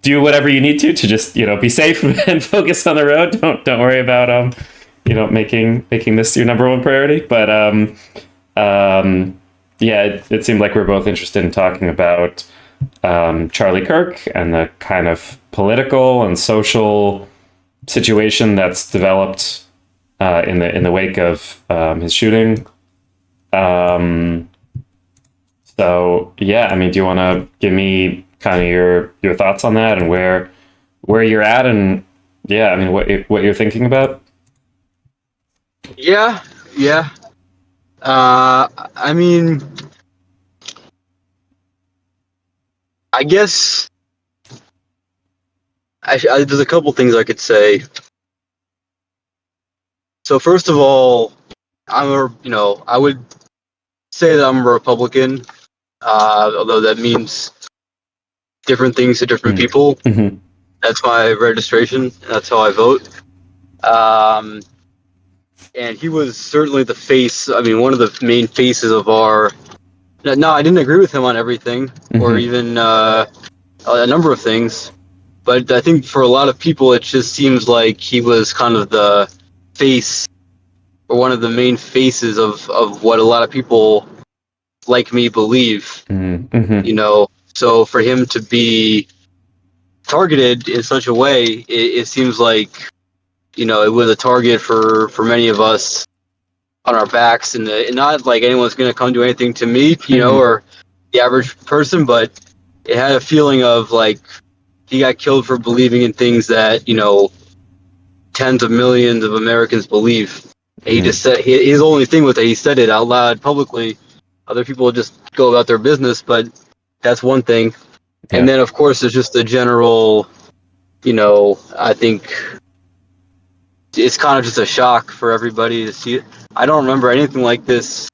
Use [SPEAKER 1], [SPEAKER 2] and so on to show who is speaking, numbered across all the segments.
[SPEAKER 1] do whatever you need to just, be safe and focus on the road. Don't worry about making this your number one priority. But yeah, it seemed like we're both interested in talking about Charlie Kirk and the kind of political and social situation that's developed in the wake of his shooting. So yeah, I mean, do you want to give me kind of your thoughts on that and where you're at, and yeah, I mean, what you're thinking about?
[SPEAKER 2] Yeah, yeah. I mean, I guess there's a couple things I could say. So first of all, I would say that I'm a Republican, although that means different things to different people.
[SPEAKER 1] Mm-hmm.
[SPEAKER 2] That's my registration. That's how I vote. And he was certainly the face. I mean, one of the main faces of our. No, I didn't agree with him on everything, or even a number of things. But I think for a lot of people, it just seems like he was kind of the face, or one of the main faces of what a lot of people like me believe.
[SPEAKER 1] Mm-hmm.
[SPEAKER 2] So for him to be targeted in such a way, it seems like, it was a target for many of us on our backs, and not like anyone's going to come do anything to me, or the average person, but it had a feeling of like he got killed for believing in things that, tens of millions of Americans believe. And he just said, his only thing was that he said it out loud publicly. Other people just go about their business, but that's one thing. Yeah. And then, of course, there's just the general, I think it's kind of just a shock for everybody to see it. I don't remember anything like this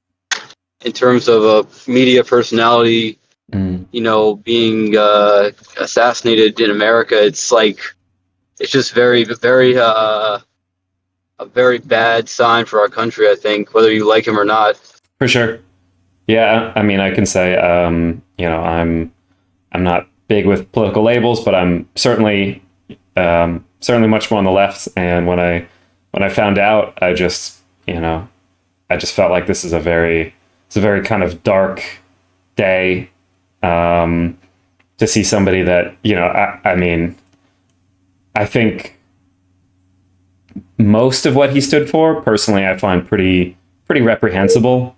[SPEAKER 2] in terms of a media personality, being assassinated in America. It's like, it's just very, very, a very bad sign for our country, I think, whether you like him or not.
[SPEAKER 1] For sure. Yeah, I mean, I can say, I'm not big with political labels, but I'm certainly much more on the left. And when I found out, I just felt like it's a very kind of dark day to see somebody that, I mean, I think most of what he stood for, personally, I find pretty reprehensible.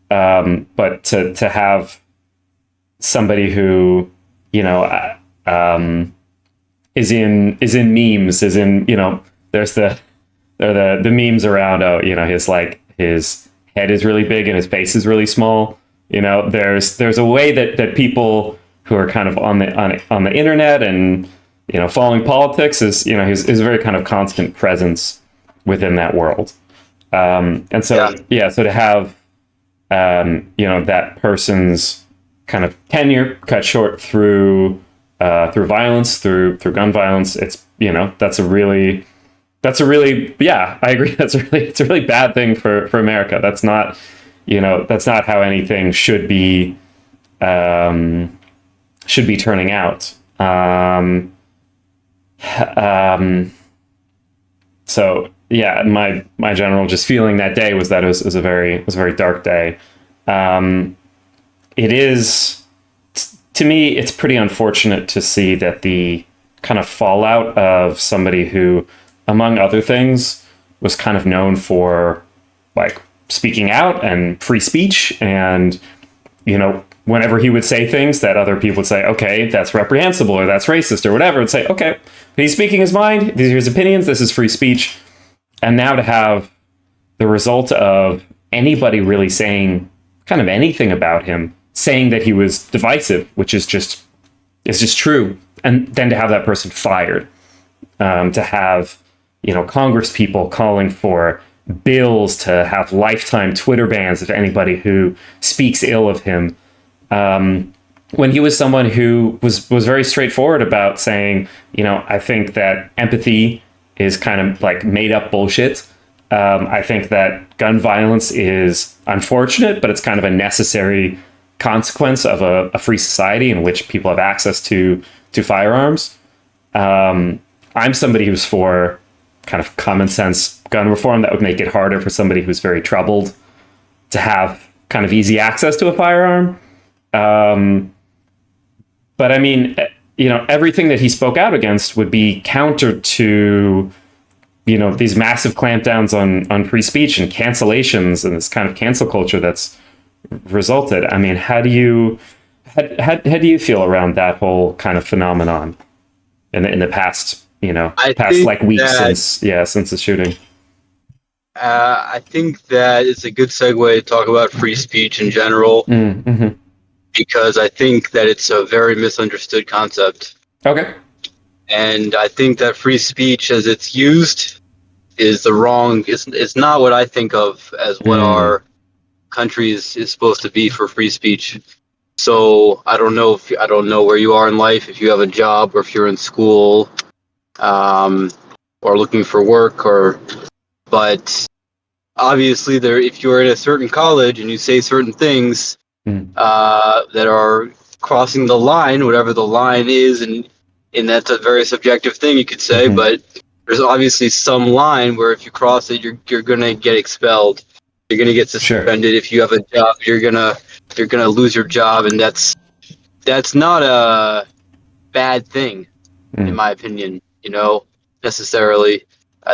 [SPEAKER 1] But to have somebody who, is in memes, there's the memes around, his head is really big and his face is really small. There's a way that people who are kind of on the internet and, following politics is a very kind of constant presence within that world. And so, so to have, that person's kind of tenure cut short through violence, through gun violence, it's, that's a really, yeah, I agree. It's a really bad thing for America. That's not how anything should be turning out. So yeah, my general just feeling that day was that it was a very dark day. It is, to me, it's pretty unfortunate to see that the kind of fallout of somebody who, among other things, was kind of known for like speaking out and free speech, and whenever he would say things that other people would say, okay, that's reprehensible or that's racist or whatever, would say, okay, he's speaking his mind, these are his opinions, this is free speech. And now to have the result of anybody really saying kind of anything about him, saying that he was divisive, which is just true, and then to have that person fired, to have Congress people calling for bills to have lifetime Twitter bans of anybody who speaks ill of him, when he was someone who was very straightforward about saying, I think that empathy is kind of like made up bullshit. I think that gun violence is unfortunate, but it's kind of a necessary consequence of a free society in which people have access to firearms. I'm somebody who's for kind of common sense gun reform that would make it harder for somebody who's very troubled to have kind of easy access to a firearm. But I mean, everything that he spoke out against would be counter to, these massive clampdowns on free speech and cancellations and this kind of cancel culture that's resulted. I mean, how do you feel around that whole kind of phenomenon in the past, past like weeks since the shooting?
[SPEAKER 2] I think that it's a good segue to talk about free speech in general, because I think that it's a very misunderstood concept.
[SPEAKER 1] Okay.
[SPEAKER 2] And I think that free speech, as it's used, is the wrong. It's not what I think of as what our country is supposed to be for free speech. So I don't know where you are in life, if you have a job or if you're in school, or looking for work, but obviously if you're in a certain college and you say certain things that are crossing the line, whatever the line is, and that's a very subjective thing you could say, but there's obviously some line where if you cross it, you're gonna get expelled. You're gonna get suspended. Sure. If you have a job, you're gonna lose your job, and that's not a bad thing, in my opinion. Necessarily.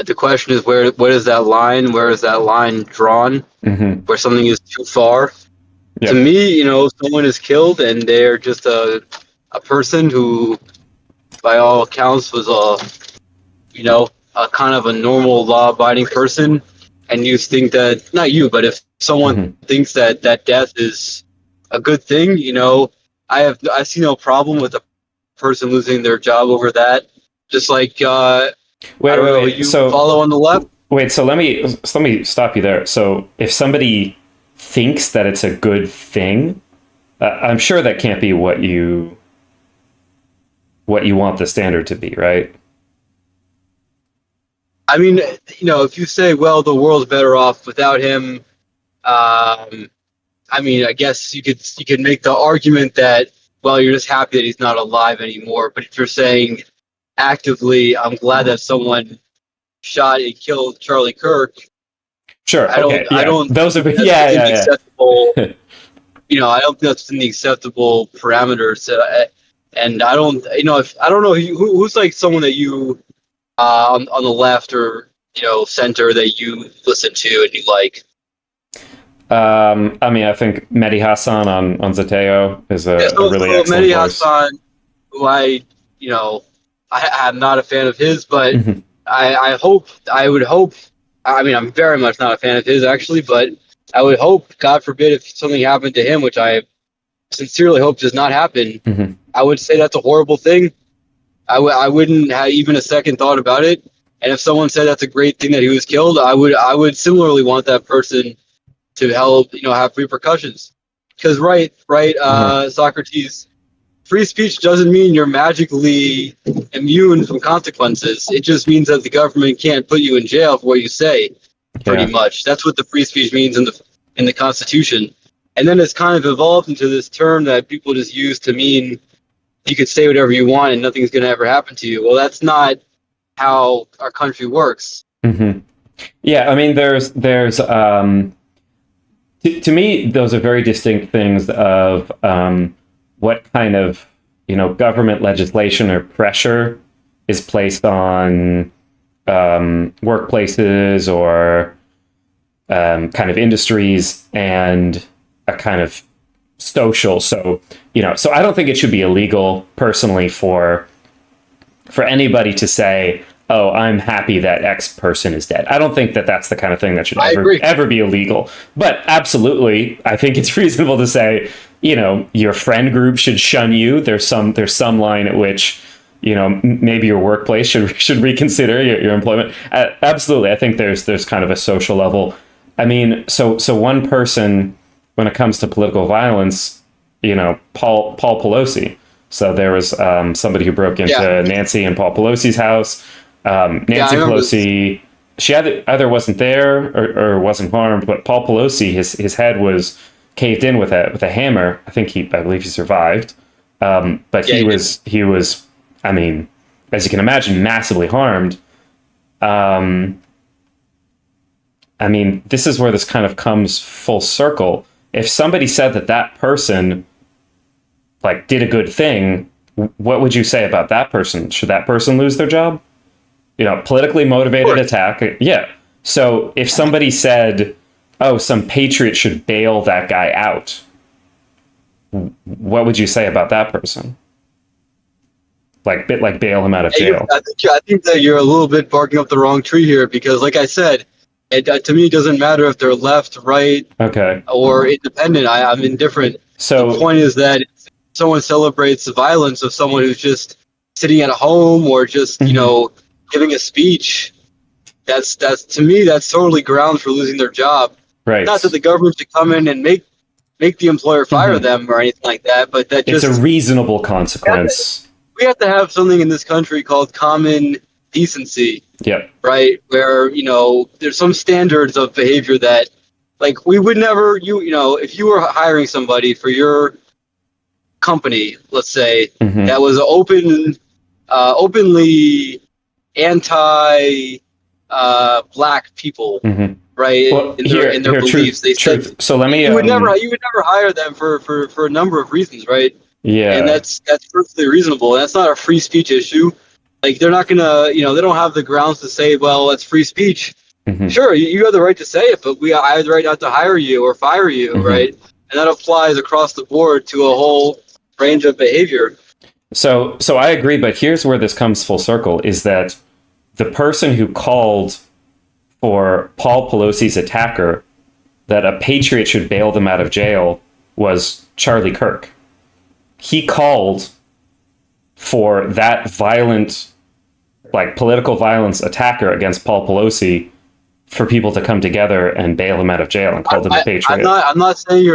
[SPEAKER 2] The question is what is that line? Where is that line drawn? Where something is too far? Yep. To me, someone is killed, and they're just a person who, by all accounts, was a kind of a normal, law-abiding person, and you think that, not you, but if someone thinks that death is a good thing, I see no problem with a person losing their job over that. Just like, wait, so follow on the left?
[SPEAKER 1] Wait, so let me stop you there. So if somebody thinks that it's a good thing, I'm sure that can't be what you want the standard to be, right?
[SPEAKER 2] I mean, if you say, well, the world's better off without him, I mean, I guess you could make the argument that, well, you're just happy that he's not alive anymore. But if you're saying actively, I'm glad that someone shot and killed Charlie Kirk.
[SPEAKER 1] Sure.
[SPEAKER 2] I don't. Those are acceptable. I don't think that's in the acceptable parameters. And I don't. I don't know who's like someone that you on the left or center that you listen to and you like.
[SPEAKER 1] I mean, I think Mehdi Hassan on Zateo is a really excellent
[SPEAKER 2] Mehdi
[SPEAKER 1] voice.
[SPEAKER 2] Hassan, who I'm not a fan of his, but I would hope. I mean, I'm very much not a fan of his, actually, but I would hope, God forbid, if something happened to him, which I sincerely hope does not happen, I would say that's a horrible thing. I wouldn't have even a second thought about it. And if someone said that's a great thing that he was killed, I would similarly want that person to help, have repercussions. Because Socrates, free speech doesn't mean you're magically immune from consequences. It just means that the government can't put you in jail for what you say, pretty much. That's what the free speech means in the Constitution. And then it's kind of evolved into this term that people just use to mean you could say whatever you want and nothing's going to ever happen to you. Well, that's not how our country works.
[SPEAKER 1] Yeah, I mean, there's to me, those are very distinct things of what kind of government legislation or pressure is placed on workplaces or kind of industries and a kind of social. So I don't think it should be illegal personally for anybody to say, oh, I'm happy that X person is dead. I don't think that that's the kind of thing that should ever be illegal. But absolutely, I think it's reasonable to say, your friend group should shun you. There's some line at which, maybe your workplace should reconsider your employment. Absolutely, I think there's kind of a social level. I mean, so one person, when it comes to political violence, Paul Pelosi. So there was somebody who broke into Nancy and Paul Pelosi's house. Nancy Pelosi, she either wasn't there or wasn't harmed, but Paul Pelosi, his head was caved in with a hammer. I believe he survived. But he was, I mean, as you can imagine, massively harmed. I mean, this is where this kind of comes full circle. If somebody said that that person like did a good thing, what would you say about that person? Should that person lose their job? Politically motivated attack. Yeah. So if somebody said, oh, some patriot should bail that guy out, what would you say about that person? Like bail him out of jail.
[SPEAKER 2] I think that you're a little bit barking up the wrong tree here, because like I said, to me, it doesn't matter if they're left, right,
[SPEAKER 1] okay,
[SPEAKER 2] or independent. I'm indifferent.
[SPEAKER 1] So
[SPEAKER 2] the point is that if someone celebrates the violence of someone who's just sitting at home or just, giving a speech, that's to me, that's totally grounds for losing their job.
[SPEAKER 1] Right.
[SPEAKER 2] Not that the government should come in and make the employer fire them or anything like that, but that
[SPEAKER 1] it's a reasonable consequence.
[SPEAKER 2] We have to have something in this country called common decency.
[SPEAKER 1] Yep.
[SPEAKER 2] Right, where there's some standards of behavior that, like, we would never, if you were hiring somebody for your company, let's say, that was openly anti black people, right?
[SPEAKER 1] Well,
[SPEAKER 2] in their beliefs, they said.
[SPEAKER 1] So let me.
[SPEAKER 2] You would never hire them for a number of reasons, right?
[SPEAKER 1] Yeah,
[SPEAKER 2] and that's perfectly reasonable. And that's not a free speech issue. Like, they're not gonna, they don't have the grounds to say, well, that's free speech. Sure, you have the right to say it, but I have the right not to hire you or fire you, right? And that applies across the board to a whole range of behavior.
[SPEAKER 1] So I agree, but here's where this comes full circle: is that the person who called for Paul Pelosi's attacker that a patriot should bail them out of jail was Charlie Kirk. He called for that violent, like, political violence attacker against Paul Pelosi for people to come together and bail him out of jail, and called him a patriot.
[SPEAKER 2] I'm not saying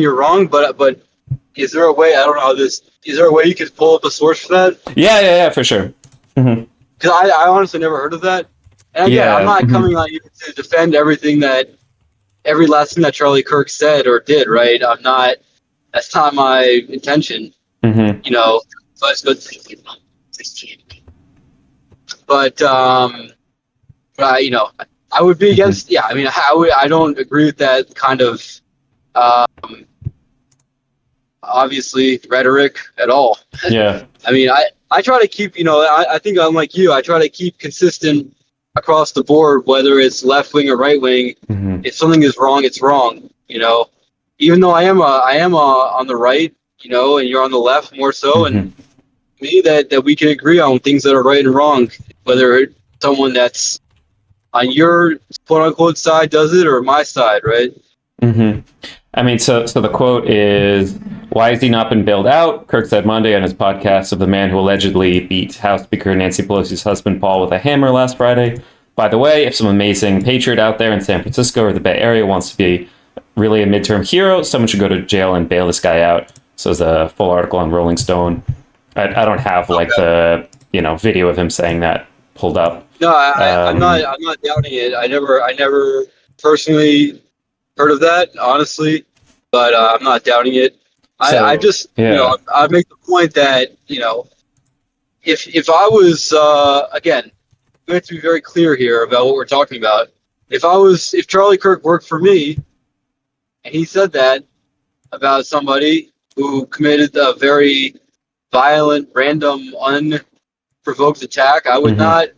[SPEAKER 2] you're wrong, but is there a way? I don't know how this. Is there a way you could pull up a source for that?
[SPEAKER 1] Yeah, for sure.
[SPEAKER 2] Because I honestly never heard of that. And again, I'm not coming on you to defend every last thing that Charlie Kirk said or did, right? I'm not. That's not my intention. But I would be against. Yeah, I mean, I don't agree with that kind of obviously rhetoric at all.
[SPEAKER 1] Yeah.
[SPEAKER 2] I mean, I try to keep, I think I'm like you. I try to keep consistent across the board, whether it's left wing or right wing. If something is wrong, it's wrong. Even though I am on the right, and you're on the left more so, and me that we can agree on things that are right and wrong, whether someone that's on your quote unquote side does it or my side, right?
[SPEAKER 1] I mean, so the quote is, "Why has he not been bailed out?" Kirk said Monday on his podcast of the man who allegedly beat House Speaker Nancy Pelosi's husband Paul with a hammer last Friday. By the way, if some amazing patriot out there in San Francisco or the Bay Area wants to be really a midterm hero, someone should go to jail and bail this guy out. So there's a full article on Rolling Stone. I don't have the video of him saying that pulled up.
[SPEAKER 2] No, I'm not doubting it. I never personally heard of that, honestly, but I'm not doubting it. I just I make the point that if I was again, we have to be very clear here about what we're talking about. If Charlie Kirk worked for me and he said that about somebody who committed a very violent, random, unprovoked attack, I would not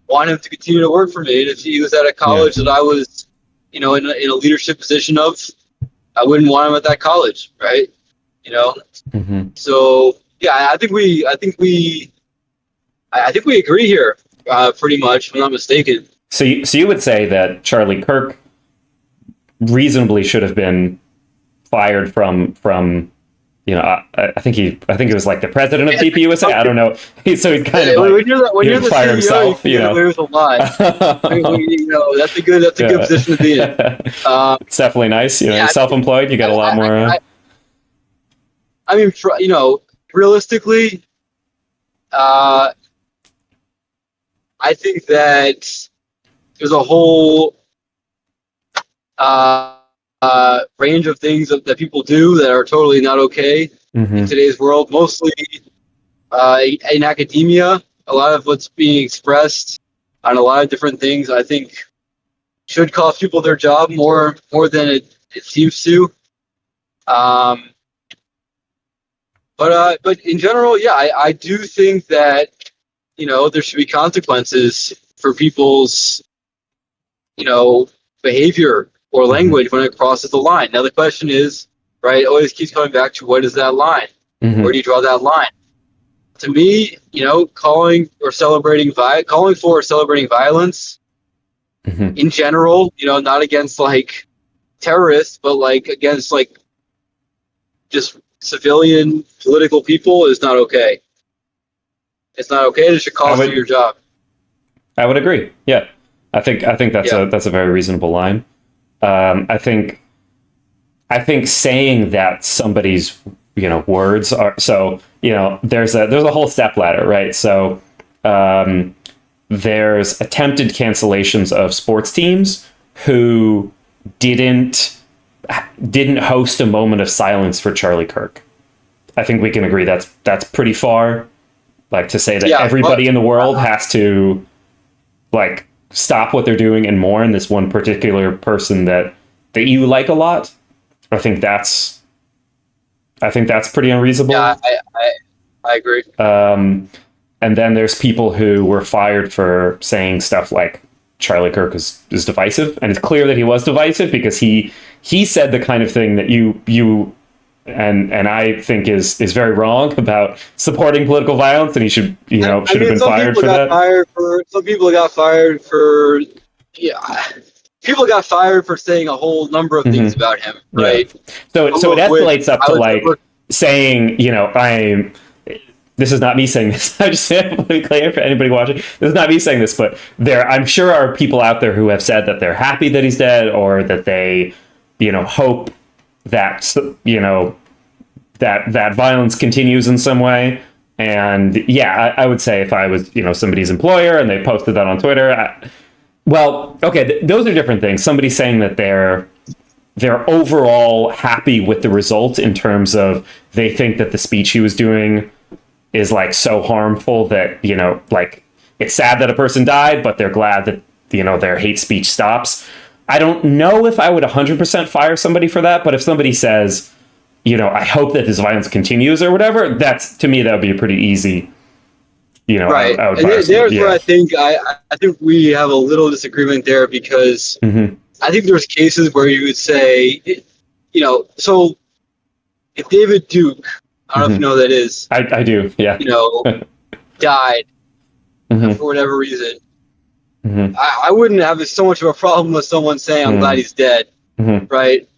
[SPEAKER 2] want him to continue to work for me. And if he was at a college that I was, in a leadership position of, I wouldn't want him at that college, right? So yeah, I think we agree here, pretty much, if I'm not mistaken.
[SPEAKER 1] So you would say that Charlie Kirk reasonably should have been fired from I think it was like the president of DPUSA. I don't know. So he's kind of
[SPEAKER 2] when you're the
[SPEAKER 1] fire
[SPEAKER 2] CEO,
[SPEAKER 1] himself.
[SPEAKER 2] There's a lot. That's a good position to be in.
[SPEAKER 1] It's definitely nice. Self-employed, you got a lot more.
[SPEAKER 2] I mean, realistically, I think that there's a whole range of things that people do that are totally not okay in today's world, mostly in academia, a lot of what's being expressed on a lot of different things, I think, should cost people their job more than it seems to. But in general, yeah, I do think that, there should be consequences for people's, behavior or language when it crosses the line. Now the question is, right, it always keeps coming back to what is that line? Where do you draw that line? To me, calling for celebrating violence in general, not against like terrorists, but like against like just civilian political people is not okay. It's not okay. It should cost you your job.
[SPEAKER 1] I would agree. Yeah, I think that's a very reasonable line. I think saying that somebody's words are so there's a whole step ladder, right? So there's attempted cancellations of sports teams who didn't host a moment of silence for Charlie Kirk. I think we can agree that's pretty far. Like to say that everybody in the world has to like stop what they're doing and mourn this one particular person that you like a lot. I think that's pretty unreasonable.
[SPEAKER 2] Yeah, I agree.
[SPEAKER 1] And then there's people who were fired for saying stuff like Charlie Kirk is divisive, and it's clear that he was divisive because he said the kind of thing that you and I think is very wrong about supporting political violence, and he should have been fired for that.
[SPEAKER 2] Some people got fired for people got fired for saying a whole number of things about him, right?
[SPEAKER 1] Yeah. So it escalates up to like saying, this is not me saying this. I just want to be clear for anybody watching. This is not me saying this, but I'm sure are people out there who have said that they're happy that he's dead, or that they, hope that that violence continues in some way. And I would say if I was somebody's employer and they posted that on Twitter, those are different things. Somebody saying that they're overall happy with the result in terms of they think that the speech he was doing is like so harmful that like it's sad that a person died, but they're glad that their hate speech stops. I don't know if I would 100% fire somebody for that, but if somebody says, I hope that this violence continues or whatever, to me that would be a pretty easy.
[SPEAKER 2] Right. I would and there's where I think we have a little disagreement there because I think there's cases where you would say, so if David Duke, I don't know if you know who that is.
[SPEAKER 1] I do, yeah.
[SPEAKER 2] Died for whatever reason. I wouldn't have so much of a problem with someone saying, I'm glad he's dead, right?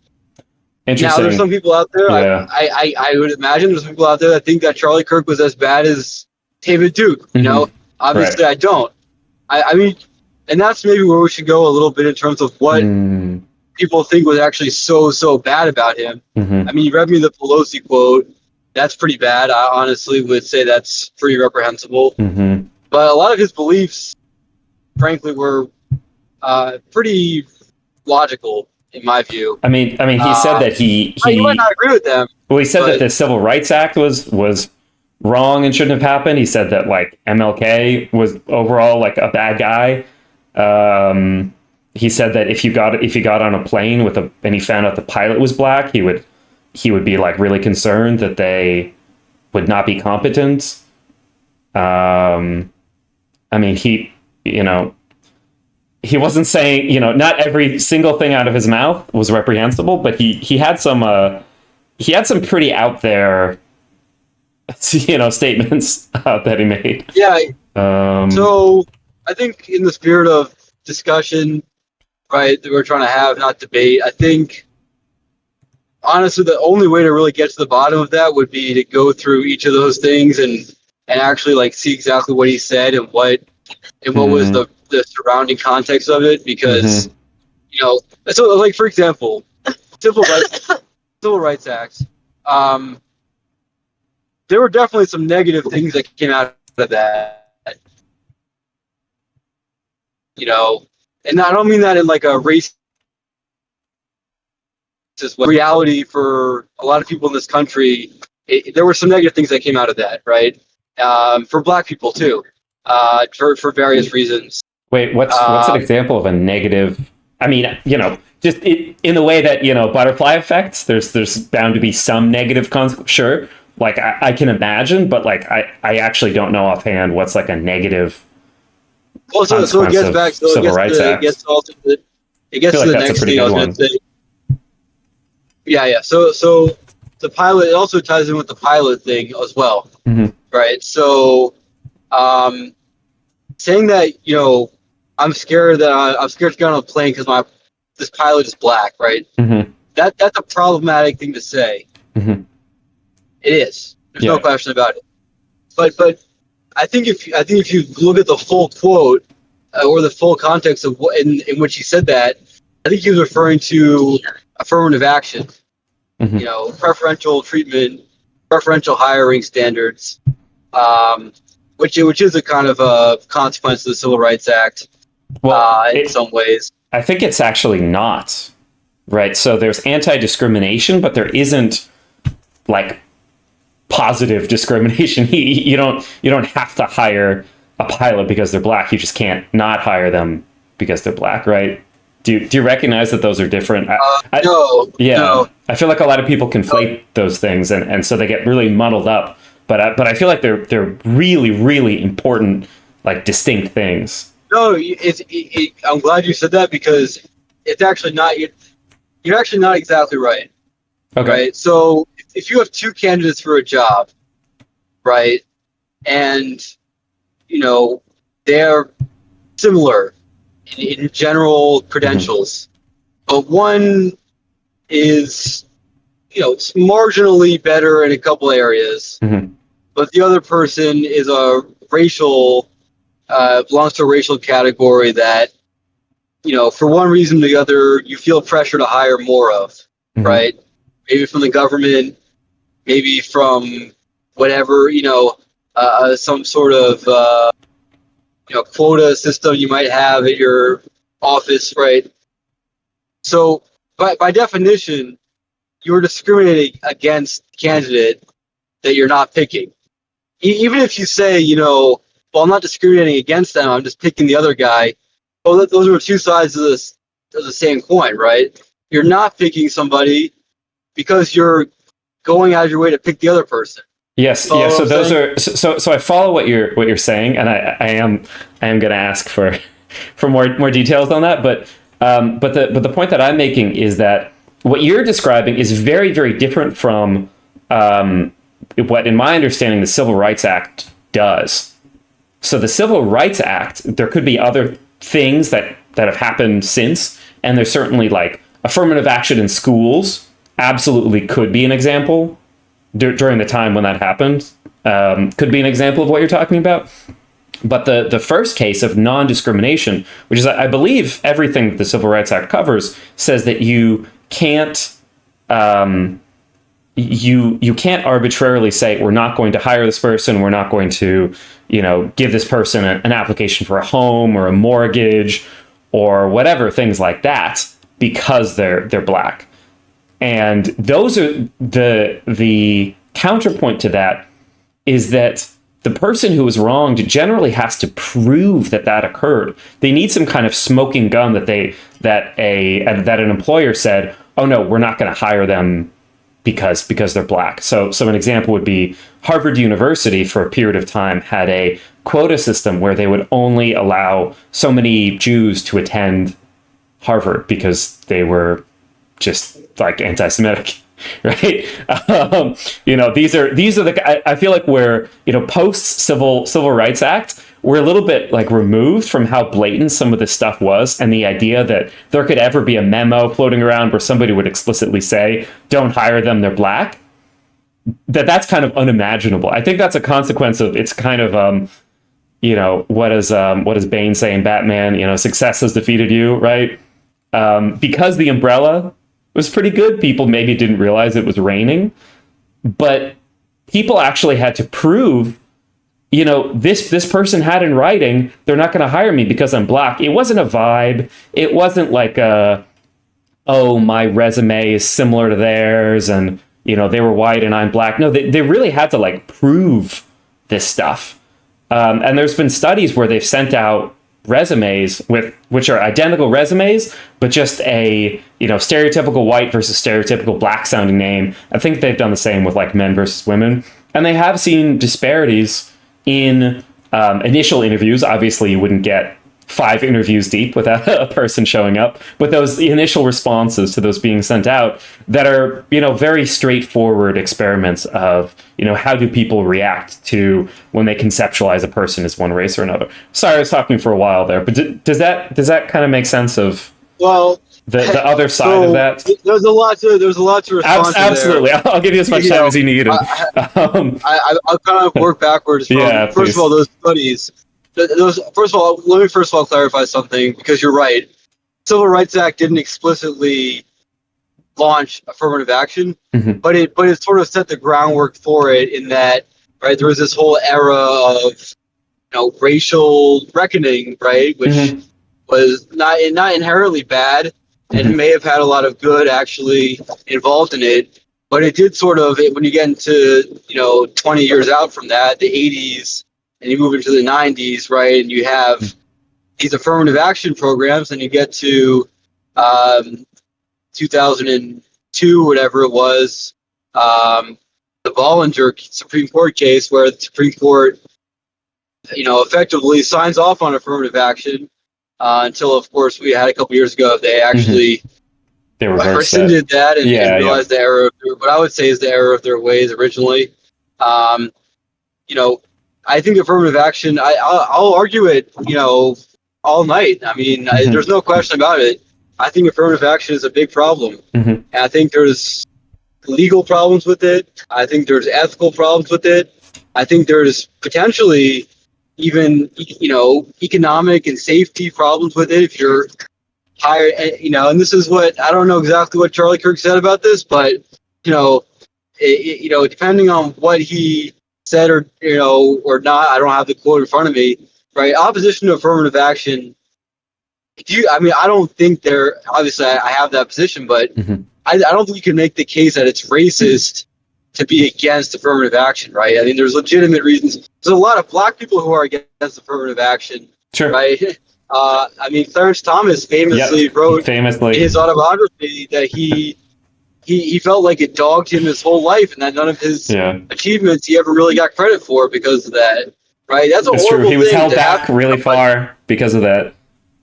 [SPEAKER 2] Now, there's some people out there, I would imagine there's people out there that think that Charlie Kirk was as bad as David Duke, Obviously, right. I don't. I mean, and that's maybe where we should go a little bit in terms of what people think was actually so bad about him. I mean, you read me the Pelosi quote. That's pretty bad. I honestly would say that's pretty reprehensible. But a lot of his beliefs, frankly, were pretty logical in my view.
[SPEAKER 1] I mean, he said that he
[SPEAKER 2] might not agree with them.
[SPEAKER 1] Well, he said that the Civil Rights Act was wrong and shouldn't have happened. He said that like MLK was overall like a bad guy. He said that if you got on a plane and he found out the pilot was black, he would be like really concerned that they would not be competent. I mean, he wasn't saying, not every single thing out of his mouth was reprehensible, but he had some pretty out there, statements that he made.
[SPEAKER 2] Yeah. So I think in the spirit of discussion, right, that we're trying to have, not debate, I think honestly the only way to really get to the bottom of that would be to go through each of those things and actually like see exactly what he said and what was the surrounding context of it, because so like for example, Civil Rights Act, there were definitely some negative things that came out of that, and I don't mean that in like a racist reality. For a lot of people in this country, there were some negative things that came out of that, right? For black people too. for various reasons.
[SPEAKER 1] Wait, what's an example of a negative? I mean, just in the way that butterfly effects. There's bound to be some negative consequence. Sure, like I can imagine, but like I actually don't know offhand what's like a negative.
[SPEAKER 2] Well, so it gets back. So it gets to the next thing I was going to say. Yeah. So the pilot, it also ties in with the pilot thing as well, right? So, saying that I'm scared to get on a plane because this pilot is black, right? That's a problematic thing to say. It is. There's no question about it. But I think if you look at the full quote or the full context of in which he said that, I think he was referring to affirmative action. Preferential treatment, preferential hiring standards, which is a kind of a consequence of the Civil Rights Act. In some ways,
[SPEAKER 1] I think it's actually not, right? So there's anti-discrimination, but there isn't like positive discrimination. You don't have to hire a pilot because they're black. You just can't not hire them because they're black, right? Do you recognize that those are different?
[SPEAKER 2] No. No.
[SPEAKER 1] I feel like a lot of people conflate those things, and so they get really muddled up. But I feel like they're really, really important, like distinct things.
[SPEAKER 2] No, I'm glad you said that because it's actually not. You're actually not exactly right.
[SPEAKER 1] Okay.
[SPEAKER 2] Right. So if you have two candidates for a job, right, and they're similar in general credentials, but one is it's marginally better in a couple areas, but the other person is a racial. Belongs to a racial category that, for one reason or the other, you feel pressure to hire more of, right? Maybe from the government, maybe from whatever, some sort of, quota system you might have at your office, right? So, by definition, you're discriminating against the candidate that you're not picking. Even if you say, well, I'm not discriminating against them. I'm just picking the other guy. Well, those are two sides of the same coin, right? You're not picking somebody because you're going out of your way to pick the other person.
[SPEAKER 1] Yes. So those are so I follow what you're saying, and I am going to ask for more details on that. But the point that I'm making is that what you're describing is very, very different from what, in my understanding, the Civil Rights Act does. So the Civil Rights Act, there could be other things that have happened since, and there's certainly like affirmative action in schools absolutely could be an example during the time when that happened. Could be an example of what you're talking about. But the first case of non-discrimination, which is, I believe, everything that the Civil Rights Act covers, says that you can't you can't arbitrarily say we're not going to hire this person, we're not going to give this person an application for a home or a mortgage or whatever, things like that, because they're black. And those are the counterpoint to that is that the person who is wronged generally has to prove that occurred. They need some kind of smoking gun that an employer said, oh no, we're not going to hire them because they're black. So an example would be Harvard University for a period of time had a quota system where they would only allow so many Jews to attend Harvard because they were just like anti-Semitic, right? These are I feel like we're post Civil Rights Act, we're a little bit like removed from how blatant some of this stuff was, and the idea that there could ever be a memo floating around where somebody would explicitly say, don't hire them, they're black. That's kind of unimaginable. I think that's a consequence of, it's kind of, what does Bane say in Batman? Success has defeated you, right? Because the umbrella was pretty good, people maybe didn't realize it was raining, but people actually had to prove, this person had in writing, they're not going to hire me because I'm black. It wasn't a vibe. It wasn't like my resume is similar to theirs and, they were white and I'm black. No, they really had to like prove this stuff. And there's been studies where they've sent out resumes which are identical resumes, but just a stereotypical white versus stereotypical black sounding name. I think they've done the same with like men versus women, and they have seen disparities in initial interviews. Obviously, you wouldn't get 5 interviews deep without a person showing up, but those initial responses to those being sent out that are, very straightforward experiments of, how do people react to when they conceptualize a person as one race or another. Sorry, I was talking for a while there, but does that kind of make sense of the other side of that?
[SPEAKER 2] There's a lot to respond to.
[SPEAKER 1] Absolutely. There. I'll give you as much time as you need.
[SPEAKER 2] I'll kind of work backwards from,
[SPEAKER 1] yeah,
[SPEAKER 2] first of all, those studies. First of all, let me clarify something, because you're right. Civil Rights Act didn't explicitly launch affirmative action, but it sort of set the groundwork for it, in that, right, there was this whole era of racial reckoning, right, which was not inherently bad, and may have had a lot of good actually involved in it, but it did sort of, when you get into 20 years out from that, the 80s, and you move into the 90s, right, and you have these affirmative action programs, and you get to 2002, whatever it was, the Bollinger Supreme Court case, where the Supreme Court, effectively signs off on affirmative action, until, of course, we had a couple years ago, they actually rescinded that and realized the error of what I would say is the error of their ways originally. I think affirmative action, I'll argue it, all night. I mean, there's no question about it. I think affirmative action is a big problem. And I think there's legal problems with it. I think there's ethical problems with it. I think there's potentially even, economic and safety problems with it if you're higher, and this is what, I don't know exactly what Charlie Kirk said about this, but, depending on what he said or not, I don't have the quote in front of me, right? Opposition to affirmative action. I don't think obviously I have that position, but I don't think you can make the case that it's racist to be against affirmative action, right? I mean, there's legitimate reasons. There's a lot of black people who are against affirmative action, right? Clarence Thomas famously wrote in his autobiography that he felt like it dogged him his whole life, and that none of his achievements he ever really got credit for because of that. Right? That's horrible
[SPEAKER 1] true. He was
[SPEAKER 2] thing
[SPEAKER 1] held back really far because of that.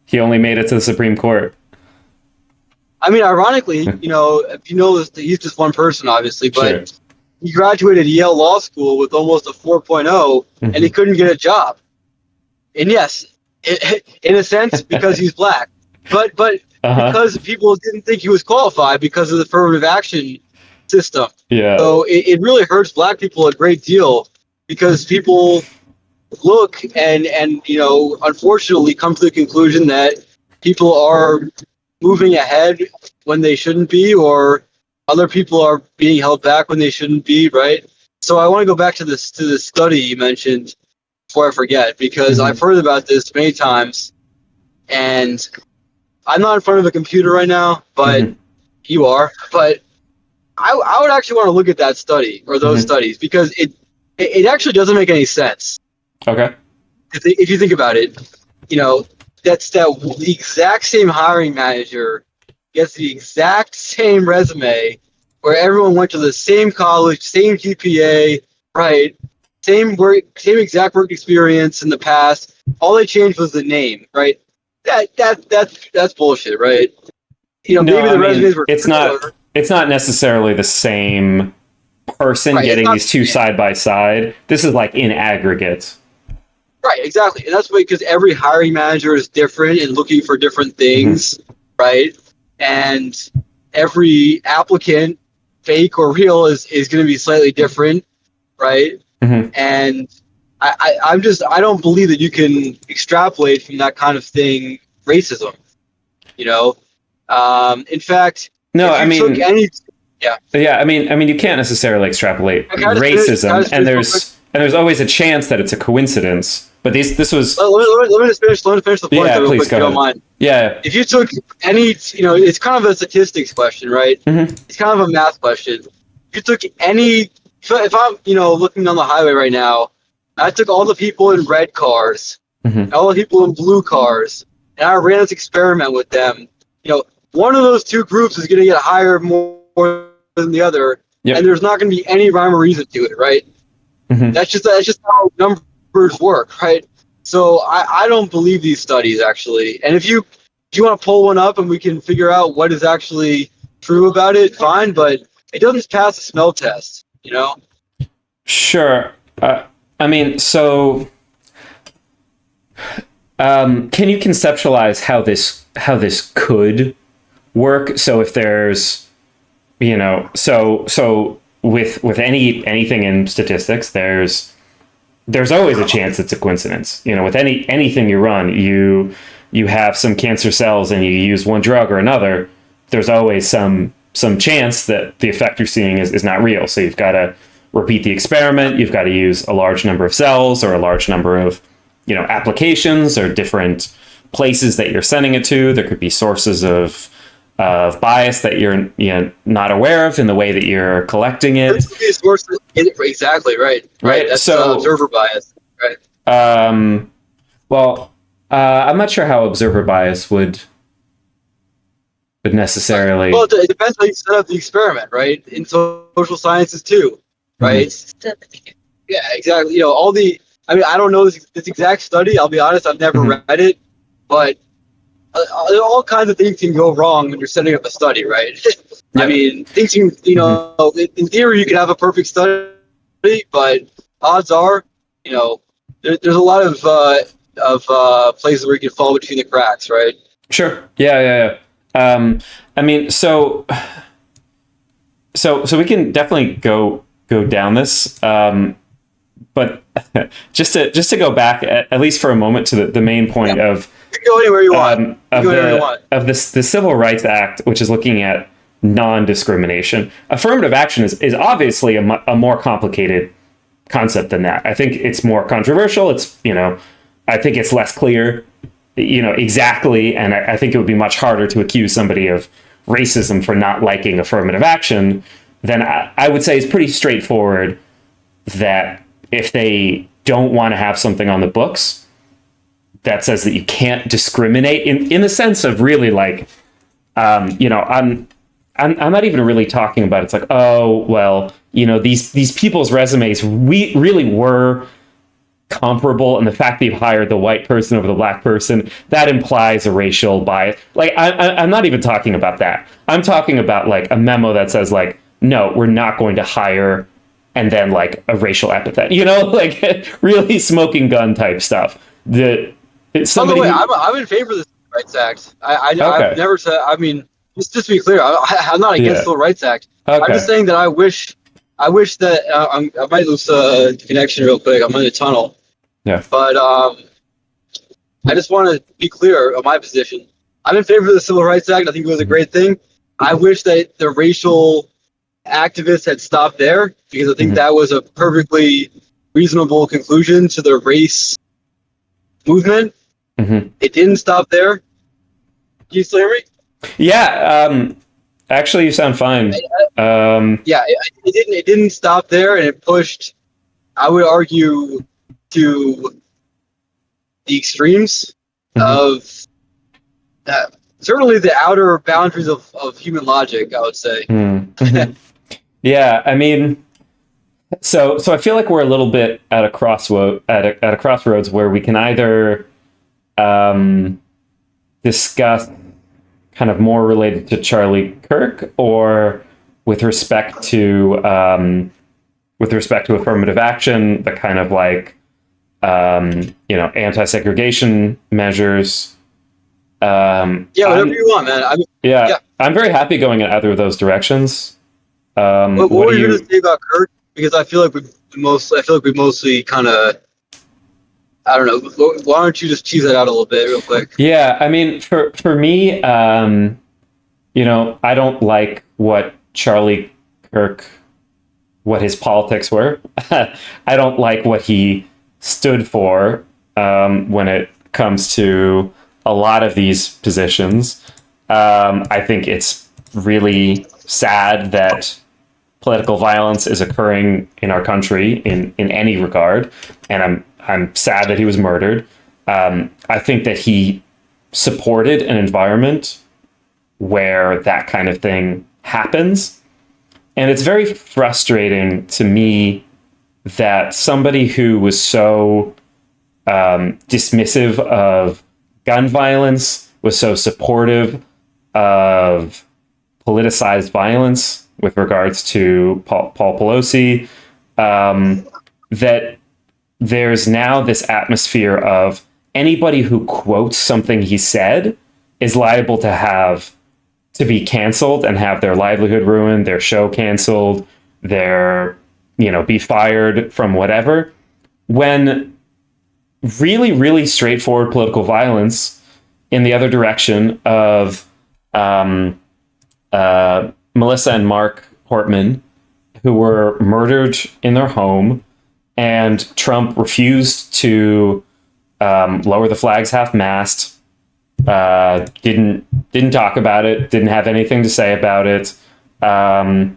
[SPEAKER 1] He only made it to the Supreme Court.
[SPEAKER 2] I mean, ironically, if you know this, he's just one person, obviously, but he graduated Yale Law School with almost a 4.0, and he couldn't get a job. And yes, in a sense, because he's black, but because people didn't think he was qualified because of the affirmative action system. Yeah. So it really hurts black people a great deal, because people look and unfortunately come to the conclusion that people are moving ahead when they shouldn't be, or other people are being held back when they shouldn't be, right? So I want to go back to this study you mentioned before I forget, because I've heard about this many times, and I'm not in front of a computer right now, but you are. But I would actually want to look at that study, or those studies, because it actually doesn't make any sense.
[SPEAKER 1] Okay.
[SPEAKER 2] If you think about it, that's the exact same hiring manager gets the exact same resume, where everyone went to the same college, same GPA, right? Same exact work experience in the past. All they changed was the name, right? That's bullshit, right? Maybe the resumes were.
[SPEAKER 1] It's not necessarily the same person getting these two side by side. This is like in aggregate.
[SPEAKER 2] Right, exactly. And that's because every hiring manager is different and looking for different things, right? And every applicant, fake or real, is going to be slightly different, right? And I don't believe that you can extrapolate from that kind of thing racism, In fact,
[SPEAKER 1] no, I mean, you can't necessarily extrapolate racism, and there's always a chance that it's a coincidence. But this was.
[SPEAKER 2] Let me just finish the point.
[SPEAKER 1] Yeah, please,
[SPEAKER 2] if you don't mind.
[SPEAKER 1] Yeah.
[SPEAKER 2] If you took any, it's kind of a statistics question, right? It's kind of a math question. If you took any, if I'm, looking down the highway right now, I took all the people in red cars,
[SPEAKER 1] Mm-hmm.
[SPEAKER 2] all the people in blue cars, and I ran this experiment with them. One of those two groups is going to get higher more than the other,
[SPEAKER 1] Yep.
[SPEAKER 2] and there's not going to be any rhyme or reason to it, right?
[SPEAKER 1] Mm-hmm.
[SPEAKER 2] That's just how numbers work, right? So I don't believe these studies actually. And if you want to pull one up and we can figure out what is actually true about it, fine. But it doesn't pass the smell test,
[SPEAKER 1] Sure. I mean, so can you conceptualize how this could work? So if there's, so with anything in statistics, there's always a chance it's a coincidence. With anything you run, you have some cancer cells and you use one drug or another. There's always some chance that the effect you're seeing is not real. So you've got to repeat the experiment. You've got to use a large number of cells or a large number of applications or different places that you're sending it to. There could be sources of bias that you're not aware of in the way that you're collecting it.
[SPEAKER 2] Exactly right. That's
[SPEAKER 1] so
[SPEAKER 2] observer bias. Right.
[SPEAKER 1] Well, I'm not sure how observer bias would necessarily.
[SPEAKER 2] Well, it depends how you set up the experiment, right? In social sciences too, right? Mm-hmm. Yeah, exactly. I don't know this exact study. I'll be honest, I've never
[SPEAKER 1] Mm-hmm.
[SPEAKER 2] read it, but all kinds of things can go wrong when you're setting up a study, right? Yeah. I mean, things can, in theory, you can have a perfect study, but odds are, there's a lot of places where you can fall between the cracks, right?
[SPEAKER 1] Sure. Yeah. I mean, so we can definitely go down this, but just to go back at least for a moment to the main point of.
[SPEAKER 2] You can go anywhere you want.
[SPEAKER 1] Of the Civil Rights Act, which is looking at non-discrimination. Affirmative action is obviously a more complicated concept than that. I think it's more controversial. It's, I think it's less clear, exactly. And I think it would be much harder to accuse somebody of racism for not liking affirmative action than I would say it's pretty straightforward that if they don't want to have something on the books that says that you can't discriminate in the sense of really like, I'm not even really talking about it's like, oh, well, these people's resumes really were comparable, and the fact that you hired the white person over the black person, that implies a racial bias. Like, I'm not even talking about that. I'm talking about like a memo that says like, no, we're not going to hire, and then like a racial epithet, like really smoking gun type stuff. By the way,
[SPEAKER 2] I'm in favor of the Civil Rights Act. I've never said. I mean, just to be clear, I'm not against the Civil Rights Act. Okay. I'm just saying that I wish that I might lose the connection real quick. I'm in a tunnel.
[SPEAKER 1] Yeah.
[SPEAKER 2] But I just want to be clear on my position. I'm in favor of the Civil Rights Act. I think it was a great thing. I wish that the racial activists had stopped there, because I think that was a perfectly reasonable conclusion to the race movement. Mm-hmm. It didn't stop there. Can you still hear me?
[SPEAKER 1] Yeah. Actually, you sound fine.
[SPEAKER 2] It didn't stop there, and it pushed, I would argue, to the extremes of certainly the outer boundaries of human logic, I would say.
[SPEAKER 1] Mm-hmm. Yeah, I mean, so I feel like we're a little bit at a crossroads where we can either discuss kind of more related to Charlie Kirk, or with respect to affirmative action, the kind of like anti-segregation measures.
[SPEAKER 2] Whatever you want, man.
[SPEAKER 1] I'm very happy going in either of those directions.
[SPEAKER 2] What were you going to say about Kirk? Because I feel like we mostly kind of, I don't know. Why don't you just tease that out a little bit real quick?
[SPEAKER 1] Yeah, I mean, for me, I don't like what Charlie Kirk, what his politics were. I don't like what he stood for when it comes to a lot of these positions. I think it's really sad that political violence is occurring in our country in any regard, and I'm sad that he was murdered. I think that he supported an environment where that kind of thing happens, and it's very frustrating to me that somebody who was so dismissive of gun violence was so supportive of politicized violence with regards to Paul Pelosi, that there's now this atmosphere of anybody who quotes something he said is liable to be canceled and have their livelihood ruined, their show canceled, be fired from whatever, when really, really straightforward political violence in the other direction of Melissa and Mark Hortman, who were murdered in their home, and Trump refused to lower the flags half-mast, didn't talk about it, didn't have anything to say about it. I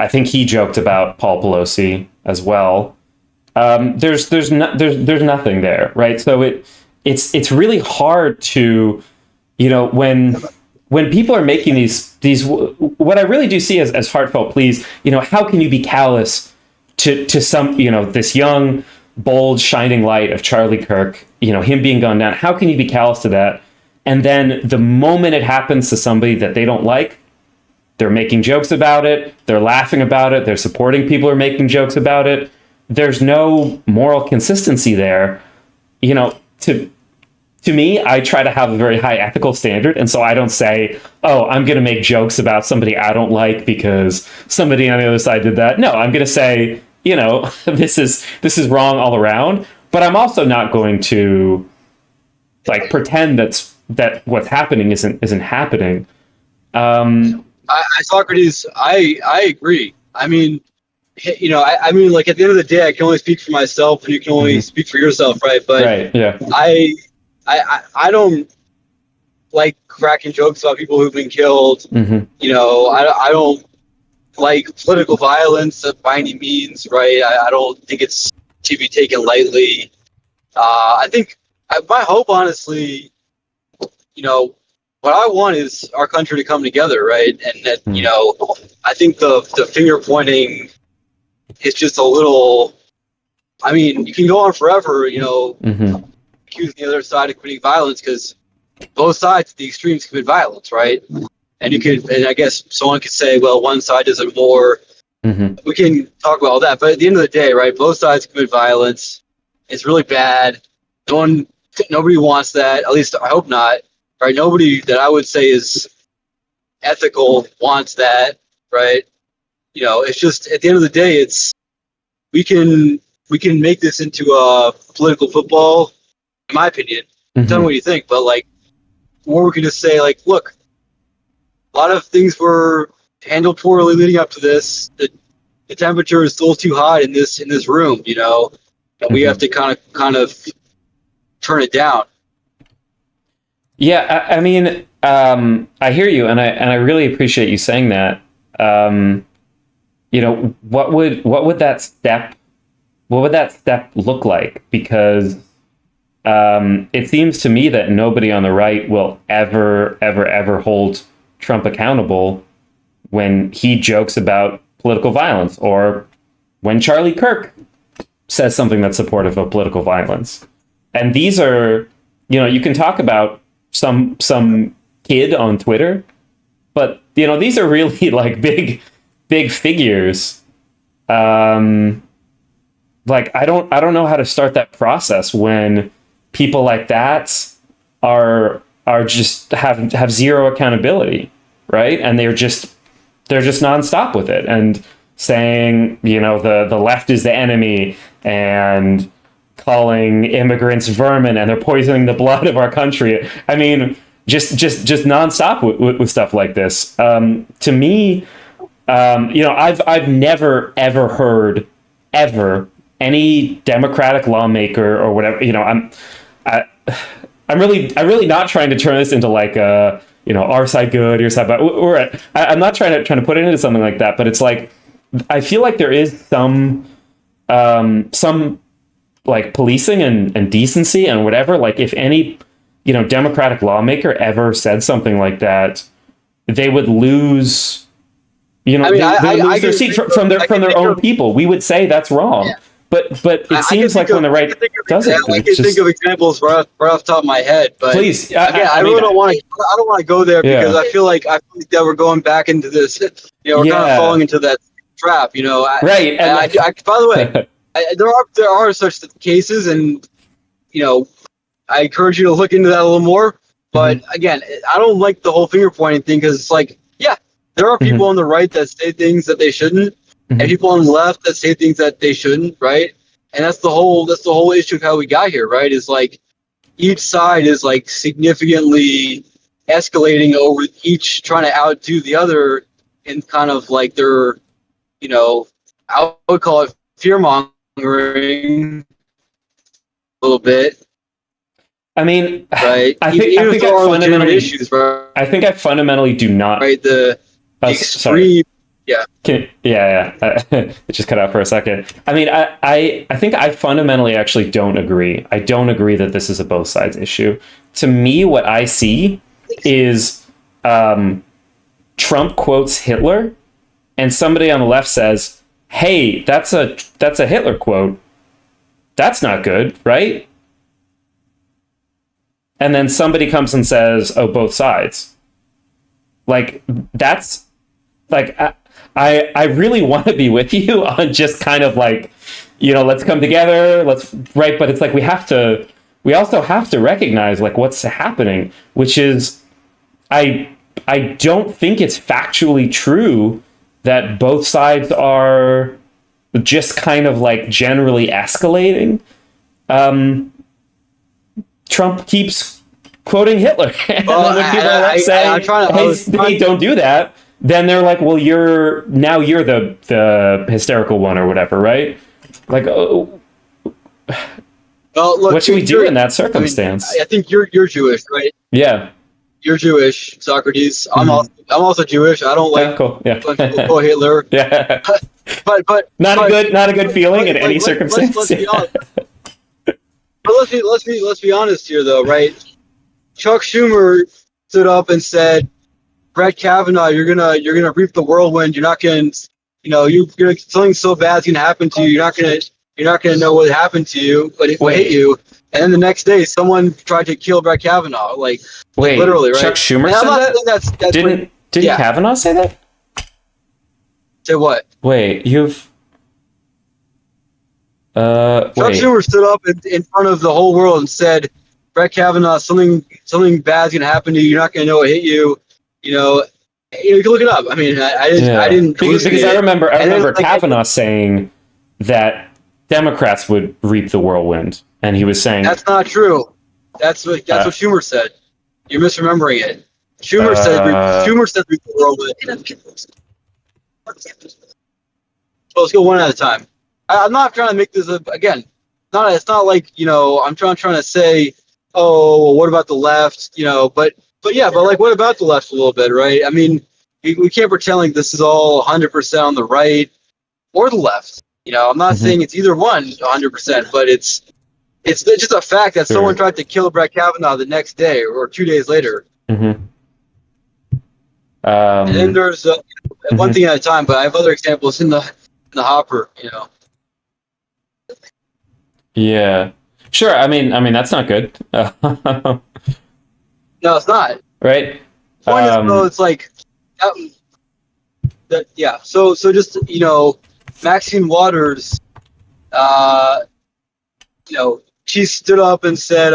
[SPEAKER 1] think he joked about Paul Pelosi as well. There's nothing there, right? So it's really hard to, when people are making these what I really do see as heartfelt pleas, how can you be callous to some, this young, bold, shining light of Charlie Kirk, him being gunned down? How can you be callous to that? And then the moment it happens to somebody that they don't like, they're making jokes about it, they're laughing about it, they're supporting people who are making jokes about it. There's no moral consistency there. To me, I try to have a very high ethical standard, and so I don't say, "Oh, I'm going to make jokes about somebody I don't like because somebody on the other side did that." No, I'm going to say, this is wrong all around. But I'm also not going to pretend that what's happening isn't happening.
[SPEAKER 2] Socrates, I agree. I mean, I mean, at the end of the day, I can only speak for myself, and you can only speak for yourself, right? But
[SPEAKER 1] right, yeah.
[SPEAKER 2] I don't like cracking jokes about people who've been killed.
[SPEAKER 1] Mm-hmm.
[SPEAKER 2] I don't like political violence by any means, right? I don't think it's to be taken lightly. I think my hope, honestly, what I want is our country to come together, right? And that, I think the finger pointing is just a little. I mean, you can go on forever, accusing the other side of committing violence because both sides, the extremes, commit violence, right? And I guess someone could say, well, one side does it more.
[SPEAKER 1] Mm-hmm.
[SPEAKER 2] We can talk about all that, but at the end of the day, right, both sides commit violence. It's really bad. Nobody wants that. At least I hope not. Right? Nobody that I would say is ethical wants that. Right? It's just at the end of the day, we can make this into a political football. In my opinion, tell me what you think. But or we can just say, look, a lot of things were handled poorly leading up to this. The temperature is still too hot in this room, and we have to kind of turn it down.
[SPEAKER 1] Yeah, I mean, I hear you, and I really appreciate you saying that. What would that step look like? Because it seems to me that nobody on the right will ever hold Trump accountable when he jokes about political violence, or when Charlie Kirk says something that's supportive of political violence. And these are, you can talk about some kid on Twitter, but these are really big figures. I don't know how to start that process when people like that are just have zero accountability, right? And they're just nonstop with it and saying, the left is the enemy and calling immigrants vermin and they're poisoning the blood of our country. I mean, just nonstop with stuff like this. To me, I've never ever heard any Democratic lawmaker or whatever. I'm really not trying to turn this into our side good, your side bad. I'm not trying to put it into something like that, but it's like I feel like there is some like policing and decency and whatever. Like if any Democratic lawmaker ever said something like that, they would lose. They would lose their seat from their own people. We would say that's wrong. Yeah. But it seems like when the right does it,
[SPEAKER 2] I can think of examples right off the top of my head. But
[SPEAKER 1] please,
[SPEAKER 2] I really don't want to. I don't want to go there because I feel like that we're going back into this. We're kind of falling into that trap.
[SPEAKER 1] Right.
[SPEAKER 2] By the way, there are such cases, and I encourage you to look into that a little more. But again, I don't like the whole finger pointing thing because it's like, there are people on the right that say things that they shouldn't. And people on the left that say things that they shouldn't, right? And that's the whole issue of how we got here, right? Is like each side is like significantly escalating over each trying to outdo the other in kind of like their, I would call it fear mongering a little bit.
[SPEAKER 1] I mean,
[SPEAKER 2] right?
[SPEAKER 1] I think I fundamentally do not.
[SPEAKER 2] Right, the extreme. Yeah.
[SPEAKER 1] It just cut out for a second. I mean, I think I fundamentally actually don't agree. I don't agree that this is a both sides issue. To me, what I see is Trump quotes Hitler, and somebody on the left says, "Hey, that's a Hitler quote. That's not good, right?" And then somebody comes and says, "Oh, both sides." Like that's like. I really want to be with you on just kind of like, let's come together, right? But it's like we also have to recognize like what's happening, which is I don't think it's factually true that both sides are just kind of like generally escalating. Trump keeps quoting Hitler. And then when people are saying, hey, don't do that, then they're like, well, you're the hysterical one or whatever, right? Like, well, look, what should we do in that circumstance?
[SPEAKER 2] I think you're Jewish, right?
[SPEAKER 1] Yeah.
[SPEAKER 2] You're Jewish, Socrates. I'm also Jewish. I don't like quote Hitler.
[SPEAKER 1] Yeah.
[SPEAKER 2] but
[SPEAKER 1] not a good feeling in any circumstance.
[SPEAKER 2] Let's be honest. But let's be honest here, though, right? Chuck Schumer stood up and said, Brett Kavanaugh, you're gonna reap the whirlwind. You're not gonna, something so bad's gonna happen to you. You're not gonna know what happened to you, but it will hit you. And then the next day, someone tried to kill Brett Kavanaugh. Like literally, right?
[SPEAKER 1] Chuck Schumer said that? Didn't Kavanaugh say that?
[SPEAKER 2] Say what?
[SPEAKER 1] Wait, Chuck
[SPEAKER 2] Schumer stood up in front of the whole world and said, Brett Kavanaugh, something bad's gonna happen to you. You're not gonna know what hit you. You can look it up. I mean, I didn't
[SPEAKER 1] because I remember Kavanaugh saying that Democrats would reap the whirlwind, and he was saying
[SPEAKER 2] that's not true. That's what Schumer said. You're misremembering it. Schumer said reap the whirlwind. So let's go one at a time. I'm not trying to make this again. It's not like I'm trying to say, oh, well, what about the left? But like, what about the left a little bit, right? I mean, we can't pretend like this is all 100% on the right or the left. I'm not saying it's either one 100%, but it's just a fact that someone tried to kill Brett Kavanaugh the next day or 2 days later.
[SPEAKER 1] Mm-hmm.
[SPEAKER 2] And then there's one thing at a time, but I have other examples in the hopper.
[SPEAKER 1] Yeah, sure. I mean that's not good.
[SPEAKER 2] No, it's not.
[SPEAKER 1] Right.
[SPEAKER 2] Point is, though, it's like yeah. So just Maxine Waters, she stood up and said,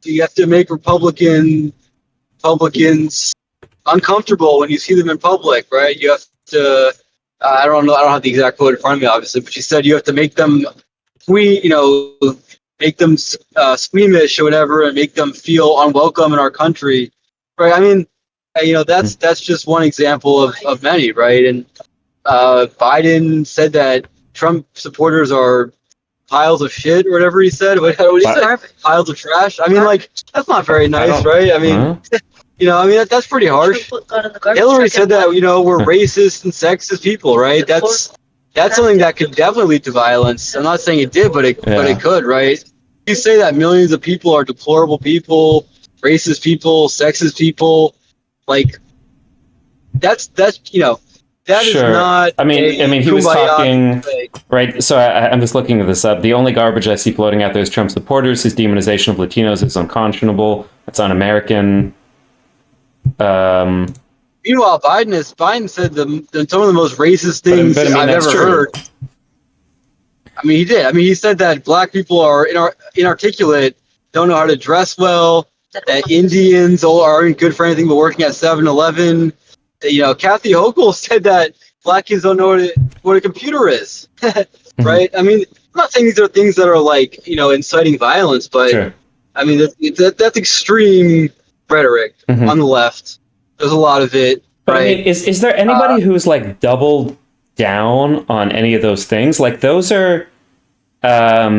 [SPEAKER 2] you have to make Republicans uncomfortable when you see them in public, right? You have to. I don't know. I don't have the exact quote in front of me, obviously, but she said you have to make them make them squeamish or whatever, and make them feel unwelcome in our country, right? I mean, that's just one example of many, right? And Biden said that Trump supporters are piles of shit or whatever he said. What did he say? Piles of trash. I mean, like, that's not very nice, right? I mean, I mean that's pretty harsh. Hillary said that we're racist and sexist people, right? That's something that could definitely lead to violence. I'm not saying it did, but it could, right? You say that millions of people are deplorable people, racist people, sexist people, like that's that is not.
[SPEAKER 1] I mean, he was talking, right? So I'm just looking at this up. The only garbage I see floating out there is Trump supporters. His demonization of Latinos is unconscionable. It's un-American.
[SPEAKER 2] Meanwhile, Biden said some of the most racist things I've ever heard. I mean, he did. I mean, he said that black people are inarticulate, don't know how to dress well, that Indians aren't good for anything but working at 7-Eleven. Kathy Hochul said that black kids don't know what a computer is, right? I mean, I'm not saying these are things that are like, inciting violence, but I mean, that's extreme rhetoric on the left. There's a lot of it,
[SPEAKER 1] but,
[SPEAKER 2] right?
[SPEAKER 1] I mean, is there anybody who's like doubled down on any of those things? Like those are, I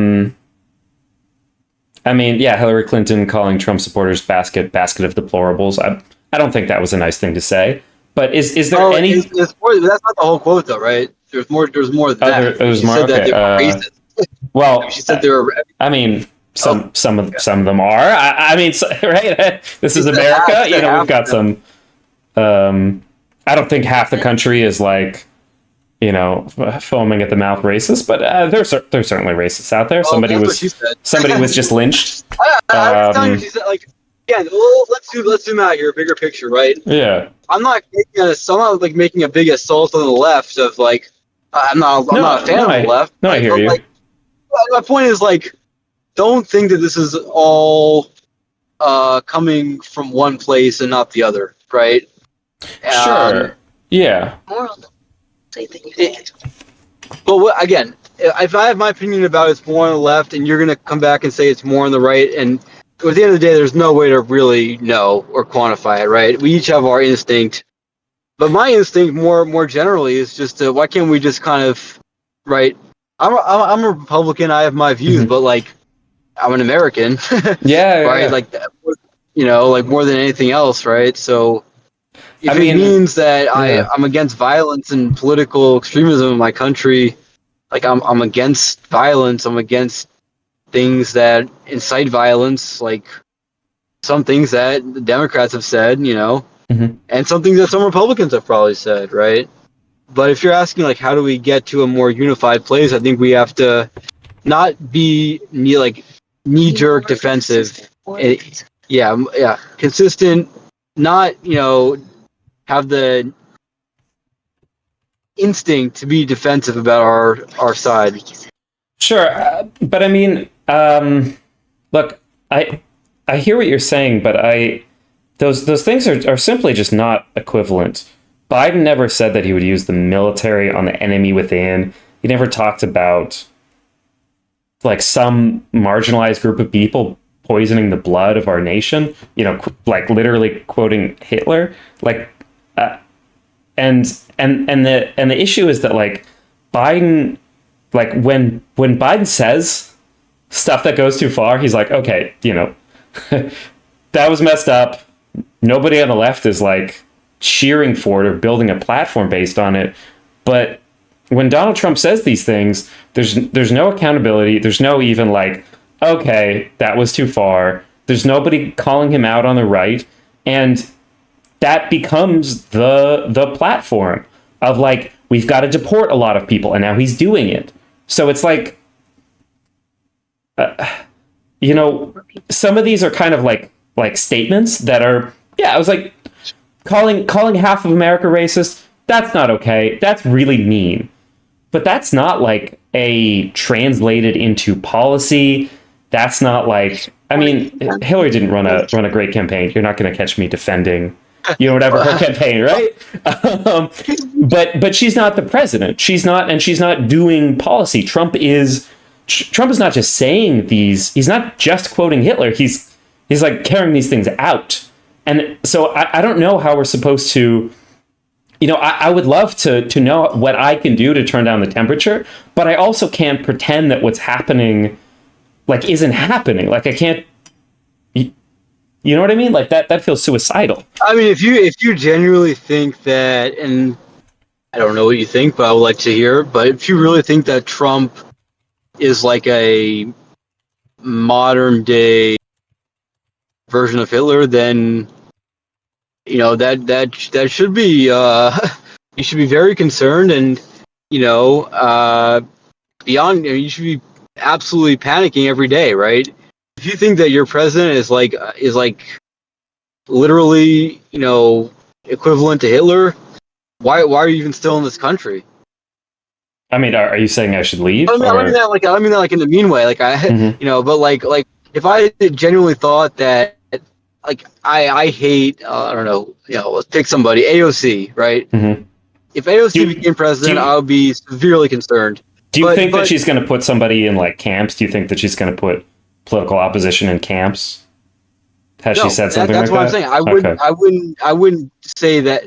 [SPEAKER 1] mean, yeah, Hillary Clinton calling Trump supporters basket of deplorables. I don't think that was a nice thing to say. But is there any?
[SPEAKER 2] It's more, that's not the whole quote, though, right? There's more than that.
[SPEAKER 1] There's more.
[SPEAKER 2] Said that they were racist.
[SPEAKER 1] Well,
[SPEAKER 2] she said they were.
[SPEAKER 1] I mean, some of them are. I mean, right? This is America. We've got some. I don't think half the country is like, foaming at the mouth racist, but there's certainly racists out there. Somebody was just lynched.
[SPEAKER 2] I was telling you, she said like. Yeah, well, let's zoom out here, bigger picture, right?
[SPEAKER 1] Yeah.
[SPEAKER 2] I'm not making a big assault on the left of like I'm not a fan of the left.
[SPEAKER 1] No, I hear you.
[SPEAKER 2] Like, my point is like, don't think that this is all coming from one place and not the other, right?
[SPEAKER 1] Sure. Yeah.
[SPEAKER 2] But again, if I have my opinion about it's more on the left, and you're gonna come back and say it's more on the right, and at the end of the day, there's no way to really know or quantify it, right? We each have our instinct, but my instinct, more generally, is just why can't we just kind of, right? I'm a Republican. I have my views, but like, I'm an American.
[SPEAKER 1] Yeah.
[SPEAKER 2] Right.
[SPEAKER 1] Yeah.
[SPEAKER 2] Like, like more than anything else, right? So, if it means that I'm against violence and political extremism in my country, like I'm against violence. I'm against things that incite violence, like some things that the Democrats have said, and some things that some Republicans have probably said, right? But if you're asking, like, how do we get to a more unified place, I think we have to not be knee-jerk defensive. Consistent, not, have the instinct to be defensive about our side.
[SPEAKER 1] Sure, but I mean, look, I hear what you're saying, but those things are simply just not equivalent. Biden never said that he would use the military on the enemy within. He never talked about like some marginalized group of people poisoning the blood of our nation. Like literally quoting Hitler. Like, and the issue is that like Biden. Like when Biden says stuff that goes too far, he's like, okay, that was messed up. Nobody on the left is like cheering for it or building a platform based on it. But when Donald Trump says these things, there's no accountability. There's no even like, okay, that was too far. There's nobody calling him out on the right. And that becomes the platform of like, we've got to deport a lot of people. And now he's doing it. So it's like, some of these are kind of like statements that are, I was like, calling half of America racist. That's not okay. That's really mean. But that's not like a translated into policy. That's not like, I mean, Hillary didn't run a great campaign. You're not going to catch me defending whatever her campaign, right? But she's not the president. She's not doing policy. Trump is not just saying these. He's not just quoting Hitler. He's like carrying these things out. And so I don't know how we're supposed to. I would love to know what I can do to turn down the temperature, but I also can't pretend that what's happening, like, isn't happening. Like, I can't. You know what I mean? Like that feels suicidal.
[SPEAKER 2] I mean, if you genuinely think that, and I don't know what you think, but I would like to hear. But if you really think that Trump is like a modern day version of Hitler, then that should be you should be very concerned, and beyond, you should be absolutely panicking every day, right? If you think that your president is like literally equivalent to Hitler, why are you even still in this country?
[SPEAKER 1] I mean, are you saying I should leave?
[SPEAKER 2] I mean that like in the mean way, like
[SPEAKER 1] Mhm.
[SPEAKER 2] but like if I genuinely thought that, like I hate I don't know, let's pick somebody, AOC, right?
[SPEAKER 1] Mhm.
[SPEAKER 2] If AOC
[SPEAKER 1] Do
[SPEAKER 2] became
[SPEAKER 1] do
[SPEAKER 2] president,
[SPEAKER 1] you,
[SPEAKER 2] I would be severely concerned.
[SPEAKER 1] do you
[SPEAKER 2] But
[SPEAKER 1] think that
[SPEAKER 2] but
[SPEAKER 1] she's going to put somebody in like camps? Do you think that she's going to put political opposition in camps? Has she
[SPEAKER 2] no,
[SPEAKER 1] said something
[SPEAKER 2] that's
[SPEAKER 1] like
[SPEAKER 2] what I'm
[SPEAKER 1] that?
[SPEAKER 2] saying. I
[SPEAKER 1] Okay.
[SPEAKER 2] wouldn't I wouldn't I wouldn't say that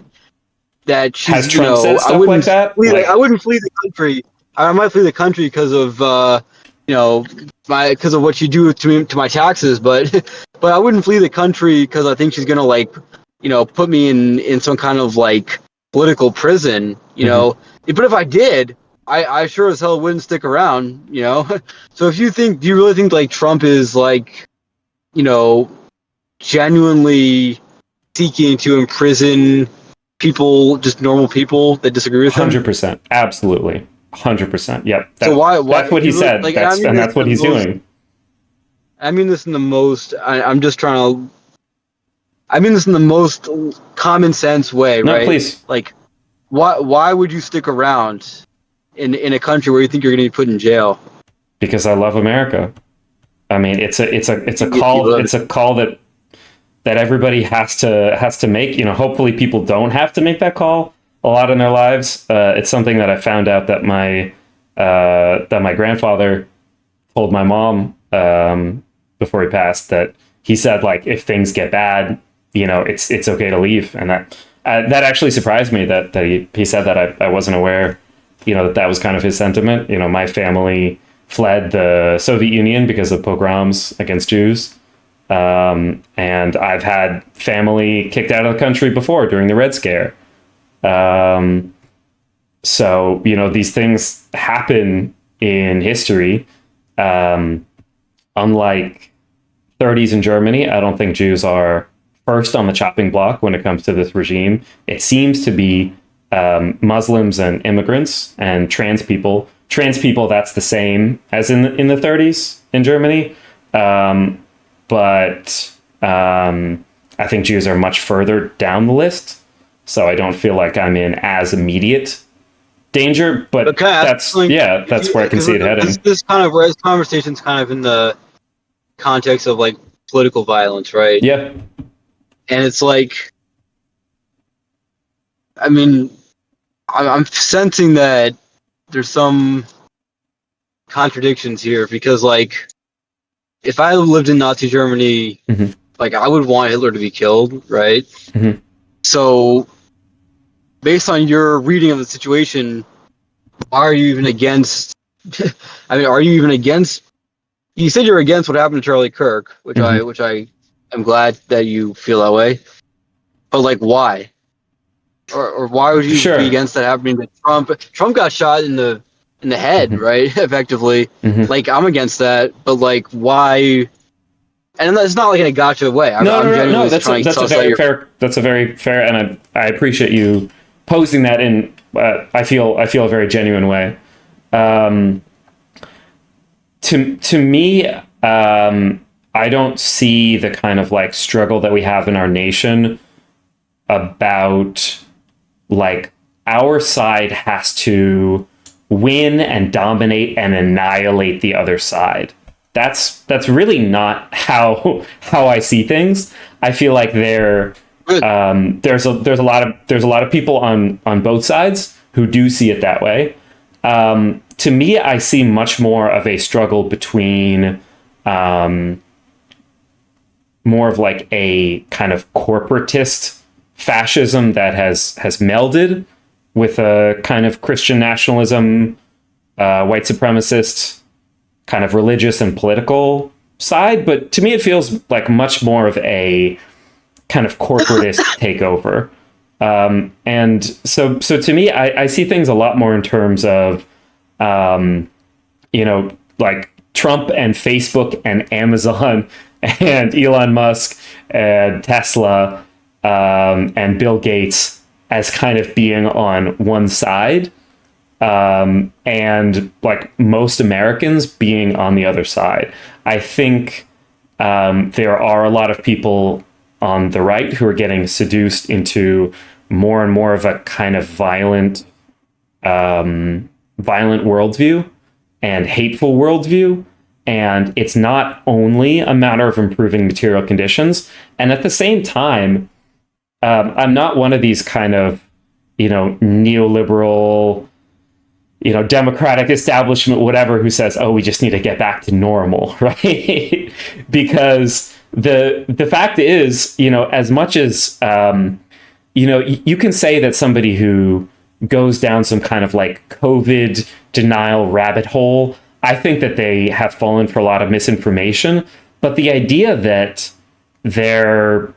[SPEAKER 1] Has
[SPEAKER 2] she's
[SPEAKER 1] Trump said
[SPEAKER 2] I
[SPEAKER 1] stuff like
[SPEAKER 2] wouldn't
[SPEAKER 1] that?
[SPEAKER 2] flee I
[SPEAKER 1] Like,
[SPEAKER 2] wouldn't flee the country. I might flee the country because of because of what you do to my taxes, but but I wouldn't flee the country because I think she's gonna like put me in some kind of like political prison.
[SPEAKER 1] mhm.
[SPEAKER 2] But if I did, I sure as hell wouldn't stick around. So if do you really think like Trump is like you know genuinely seeking to imprison people, just normal people that disagree with him?
[SPEAKER 1] 100%. Absolutely. 100%. Yep.
[SPEAKER 2] So why
[SPEAKER 1] That's what
[SPEAKER 2] if
[SPEAKER 1] he
[SPEAKER 2] you really
[SPEAKER 1] said.
[SPEAKER 2] like, and I mean this
[SPEAKER 1] That's
[SPEAKER 2] in
[SPEAKER 1] what
[SPEAKER 2] the
[SPEAKER 1] he's
[SPEAKER 2] most
[SPEAKER 1] doing.
[SPEAKER 2] I mean this in the most I'm just trying to I mean this in the most common sense way,
[SPEAKER 1] No,
[SPEAKER 2] right?
[SPEAKER 1] please.
[SPEAKER 2] Like why would you stick around in a country where you think you're going to be put in jail?
[SPEAKER 1] Because I love America. I mean, it's a
[SPEAKER 2] You
[SPEAKER 1] call.
[SPEAKER 2] love it.
[SPEAKER 1] It's a call that everybody has to make. Hopefully people don't have to make that call a lot in their lives. It's something that I found out that my grandfather told my mom before he passed, that he said, like, if things get bad, it's okay to leave. And that actually surprised me that he said that. I wasn't aware, that was kind of his sentiment. My family fled the Soviet Union because of pogroms against Jews. And I've had family kicked out of the country before during the Red Scare. So, these things happen in history. Unlike 30s in Germany, I don't think Jews are first on the chopping block when it comes to this regime. It seems to be Muslims and immigrants and trans people. Trans people, that's the same as in the 30s in Germany. But I think Jews are much further down the list. So I don't feel like I'm in as immediate danger. But
[SPEAKER 2] Okay,
[SPEAKER 1] that's,
[SPEAKER 2] like
[SPEAKER 1] yeah, that's where I can see it heading.
[SPEAKER 2] this kind of this conversation's kind of in the context of like political violence, right?
[SPEAKER 1] Yeah.
[SPEAKER 2] And it's like, I mean, I'm sensing that there's some contradictions here because, like, if I lived in Nazi Germany,
[SPEAKER 1] Mhm.
[SPEAKER 2] like, I would want Hitler to be killed, right?
[SPEAKER 1] Mhm.
[SPEAKER 2] So, based on your reading of the situation, why are you even against? I mean, are you even against? You said you're against what happened to Charlie Kirk,
[SPEAKER 1] Mhm.
[SPEAKER 2] which I am glad that you feel that way. But like, why? Or why would you be
[SPEAKER 1] Sure.
[SPEAKER 2] against that happening to Trump? Trump got shot in the head,
[SPEAKER 1] Mhm.
[SPEAKER 2] right? Effectively.
[SPEAKER 1] Mhm.
[SPEAKER 2] Like, I'm against that, but like, why? And it's not like in a gotcha way.
[SPEAKER 1] No,
[SPEAKER 2] I'm
[SPEAKER 1] no, no, no.
[SPEAKER 2] genuinely trying to
[SPEAKER 1] That's a
[SPEAKER 2] suss out
[SPEAKER 1] very
[SPEAKER 2] your.
[SPEAKER 1] fair. That's a very fair, and I appreciate you posing that in. I feel a very genuine way. Um, to me, I don't see the kind of like struggle that we have in our nation about, like, our side has to win and dominate and annihilate the other side. That's really not how I see things. I feel like
[SPEAKER 2] Good.
[SPEAKER 1] there's a lot of people on both sides who do see it that way. To me, I see much more of a struggle between more of like a kind of corporatist fascism that has melded with a kind of Christian nationalism, white supremacist, kind of religious and political side, but to me it feels like much more of a kind of corporatist takeover. And so to me, I see things a lot more in terms of, like Trump and Facebook and Amazon and Elon Musk and Tesla, and Bill Gates as kind of being on one side, and like most Americans being on the other side. I think there are a lot of people on the right who are getting seduced into more and more of a kind of violent worldview and hateful worldview. And it's not only a matter of improving material conditions. And at the same time, I'm not one of these kind of, neoliberal, democratic establishment, whatever, who says, oh, we just need to get back to normal, right? Because the fact is, as much as, you can say that somebody who goes down some kind of like COVID denial rabbit hole, I think that they have fallen for a lot of misinformation. But the idea that their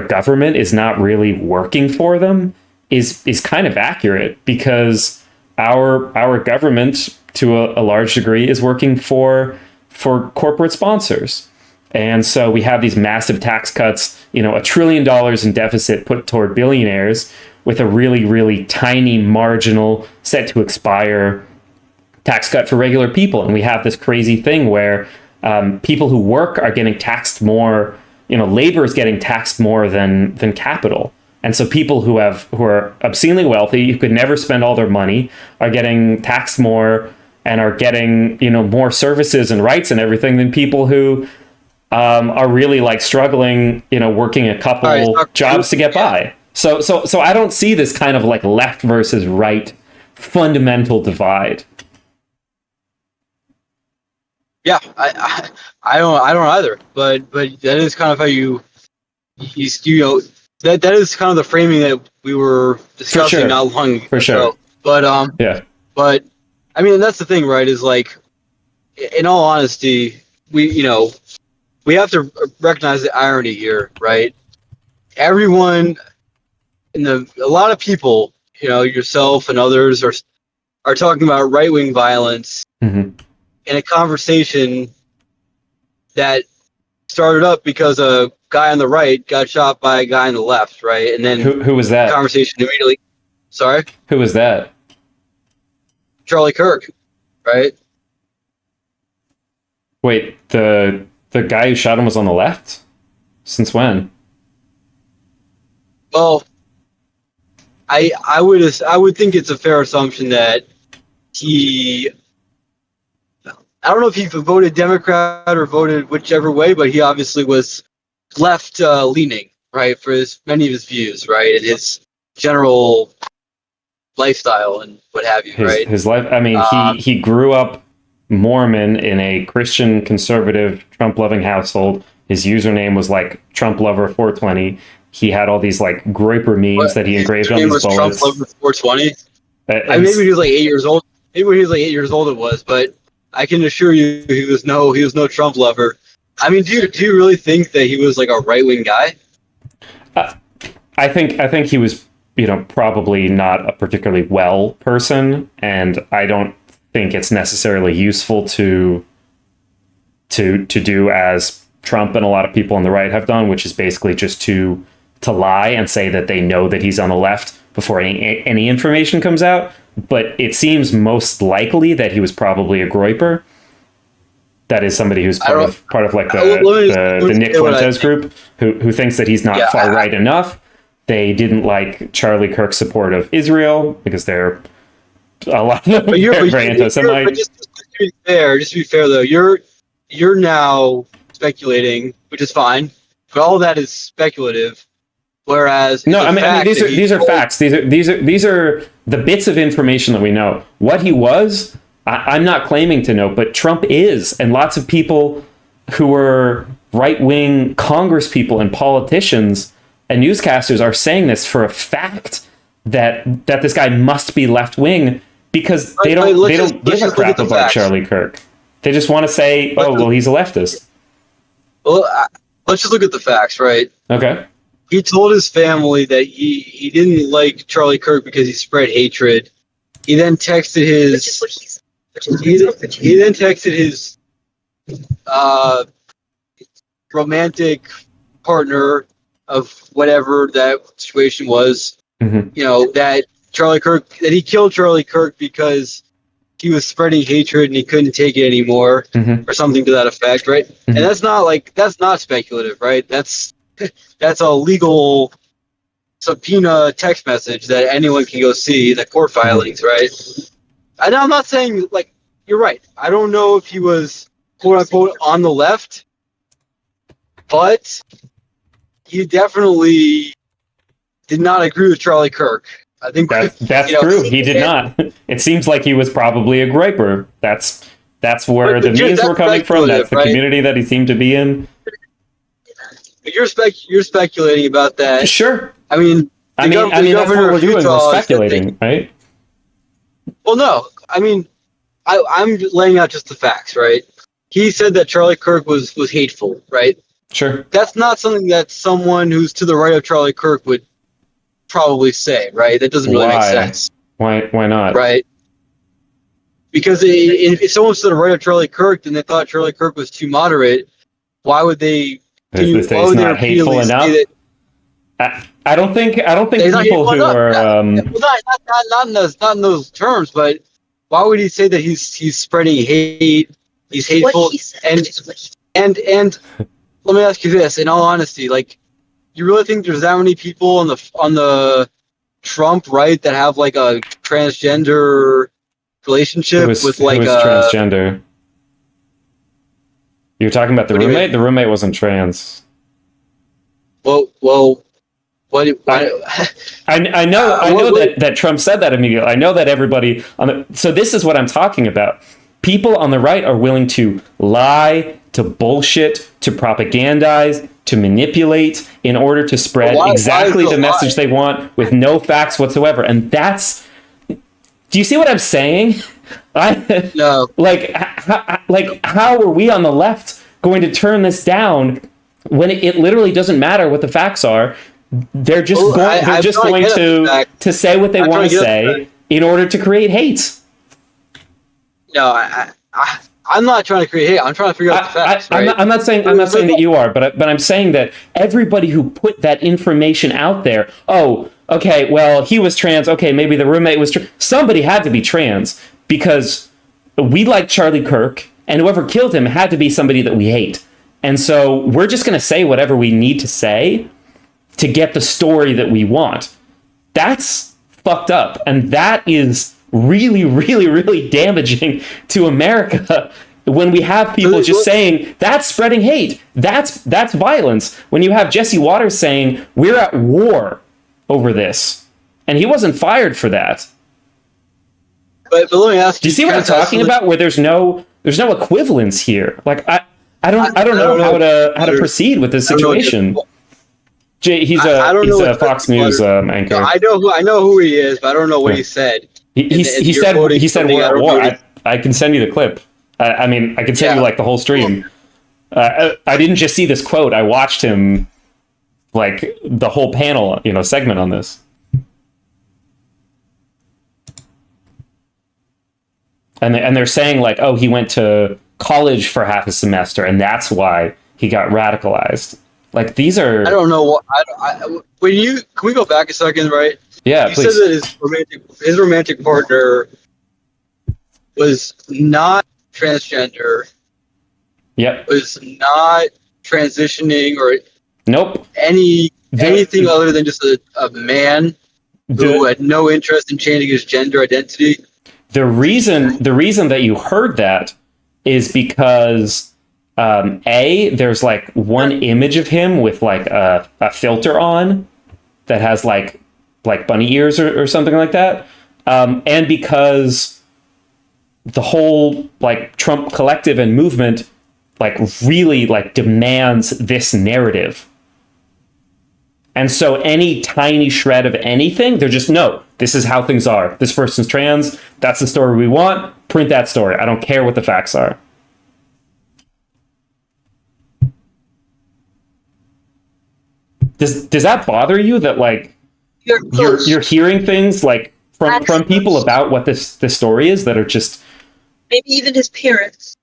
[SPEAKER 1] government is not really working for them is kind of accurate, because our government, to a large degree, is working for corporate sponsors. And so we have these massive tax cuts, $1 trillion in deficit put toward billionaires, with a really, really tiny marginal set to expire tax cut for regular people. And we have this crazy thing where people who work are getting taxed more, labor is getting taxed more than capital. And so people who are obscenely wealthy, who could never spend all their money, are getting taxed more and are getting, more services and rights and everything than people who are really like struggling, working a couple jobs to get by. So I don't see this kind of like left versus right fundamental divide.
[SPEAKER 2] Yeah, I don't either. But that is kind of how you that is kind of the framing that we were discussing not long ago.
[SPEAKER 1] For sure.
[SPEAKER 2] But yeah. But I mean, that's the thing, right? Is like, in all honesty, we have to recognize the irony here, right? Everyone, a lot of people, yourself and others are talking about right-wing violence in a conversation that started up because a guy on the right got shot by a guy on the left, right? And then
[SPEAKER 1] who was that?
[SPEAKER 2] The conversation immediately. Sorry?
[SPEAKER 1] Who was that?
[SPEAKER 2] Charlie Kirk, right?
[SPEAKER 1] Wait, the guy who shot him was on the left? Since when?
[SPEAKER 2] Well, I would think it's a fair assumption that he, I don't know if he voted Democrat or voted whichever way, but he obviously was left leaning, right, for many of his views, right, and his general lifestyle and what have you, right?
[SPEAKER 1] His life. I mean, he grew up Mormon in a Christian conservative Trump loving household. His username was like Trump Lover 420. He had all these like groiper memes that he engraved on his bullets. Trump Lover 420.
[SPEAKER 2] Maybe he was like 8 years old. Maybe when he was like 8 years old, it was. But I can assure you, he was no Trump lover. I mean, do you really think that he was like a right wing guy?
[SPEAKER 1] I think he was, probably not a particularly well person, and I don't think it's necessarily useful to do as Trump and a lot of people on the right have done, which is basically just to lie and say that they know that he's on the left before any information comes out. But it seems most likely that he was probably a groiper. That is somebody who's part of like the Nick Fuentes group who thinks that he's not far right enough. They didn't like Charlie Kirk's support of Israel because they're a lot of very anti-Semite.
[SPEAKER 2] Just to be fair though, you're now speculating, which is fine, but all that is speculative. Whereas
[SPEAKER 1] these are facts. These are the bits of information that we know. What he was, I'm not claiming to know, but Trump is, and lots of people who are right-wing Congress people and politicians and newscasters are saying this for a fact that this guy must be left-wing because they don't give a crap about Charlie Kirk. They just want to say, oh, well, he's a leftist.
[SPEAKER 2] Well, let's just look at the facts, right?
[SPEAKER 1] Okay.
[SPEAKER 2] He told his family that he didn't like Charlie Kirk because he spread hatred. He then texted his he then texted his romantic partner of whatever that situation was.
[SPEAKER 1] Mm-hmm.
[SPEAKER 2] You know, that he killed Charlie Kirk because he was spreading hatred and he couldn't take it anymore,
[SPEAKER 1] Mm-hmm.
[SPEAKER 2] or something to that effect, right?
[SPEAKER 1] Mm-hmm.
[SPEAKER 2] And that's not speculative, right? That's a legal subpoena text message that anyone can go see, the court filings, right? And I'm not saying, like, you're right. I don't know if he was quote unquote on the left, but he definitely did not agree with Charlie Kirk. I think
[SPEAKER 1] that's true. He did not. It seems like he was probably a griper. That's where the memes were coming from. That's the community that he seemed to be in.
[SPEAKER 2] But you're speculating about that.
[SPEAKER 1] Sure.
[SPEAKER 2] I mean,
[SPEAKER 1] that's what we're doing. We're speculating, right?
[SPEAKER 2] Well, no. I mean, I'm laying out just the facts, right? He said that Charlie Kirk was hateful, right?
[SPEAKER 1] Sure.
[SPEAKER 2] That's not something that someone who's to the right of Charlie Kirk would probably say, right? That doesn't really make sense.
[SPEAKER 1] Why not?
[SPEAKER 2] Right? Because if someone's to the right of Charlie Kirk and they thought Charlie Kirk was too moderate, why would they?
[SPEAKER 1] He's not hateful enough. I don't think people who are
[SPEAKER 2] not in those terms, but why would he say that he's spreading hate? He's hateful, and let me ask you this: in all honesty, like, you really think there's that many people on the Trump right that have like a transgender relationship with like a
[SPEAKER 1] transgender? You're talking about the roommate? The roommate wasn't trans.
[SPEAKER 2] Well, what?
[SPEAKER 1] I know that Trump said that immediately. I know that everybody so this is what I'm talking about. People on the right are willing to lie, to bullshit, to propagandize, to manipulate in order to spread exactly the message they want with no facts whatsoever. And that's... Do you see what I'm saying?
[SPEAKER 2] No.
[SPEAKER 1] Like, how are we on the left going to turn this down when it literally doesn't matter what the facts are? They're just going to say what they want to say in order to create hate.
[SPEAKER 2] No, I'm not trying to create hate. I'm trying to figure out the facts. Right?
[SPEAKER 1] I'm not saying that you are, but I'm saying that everybody who put that information out there. Oh, okay. Well, he was trans. Okay, maybe the roommate was trans. Somebody had to be trans because we like Charlie Kirk, and whoever killed him had to be somebody that we hate. And so we're just going to say whatever we need to say to get the story that we want. That's fucked up, and that is really, really, really damaging to America when we have people just saying that's spreading hate, that's violence. When you have Jesse Waters saying we're at war over this, and he wasn't fired for that.
[SPEAKER 2] But let me ask you.
[SPEAKER 1] Do you see what I'm talking about? Where there's no equivalence here. Like I don't know how to proceid with this situation. He's a Fox News anchor.
[SPEAKER 2] No, I know who he is, but I don't know what he said.
[SPEAKER 1] He said we're at war. I can send you the clip. I mean, I can send you like the whole stream. I didn't just see this quote. I watched him like the whole panel, segment on this. And they're saying like, oh, he went to college for half a semester, and that's why he got radicalized. Like, these are...
[SPEAKER 2] I don't know what... Can we go back a second, right?
[SPEAKER 1] Yeah,
[SPEAKER 2] please. Said that his romantic partner was not transgender.
[SPEAKER 1] Yep.
[SPEAKER 2] Was not transitioning or...
[SPEAKER 1] Nope.
[SPEAKER 2] Anything other than just a man who had no interest in changing his gender identity.
[SPEAKER 1] The reason that you heard that is because... there's like one image of him with like a filter on that has like bunny ears or something like that. And because the whole like Trump collective and movement like really like demands this narrative. And so any tiny shred of anything, they're just, no, this is how things are. This person's trans. That's the story we want. Print that story. I don't care what the facts are. does that bother you that like you're hearing things like from people about what this story is that are just
[SPEAKER 3] maybe even his parents.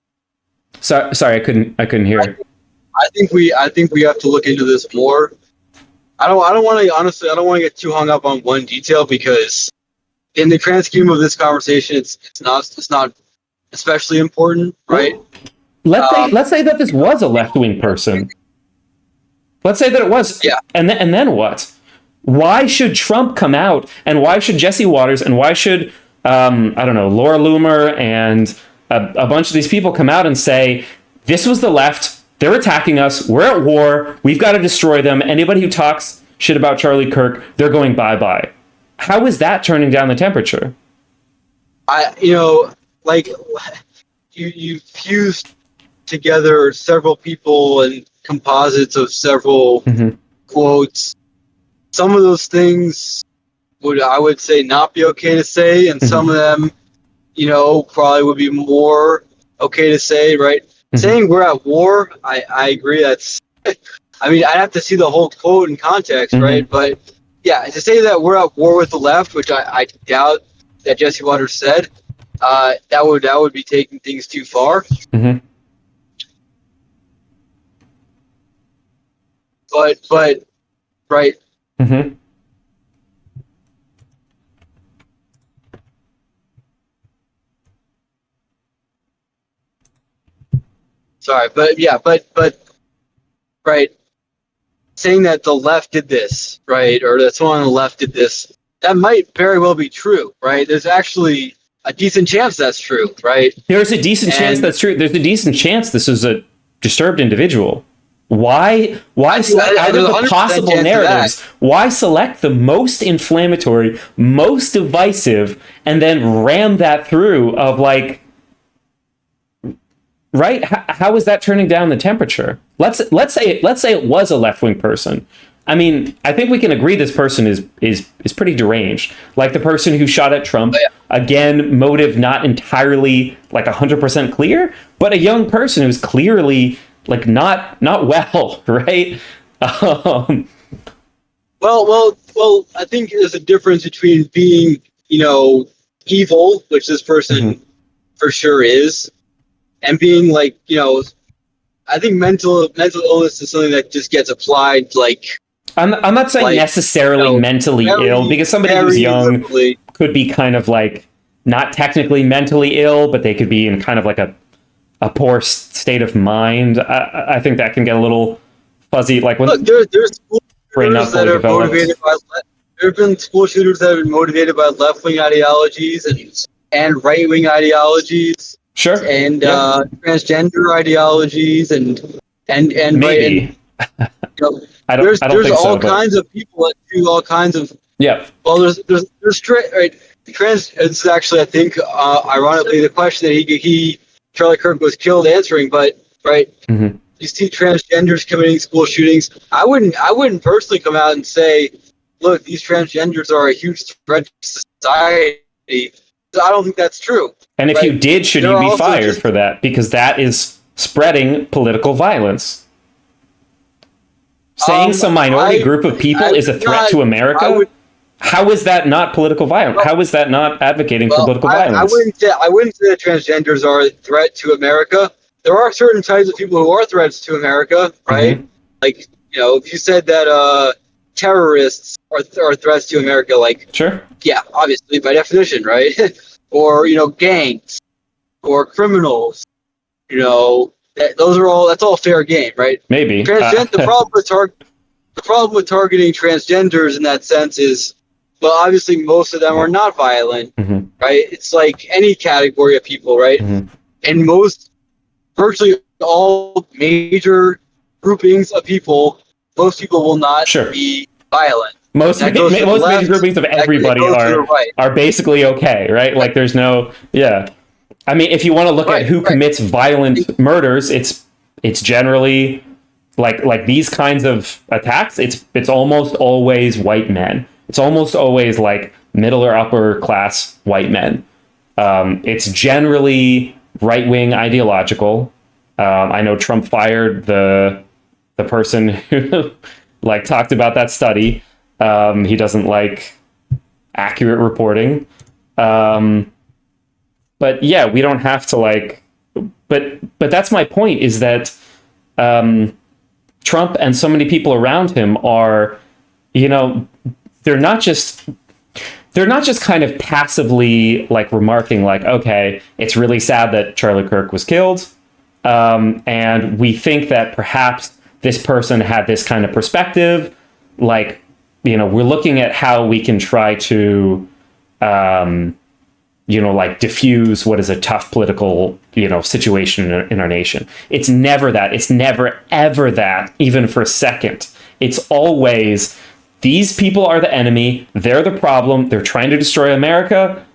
[SPEAKER 1] Sorry, I couldn't hear.
[SPEAKER 2] I think we have to look into this more. I don't want to honestly. I don't want to get too hung up on one detail because in the grand scheme of this conversation, it's not especially important, right?
[SPEAKER 1] Let's say that this was a left-wing person. Let's say that it was.
[SPEAKER 2] Yeah.
[SPEAKER 1] And then what? Why should Trump come out? And why should Jesse Waters? And why should I don't know, Laura Loomer and a bunch of these people come out and say this was the left? They're attacking us. We're at war. We've got to destroy them. Anybody who talks shit about Charlie Kirk, they're going bye-bye. How is that turning down the temperature?
[SPEAKER 2] You fused together several people and composites of several quotes. Some of those things I would say not be okay to say, and some of them, probably would be more okay to say, right? Saying we're at war, I agree. That's, I mean, I'd have to see the whole quote in context, right? But yeah, to say that we're at war with the left, which I doubt that Jesse Waters said, that would be taking things too far. But right. Sorry, but right, saying that the left did this, right, or that someone on the left did this, that might very well be true, right? There's actually a decent chance that's true, right?
[SPEAKER 1] There's a decent chance that's true. There's a decent chance this is a disturbed individual. Why select out of the possible narratives? Why select the most inflammatory, most divisive, and then ram that through of like, right? How is that turning down the temperature? Let's say it was a left-wing person. I mean, I think we can agree this person is pretty deranged. Like the person who shot at Trump, again, motive not entirely like 100% clear, but a young person who's clearly like not well, right?
[SPEAKER 2] Well, I think there's a difference between being, evil, which this person for sure is, and being like, I think mental illness is something that just gets applied like.
[SPEAKER 1] I'm not saying necessarily mentally ill, because somebody who's young could be kind of like not technically mentally ill, but they could be in kind of like a poor state of mind. I think that can get a little fuzzy. Like when
[SPEAKER 2] there's school shooters that are motivated by there have been school shooters that have been motivated by left-wing ideologies and right-wing ideologies.
[SPEAKER 1] Sure.
[SPEAKER 2] And transgender ideologies and
[SPEAKER 1] maybe.
[SPEAKER 2] Right, and, I don't think all kinds of people that do all kinds of.
[SPEAKER 1] Yeah.
[SPEAKER 2] Well, there's right. It's actually, I think, ironically, the question that Charlie Kirk was killed answering. But right, you see transgenders committing school shootings. I wouldn't personally come out and say, look, these transgenders are a huge threat to society. I don't think that's true.
[SPEAKER 1] And if you did, should you be fired for that? Because that is spreading political violence. Saying some minority group of people is a threat to America? How is that not political violence? How is that not advocating for political violence?
[SPEAKER 2] I wouldn't say that transgenders are a threat to America. There are certain types of people who are threats to America, right? Like, if you said that terrorists are threats to America, like,
[SPEAKER 1] sure,
[SPEAKER 2] yeah, obviously by definition, right? Or gangs, or criminals, that's all fair game, right?
[SPEAKER 1] Maybe.
[SPEAKER 2] The problem with targeting transgenders in that sense is, well, obviously most of them are not violent, right? It's like any category of people, right? And virtually all major groupings of people, most people will not be violent.
[SPEAKER 1] Most major groupings of everybody are basically okay, right? Like there's no, I mean, if you want to look at who commits violent murders, it's generally like these kinds of attacks. It's almost always white men. It's almost always like middle or upper class white men. It's generally right wing ideological. I know Trump fired the person who like talked about that study. He doesn't like accurate reporting. But yeah, we don't have to like. But that's my point. Is that Trump and so many people around him are, they're not just kind of passively like remarking like, okay, it's really sad that Charlie Kirk was killed. And we think that perhaps this person had this kind of perspective. Like, we're looking at how we can try to, like diffuse what is a tough political, situation in our nation. It's never that. It's never, ever that, even for a second. It's always, these people are the enemy. They're the problem. They're trying to destroy America.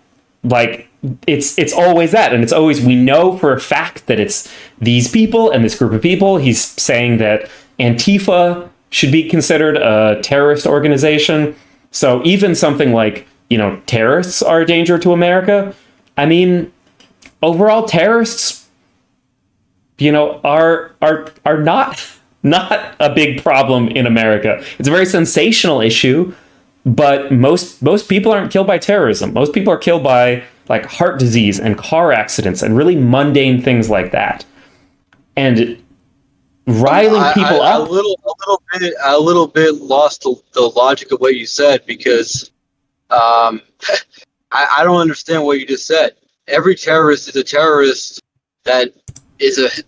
[SPEAKER 1] Like, it's always that. And it's always, we know for a fact that it's these people and this group of people. He's saying that Antifa should be considered a terrorist organization. So even something like, terrorists are a danger to America. I mean, overall terrorists, are not a big problem in America. It's a very sensational issue, but most people aren't killed by terrorism. Most people are killed by like heart disease and car accidents and really mundane things like that. And riling people up.
[SPEAKER 2] A little bit lost the logic of what you said, because I don't understand what you just said. Every terrorist is a terrorist that is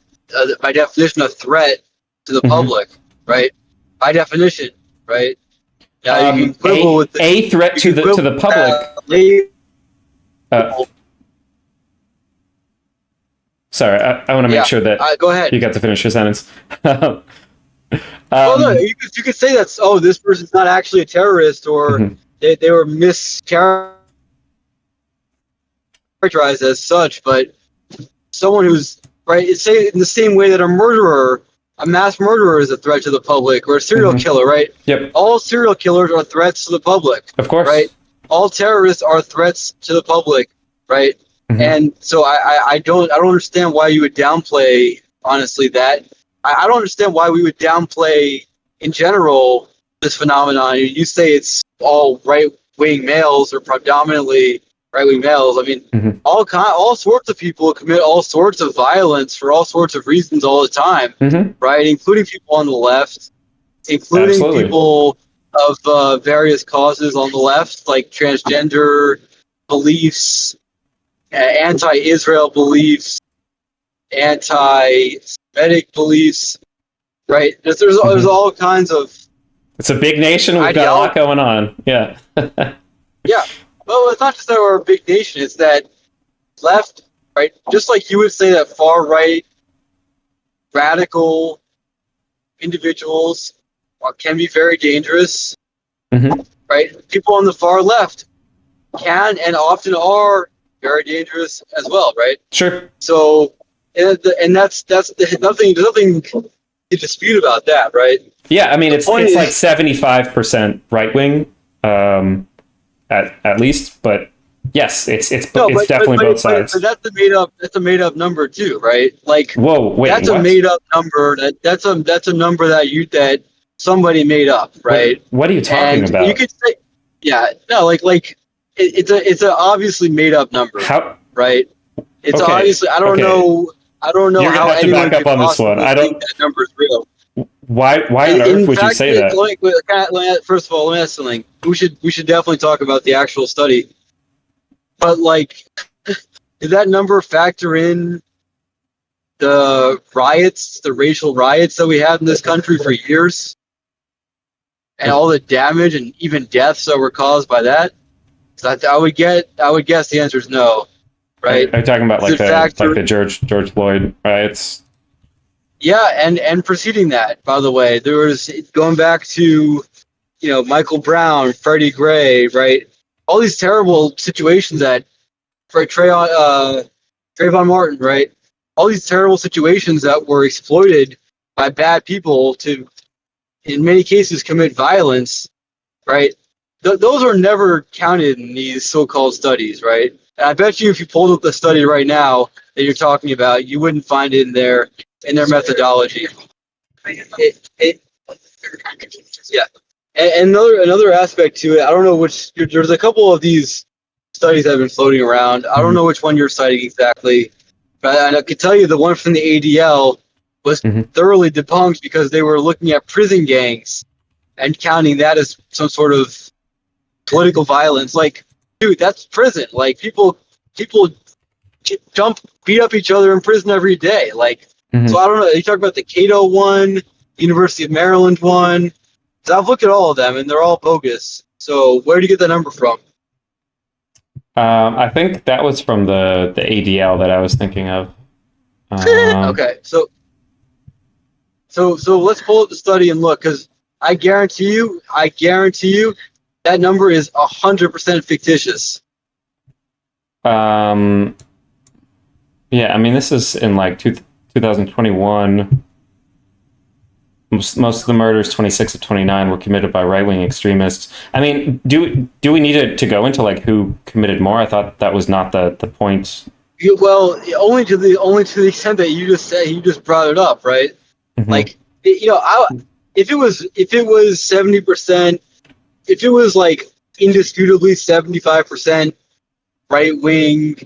[SPEAKER 2] by definition a threat to the public, right? By definition, right? Now you can quibble with
[SPEAKER 1] a threat to the public. Sorry, I want to make sure that
[SPEAKER 2] go ahead.
[SPEAKER 1] You got to finish your sentence.
[SPEAKER 2] Well, no, you could say that's, this person's not actually a terrorist, or they were mischaracterized as such, but someone who's, right, it's say in the same way that a mass murderer is a threat to the public, or a serial killer, right?
[SPEAKER 1] Yep.
[SPEAKER 2] All serial killers are threats to the public.
[SPEAKER 1] Of course.
[SPEAKER 2] Right? All terrorists are threats to the public, right? And so I don't understand why you would downplay, honestly, that. I don't understand why we would downplay, in general, this phenomenon. You say it's all right-wing males, or predominantly right-wing males. I mean, all sorts of people commit all sorts of violence for all sorts of reasons all the time, right? Including people on the left, including people of various causes on the left, like transgender beliefs, anti-Israel beliefs, anti-Semitic beliefs, right? There's all kinds of.
[SPEAKER 1] It's a big nation. We've got a lot going on. Yeah.
[SPEAKER 2] Yeah. Well, it's not just that we're a big nation. It's that left, right? Just like you would say that far right, radical individuals can be very dangerous, right? People on the far left can and often are very dangerous as well, right?
[SPEAKER 1] Sure.
[SPEAKER 2] So, and that's nothing to dispute about that, right?
[SPEAKER 1] Yeah, I mean, it's like 75% right wing, at least, but yes, it's definitely both sides.
[SPEAKER 2] But that's a made up number too, right? Like,
[SPEAKER 1] whoa, wait,
[SPEAKER 2] that's
[SPEAKER 1] what?
[SPEAKER 2] A made up number. That's a number that somebody made up, right?
[SPEAKER 1] What are you talking about?
[SPEAKER 2] You could say, it's a obviously made up number.
[SPEAKER 1] How?
[SPEAKER 2] Right? It's obviously. I don't know.
[SPEAKER 1] You're
[SPEAKER 2] how
[SPEAKER 1] gonna have to
[SPEAKER 2] anyone
[SPEAKER 1] back up on this one. I don't
[SPEAKER 2] think that number is real.
[SPEAKER 1] Why on earth would you say that?
[SPEAKER 2] First of all, let me ask something. We should definitely talk about the actual study. But did that number factor in the racial riots that we had in this country for years, and all the damage and even deaths that were caused by that? So I would guess the answer is no. Right?
[SPEAKER 1] Are you talking about the George Floyd riots?
[SPEAKER 2] Yeah, and preceding that, by the way, there was, going back to, Michael Brown, Freddie Gray, right? All these terrible situations that, for Trayvon Martin, right? All these terrible situations that were exploited by bad people to, in many cases, commit violence, right? Those are never counted in these so-called studies, right? And I bet you if you pulled up the study right now that you're talking about, you wouldn't find it in their methodology. Yeah, and another aspect to it, I don't know which. There's a couple of these studies that have been floating around. I don't know which one you're citing exactly, but I can tell you the one from the ADL was thoroughly debunked because they were looking at prison gangs and counting that as some sort of political violence. Like, dude, that's prison. Like, people beat up each other in prison every day. Like, so I don't know. You talk about the Cato one, University of Maryland one. So I've looked at all of them, and they're all bogus. So where do you get that number from?
[SPEAKER 1] I think that was from the ADL that I was thinking of.
[SPEAKER 2] Okay, so let's pull up the study and look, because I guarantee you, that number is 100% fictitious.
[SPEAKER 1] Yeah, I mean, this is in like 2021. Most of the murders, 26 of 29, were committed by right-wing extremists. I mean, do we need to go into like who committed more? I thought that was not the point.
[SPEAKER 2] Yeah, well, only to the extent that you just brought it up, right? Like, if it was 70%, if it was like indisputably 75% right-wing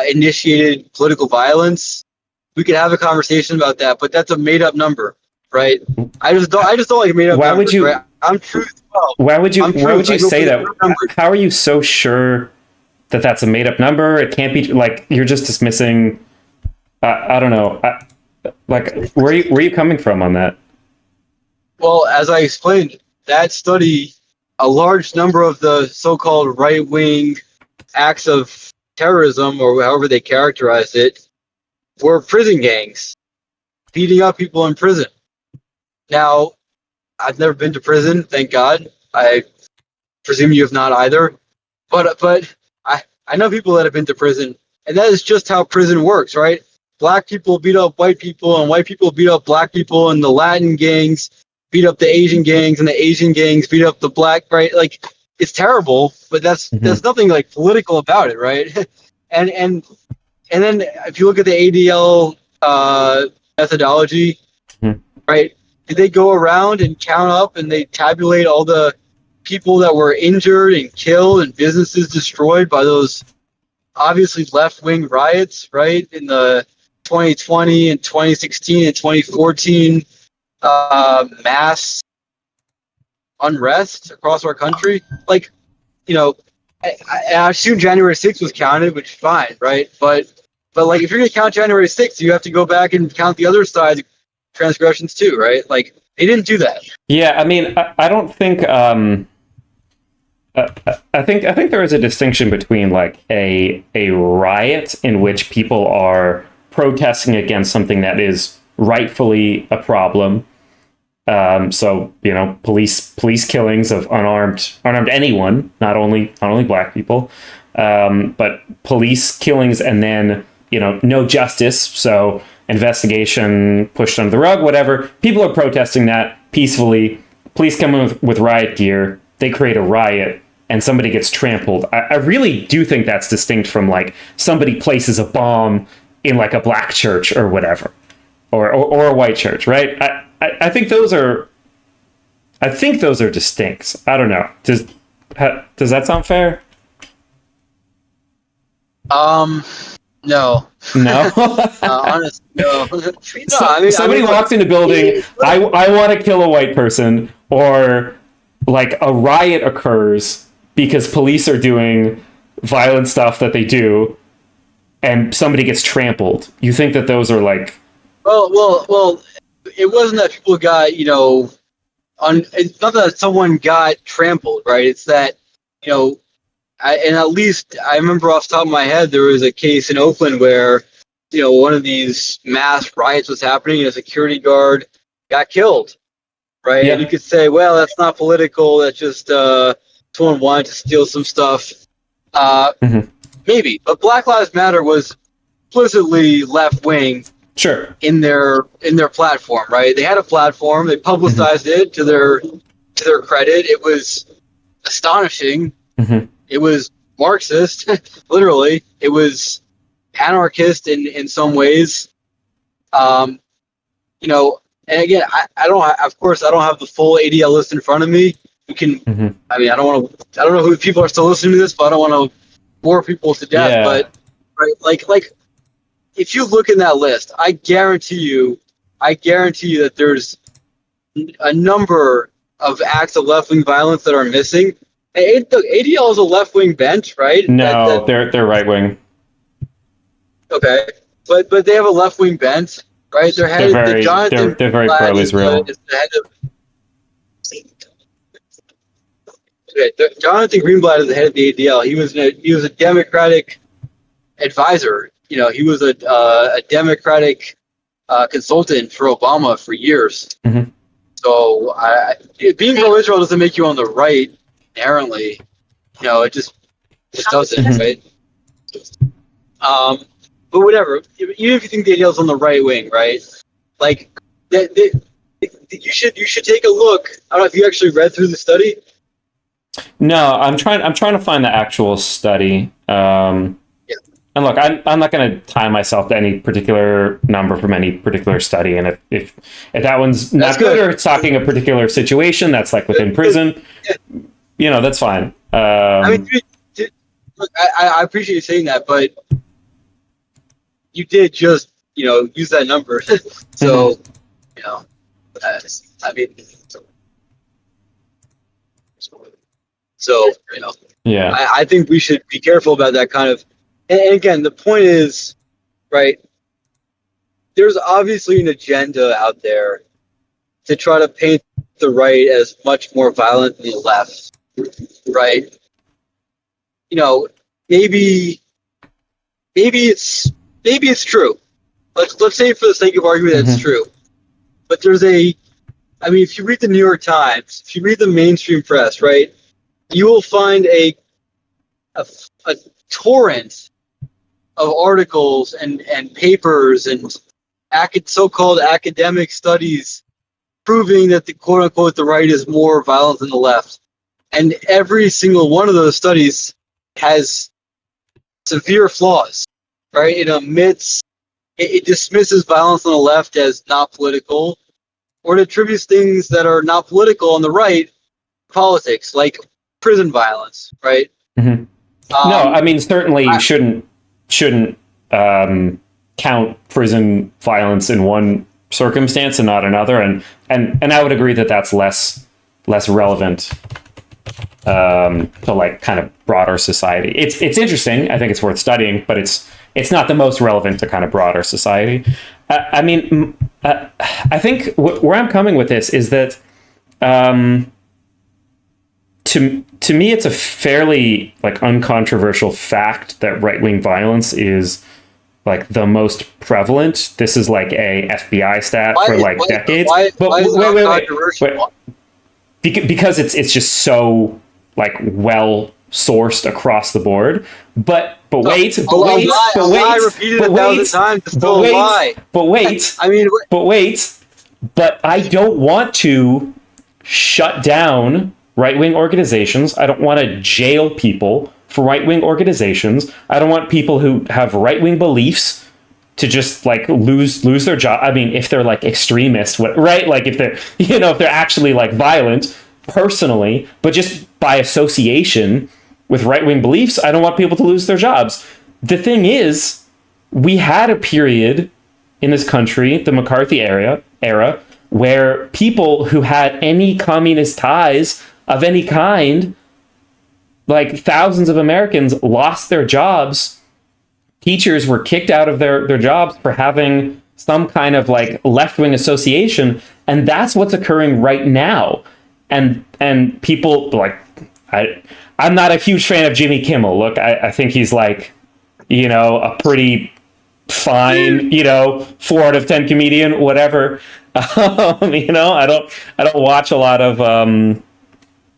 [SPEAKER 2] initiated political violence, we could have a conversation about that. But that's a made-up number, right? I just don't like made-up numbers.
[SPEAKER 1] Would you?
[SPEAKER 2] Right? I'm truth. Well,
[SPEAKER 1] why would you say that? How are you so sure that that's a made-up number? It can't be. Like, you're just dismissing. I don't know. Like, where are you coming from on that?
[SPEAKER 2] Well, as I explained, that study, a large number of the so-called right-wing acts of terrorism, or however they characterized it, were prison gangs beating up people in prison. Now, I've never been to prison, thank God. I presume you have not either. But I know people that have been to prison, and that is just how prison works, right? Black people beat up white people, and white people beat up black people, and the Latin gangs beat up the Asian gangs, and the Asian gangs beat up the black, right? Like, it's terrible, but there's nothing like political about it, right? and then if you look at the ADL methodology, right? Did they go around and count up and they tabulate all the people that were injured and killed and businesses destroyed by those obviously left-wing riots, right? In the 2020 and 2016 and 2014 mass unrest across our country. Like, I assume January 6th was counted, which is fine, right? But like, if you're going to count January 6th, you have to go back and count the other side's transgressions too, right? Like, they didn't do that.
[SPEAKER 1] Yeah, I mean, I don't think. I think there is a distinction between like a riot in which people are protesting against something that is rightfully a problem. So, police killings of unarmed anyone, not only black people, but police killings, and then no justice. So investigation pushed under the rug, whatever. People are protesting that peacefully. Police come in with riot gear. They create a riot, and somebody gets trampled. I really do think that's distinct from like somebody places a bomb in like a black church or whatever, or a white church, right? I think those are distinct. I don't know. Does that sound fair?
[SPEAKER 2] No.
[SPEAKER 1] No.
[SPEAKER 2] Honestly, no.
[SPEAKER 1] Somebody walks in a building. I want to kill a white person, or like a riot occurs because police are doing violent stuff that they do, and somebody gets trampled. You think that those are like?
[SPEAKER 2] Well. It wasn't that people got, it's not that someone got trampled, right? It's that, and at least I remember off the top of my head, there was a case in Oakland where, one of these mass riots was happening and a security guard got killed, right? Yeah. And you could say, well, that's not political. That's just someone wanted to steal some stuff. Maybe. But Black Lives Matter was explicitly left-wing.
[SPEAKER 1] Sure.
[SPEAKER 2] In their platform, right? They had a platform. They publicized it to their credit. It was astonishing. It was Marxist, literally. It was anarchist in some ways. And again, I don't. Of course, I don't have the full ADL list in front of me. You can.
[SPEAKER 1] Mm-hmm.
[SPEAKER 2] I mean, I don't want to. I don't know who people are still listening to this, but I don't want to bore people to death.
[SPEAKER 1] Yeah.
[SPEAKER 2] But right, like if you look in that list, I guarantee you that there's a number of acts of left-wing violence that are missing. And ADL is a left-wing bent, right?
[SPEAKER 1] No, they're right wing.
[SPEAKER 2] Okay, but they have a left-wing bent, right? They're headed.
[SPEAKER 1] They're very pro-Israel.
[SPEAKER 2] Is the head of. Okay, Jonathan Greenblatt is the head of the ADL. He was a Democratic advisor. You know, he was a Democratic consultant for Obama for years.
[SPEAKER 1] Mm-hmm.
[SPEAKER 2] So being pro-Israel doesn't make you on the right inherently. You know, it just doesn't,
[SPEAKER 1] Mm-hmm.
[SPEAKER 2] right? But whatever. Even if you think the ADL is on the right wing, right? Like, you should take a look. I don't know if you actually read through the study.
[SPEAKER 1] No, I'm trying to find the actual study. And look, I'm not going to tie myself to any particular number from any particular study. And if that one's not good or it's talking a particular situation that's like within prison, you know, that's fine.
[SPEAKER 2] I mean, look, I appreciate you saying that, but you did just, you know, use that number. So, you know, I mean, so, you know,
[SPEAKER 1] yeah,
[SPEAKER 2] I think we should be careful about that kind of. And again, the point is, right, there's obviously an agenda out there to try to paint the right as much more violent than the left, right? You know, maybe it's true. Let's say for the sake of argument that it's true. But I mean, if you read the New York Times, if you read the mainstream press, right, you will find a torrent of articles and papers and so-called academic studies proving that the quote-unquote the right is more violent than the left. And every single one of those studies has severe flaws, right? It dismisses violence on the left as not political, or it attributes things that are not political on the right politics, like prison violence, right?
[SPEAKER 1] Mm-hmm. No, I mean, certainly you shouldn't count prison violence in one circumstance and not another, and I would agree that that's less relevant to like kind of broader society. It's interesting. I think it's worth studying, but it's not the most relevant to kind of broader society. I mean, I think where I'm coming with this is that to me, it's a fairly like uncontroversial fact that right-wing violence is like the most prevalent. This is like a FBI stat for like decades. But wait. Because it's just so like well sourced across the board. But wait. But I don't want to shut down right-wing organizations. I don't want to jail people for right-wing organizations. I don't want people who have right-wing beliefs to just like lose their job. I mean, if they're like extremists, right? Like if they're actually like violent personally, but just by association with right-wing beliefs, I don't want people to lose their jobs. The thing is, we had a period in this country, the McCarthy era, where people who had any communist ties of any kind, like thousands of Americans lost their jobs. Teachers were kicked out of their jobs for having some kind of like left-wing association. And that's what's occurring right now. And people like, I'm not a huge fan of Jimmy Kimmel. Look, I think he's like, you know, a pretty fine, you know, 4 out of 10 comedian, whatever. You know, I don't watch a lot of,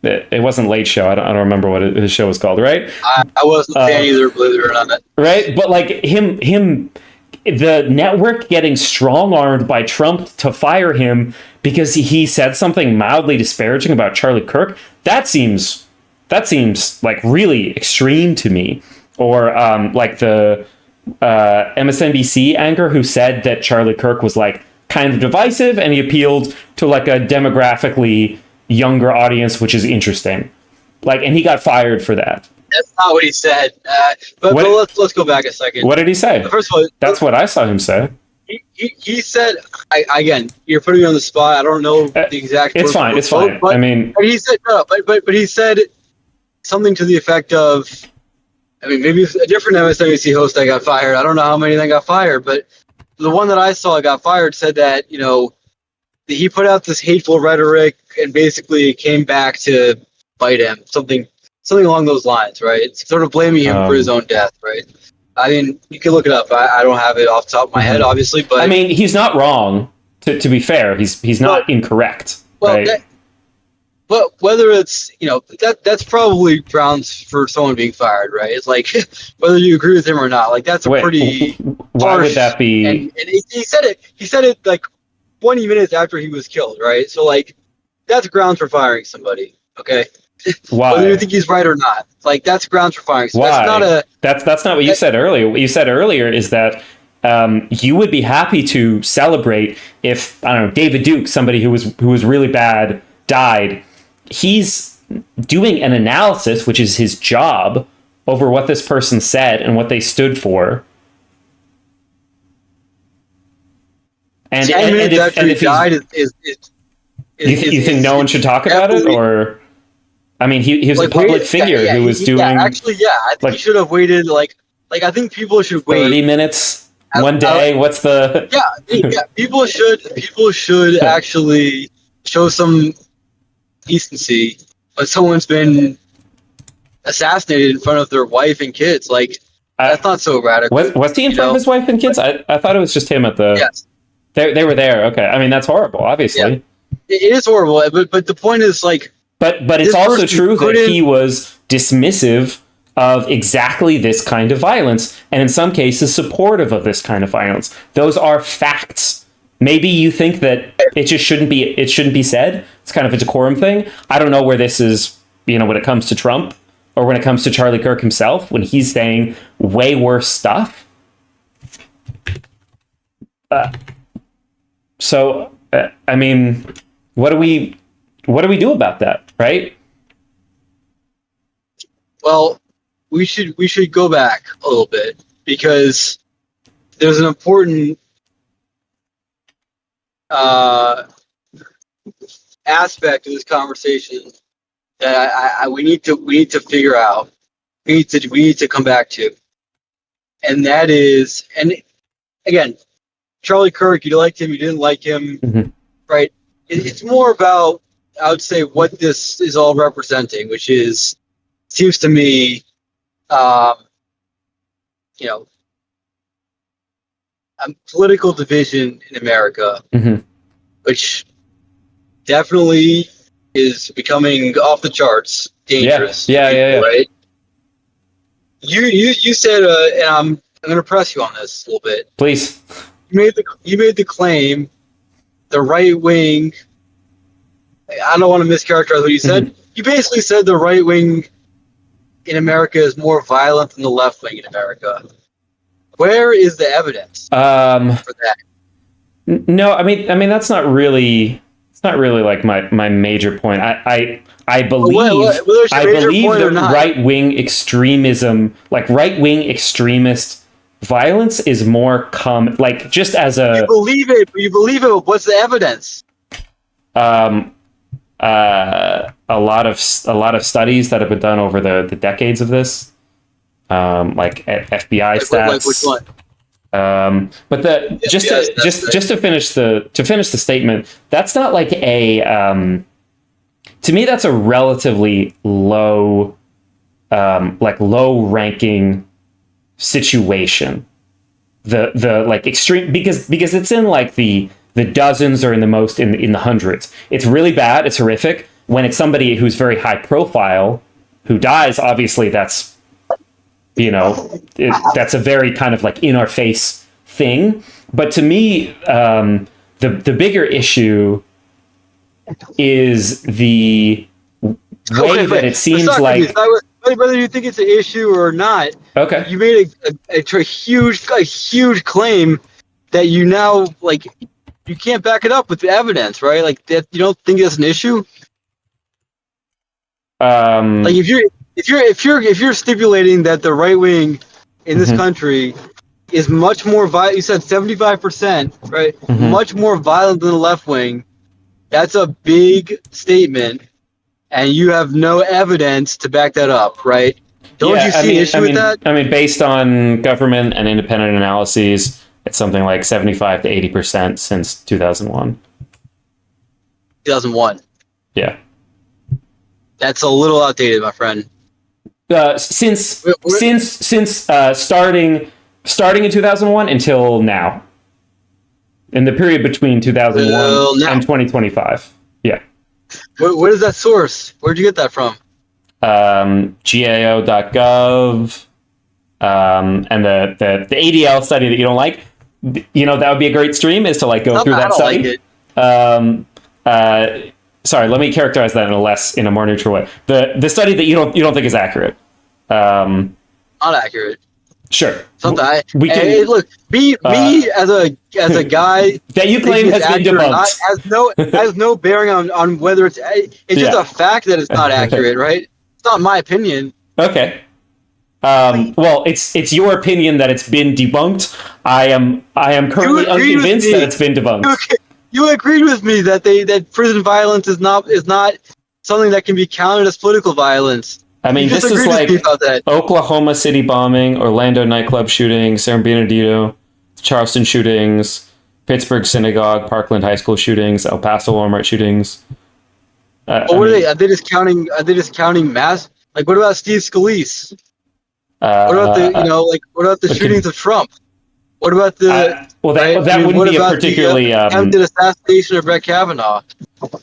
[SPEAKER 1] it wasn't Late Show. I don't remember what his show was called, right?
[SPEAKER 2] I wasn't a fan either, believe it or not.
[SPEAKER 1] Right? But like him, the network getting strong-armed by Trump to fire him because he said something mildly disparaging about Charlie Kirk, that seems like really extreme to me. Or like the MSNBC anchor who said that Charlie Kirk was like kind of divisive, and he appealed to like a demographically younger audience, which is interesting. Like, and he got fired for that.
[SPEAKER 2] That's not what he said. But let's go back a second.
[SPEAKER 1] What did he say?
[SPEAKER 2] First of all,
[SPEAKER 1] that's what I saw him say.
[SPEAKER 2] He said, again, you're putting me on the spot. I don't know the exact.
[SPEAKER 1] It's fine. It's fine.
[SPEAKER 2] But,
[SPEAKER 1] I mean,
[SPEAKER 2] he said no, but he said something to the effect of, I mean, maybe a different MSNBC host that got fired. I don't know how many that got fired, but the one that I saw got fired said that, you know, he put out this hateful rhetoric and basically came back to bite him. Something along those lines, right? It's sort of blaming him for his own death, right? I mean, you can look it up. I don't have it off the top of my head, obviously, but
[SPEAKER 1] I mean, he's not wrong. To be fair, he's not incorrect.
[SPEAKER 2] Well,
[SPEAKER 1] right?
[SPEAKER 2] but whether it's, you know, that's probably grounds for someone being fired, right? It's like whether you agree with him or not. Like that's a pretty.
[SPEAKER 1] Why would that be?
[SPEAKER 2] And he said it. He said it like 20 minutes after he was killed, right? So like that's grounds for firing somebody. Okay.
[SPEAKER 1] Why?
[SPEAKER 2] Whether you think he's right or not, like that's grounds for firing. So
[SPEAKER 1] why? That's not what you said earlier. What you said earlier is that you would be happy to celebrate if, I don't know, David Duke, somebody who was really bad, died. He's doing an analysis, which is his job, over what this person said and what they stood for. And
[SPEAKER 2] 10 minutes after he died
[SPEAKER 1] you think no one should talk about it, or? I mean, he was like, a public figure who was doing.
[SPEAKER 2] Yeah, actually, yeah. I think he should have waited. Like I think people should wait
[SPEAKER 1] 30 minutes, one day. What's the?
[SPEAKER 2] Yeah. People should actually show some decency when someone's been assassinated in front of their wife and kids. Like that's not so radical.
[SPEAKER 1] Was he in front of his wife and kids? I thought it was just him at the.
[SPEAKER 2] Yes.
[SPEAKER 1] They were there. Okay. I mean, that's horrible. Obviously.
[SPEAKER 2] Yeah. It is horrible, but the point is like.
[SPEAKER 1] But it's also true that he was dismissive of exactly this kind of violence, and in some cases supportive of this kind of violence. Those are facts. Maybe you think that it just shouldn't be said. It's kind of a decorum thing. I don't know where this is, you know, when it comes to Trump or when it comes to Charlie Kirk himself, when he's saying way worse stuff. I mean, what do we do about that, right?
[SPEAKER 2] Well, we should go back a little bit because there's an important aspect of this conversation that we need to figure out. We need to come back to, and that is, and again, Charlie Kirk. You liked him, you didn't like him, right? It's more about, I would say, what this is all representing, which is, seems to me, you know, a political division in America, which definitely is becoming off the charts, dangerous.
[SPEAKER 1] Yeah.
[SPEAKER 2] Right. You said, and I'm going to press you on this a little bit.
[SPEAKER 1] Please.
[SPEAKER 2] You made the claim, the right wing. I don't want to mischaracterize what you said. You basically said the right wing in America is more violent than the left wing in America. Where is the evidence for that?
[SPEAKER 1] No, I mean that's not really. It's not really like my major point. I believe that right wing extremism, like right wing extremist violence, is more common. Like just as a
[SPEAKER 2] you believe it. But what's the evidence?
[SPEAKER 1] A lot of studies that have been done over the decades of this, like FBI stats.
[SPEAKER 2] Like which one?
[SPEAKER 1] But just to finish the statement, that's not like a to me that's a relatively low ranking situation. The like extreme because it's in like the dozens or in the hundreds. It's really bad. It's horrific. When it's somebody who's very high profile who dies, obviously that's, you know, that's a very kind of like in our face thing. But to me, the bigger issue is the way that it seems like.
[SPEAKER 2] Whether you think it's an issue or not,
[SPEAKER 1] okay,
[SPEAKER 2] you made a huge claim that you now like you can't back it up with the evidence, right? Like that, you don't think that's an issue? Like if you're stipulating that the right wing in this country is much more violent, you said 75%, right? Much more violent than the left wing. That's a big statement, and you have no evidence to back that up, right? Don't you see an issue with that?
[SPEAKER 1] I mean, based on government and independent analyses, it's something like 75 to 80% since 2001.
[SPEAKER 2] 2001.
[SPEAKER 1] Yeah.
[SPEAKER 2] That's a little outdated, my friend.
[SPEAKER 1] Since starting in 2001 until now. In the period between 2001 and 2025. Yeah.
[SPEAKER 2] What is that source? Where'd you get that from?
[SPEAKER 1] GAO.gov. And the ADL study that you don't like, that would be a great stream, is to like go through that study. Like sorry, let me characterize that in a more neutral way. The study that you don't think is accurate.
[SPEAKER 2] Not accurate.
[SPEAKER 1] Sure.
[SPEAKER 2] Sometimes look, me as a guy
[SPEAKER 1] that you claim has been debunked
[SPEAKER 2] has no bearing on whether it's just a fact that it's not accurate, right? It's not my opinion.
[SPEAKER 1] Okay. Well, it's your opinion that it's been debunked. I am currently unconvinced that it's been debunked.
[SPEAKER 2] You agreed with me that prison violence is not something that can be counted as political violence.
[SPEAKER 1] I mean, this is like Oklahoma City bombing, Orlando nightclub shooting, San Bernardino, Charleston shootings, Pittsburgh synagogue, Parkland high school shootings, El Paso Walmart shootings.
[SPEAKER 2] What are they? Are they just counting mass? Like, what about Steve Scalise? What about what about the shootings of Trump? What about the
[SPEAKER 1] that wouldn't be a particularly
[SPEAKER 2] attempted assassination of Brett Kavanaugh?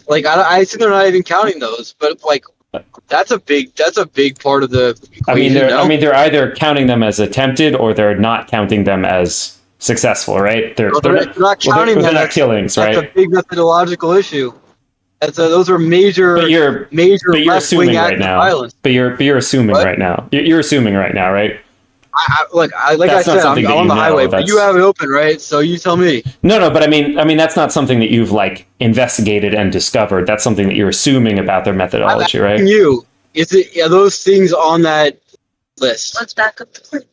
[SPEAKER 2] Like, I assume they're not even counting those, but like. That's a big part of the equation.
[SPEAKER 1] I mean, they're either counting them as attempted or they're not counting them as successful, right? They're
[SPEAKER 2] not counting them.
[SPEAKER 1] They're not killings, right?
[SPEAKER 2] That's a big methodological issue. Those are major left-wing acts of violence.
[SPEAKER 1] But you're assuming right now. You're assuming right now, right?
[SPEAKER 2] Like I said, I'm on the highway, but you have it open, right? So you tell me.
[SPEAKER 1] No, but I mean, that's not something that you've like investigated and discovered. That's something that you're assuming about their methodology, right?
[SPEAKER 2] Are those things on that list?
[SPEAKER 3] Let's back up the claim.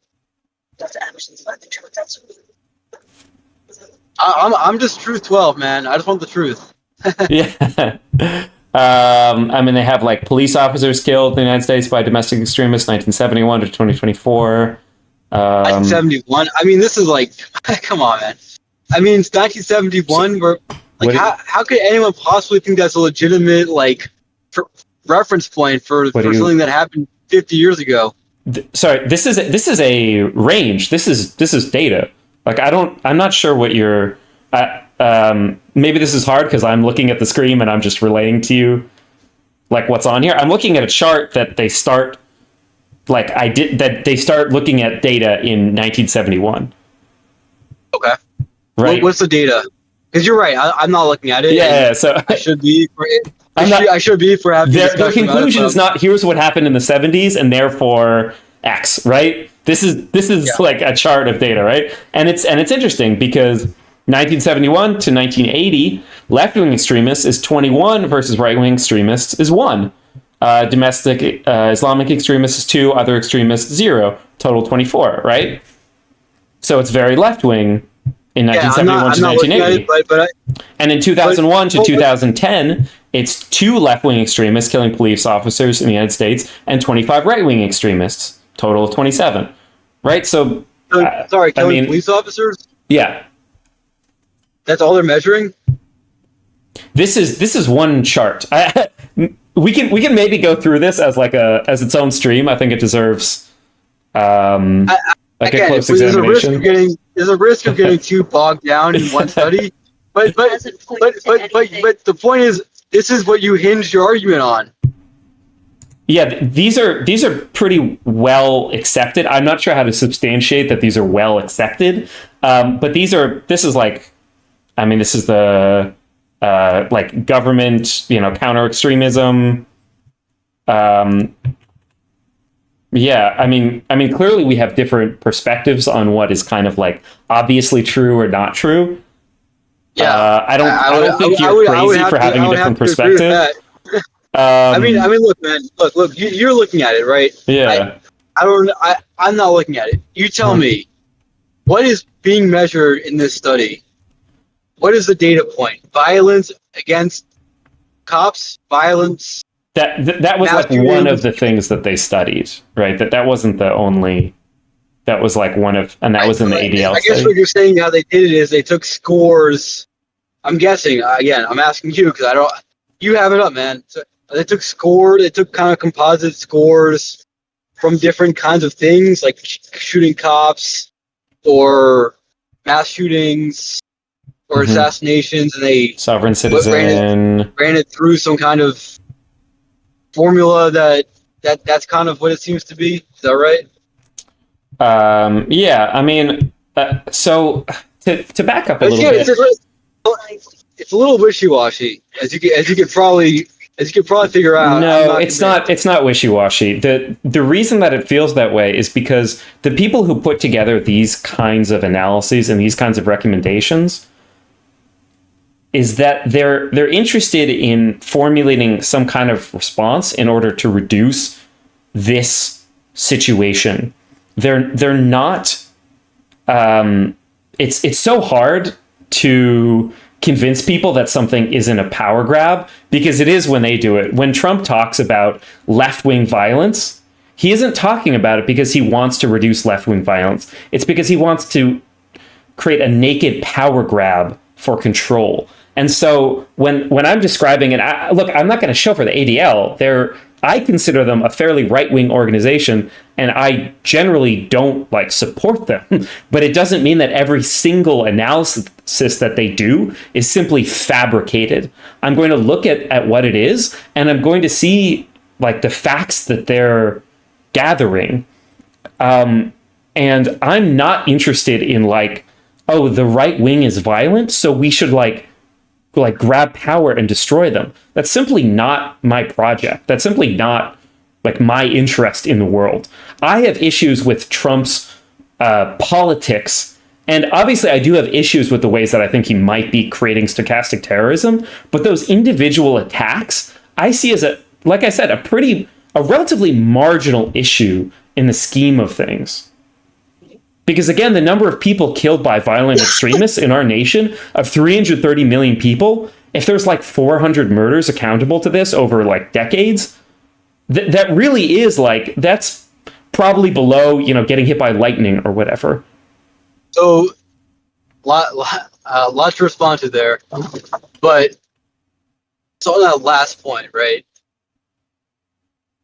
[SPEAKER 3] That's actually not the truth. That's.
[SPEAKER 2] I'm just truth 12, man. I just want the truth.
[SPEAKER 1] Yeah. I mean, they have like police officers killed in the United States by domestic extremists, 1971 to 2024.
[SPEAKER 2] 1971. I mean, this is like, come on, man. I mean, it's 1971. Where, like, how could anyone possibly think that's a legitimate like reference point for something that happened 50 years ago?
[SPEAKER 1] Sorry, this is a range. This is data. Like, I'm not sure what you're. Maybe this is hard because I'm looking at the screen and I'm just relaying to you like what's on here. I'm looking at a chart that they start looking at data in 1971.
[SPEAKER 2] Okay.
[SPEAKER 1] Right.
[SPEAKER 2] What's the data? Because you're right. I'm not looking at it.
[SPEAKER 1] Yeah. So
[SPEAKER 2] I should be. I should be for having.
[SPEAKER 1] Their conclusion is not here's what happened in the 70s and therefore X. Right. This is like a chart of data. Right. And it's interesting because 1971 to 1980, left-wing extremists is 21 versus right-wing extremists is 1. Domestic Islamic extremists is 2, other extremists 0, total 24, right? So it's very left-wing in 1971 to 1980. And in 2001 to 2010, it's 2 left-wing extremists killing police officers in the United States and 25 right-wing extremists, total of 27, right? So,
[SPEAKER 2] killing police officers?
[SPEAKER 1] Yeah.
[SPEAKER 2] That's all they're measuring?
[SPEAKER 1] This is one chart. We can maybe go through this as as its own stream. I think it deserves a close examination.
[SPEAKER 2] There's a risk of getting too bogged down in one study. But the point is, this is what you hinged your argument on.
[SPEAKER 1] Yeah, these are pretty well accepted. I'm not sure how to substantiate that these are well accepted, but this is like. I mean, this is the like government, counter extremism. Yeah, I mean, clearly we have different perspectives on what is kind of like obviously true or not true.
[SPEAKER 2] Yeah,
[SPEAKER 1] I don't think you're crazy for having a different perspective.
[SPEAKER 2] Look, man, look, you're looking at it, right?
[SPEAKER 1] Yeah.
[SPEAKER 2] I'm not looking at it. You tell me, what is being measured in this study? What is the data point? Violence against cops? Violence?
[SPEAKER 1] That was like one of the things that they studied, right? That wasn't the only. That was like one of, and that was in the ADL.
[SPEAKER 2] I guess what you're saying how they did it is they took scores. I'm guessing again. I'm asking you because I don't. You have it up, man. So they took scores. They took kind of composite scores from different kinds of things, like shooting cops, or mass shootings, or assassinations, and they
[SPEAKER 1] sovereign citizen
[SPEAKER 2] ran it through some kind of formula that's kind of what it seems to be. Is that right?
[SPEAKER 1] Yeah, I mean, so to back up a little bit,
[SPEAKER 2] it's a little wishy-washy, as you could probably figure out.
[SPEAKER 1] No, it's not wishy-washy. The reason that it feels that way is because the people who put together these kinds of analyses and these kinds of recommendations is that they're interested in formulating some kind of response in order to reduce this situation. They're not. It's so hard to convince people that something isn't a power grab, because it is when they do it. When Trump talks about left-wing violence, he isn't talking about it because he wants to reduce left-wing violence. It's because he wants to create a naked power grab for control. And so when I'm describing it, look, I'm not going to show for the ADL. I consider them a fairly right-wing organization, and I generally don't support them. But it doesn't mean that every single analysis that they do is simply fabricated. I'm going to look at what it is, and I'm going to see the facts that they're gathering. And I'm not interested in the right wing is violent, so we should grab power and destroy them. That's simply not my project. That's simply not my interest in the world. I have issues with Trump's politics, and obviously I do have issues with the ways that I think he might be creating stochastic terrorism, but those individual attacks I see as a relatively marginal issue in the scheme of things. Because again, the number of people killed by violent extremists in our nation of 330 million people, if there's 400 murders accountable to this over decades, that really is that's probably below, getting hit by lightning or whatever.
[SPEAKER 2] So, lot to respond to there, but so on that last point, right?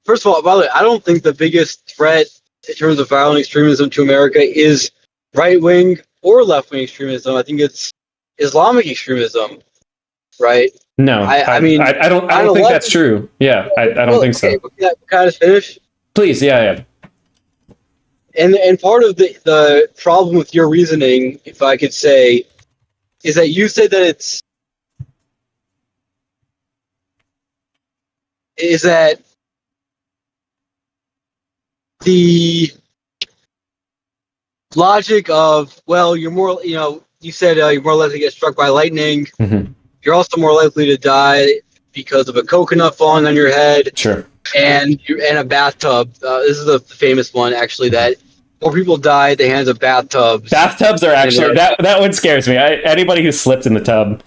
[SPEAKER 2] First of all, by the way, I don't think the biggest threat in terms of violent extremism to America is right-wing or left-wing extremism. I think it's Islamic extremism, right?
[SPEAKER 1] No, I don't think that's true. Yeah, I don't think so.
[SPEAKER 2] Can I just finish?
[SPEAKER 1] Please, yeah.
[SPEAKER 2] And part of the problem with your reasoning, if I could say, is that you say that the logic of, well, you're more, you said you're more likely to get struck by lightning.
[SPEAKER 1] Mm-hmm.
[SPEAKER 2] You're also more likely to die because of a coconut falling on your head.
[SPEAKER 1] Sure.
[SPEAKER 2] And a bathtub. This is the famous one, actually, that more people die at the hands of bathtubs.
[SPEAKER 1] Bathtubs are actually, that one scares me. Anybody who slipped in the tub,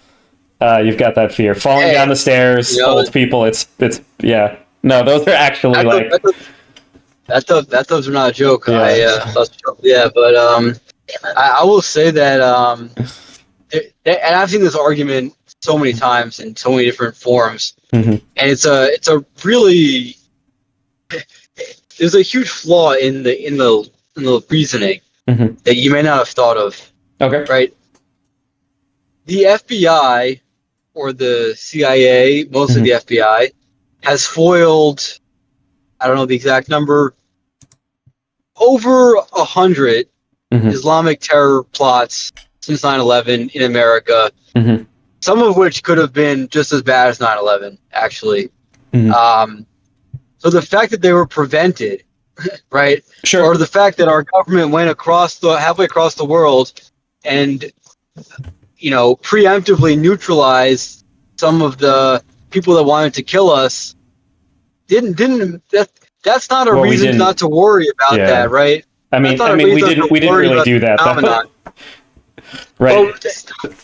[SPEAKER 1] you've got that fear. Falling down the stairs, old people, it's yeah. No, those are actually
[SPEAKER 2] bathtubs are not a joke.
[SPEAKER 1] Yeah.
[SPEAKER 2] But I will say that, and I've seen this argument so many times in so many different forms,
[SPEAKER 1] mm-hmm.
[SPEAKER 2] and it's a really, there's a huge flaw in the reasoning
[SPEAKER 1] mm-hmm.
[SPEAKER 2] that you may not have thought of.
[SPEAKER 1] Okay.
[SPEAKER 2] Right. The FBI or the CIA, mostly
[SPEAKER 1] mm-hmm.
[SPEAKER 2] the FBI, has foiled, I don't know the exact number, over 100
[SPEAKER 1] mm-hmm.
[SPEAKER 2] Islamic terror plots since 9/11 in America.
[SPEAKER 1] Mm-hmm.
[SPEAKER 2] Some of which could have been just as bad as 9/11, actually.
[SPEAKER 1] Mm-hmm.
[SPEAKER 2] So the fact that they were prevented, right?
[SPEAKER 1] Sure.
[SPEAKER 2] Or the fact that our government went halfway across the world and, preemptively neutralized some of the people that wanted to kill us. That's not a reason not to worry about that, right?
[SPEAKER 1] I mean, we didn't really do that, though. Right. Well,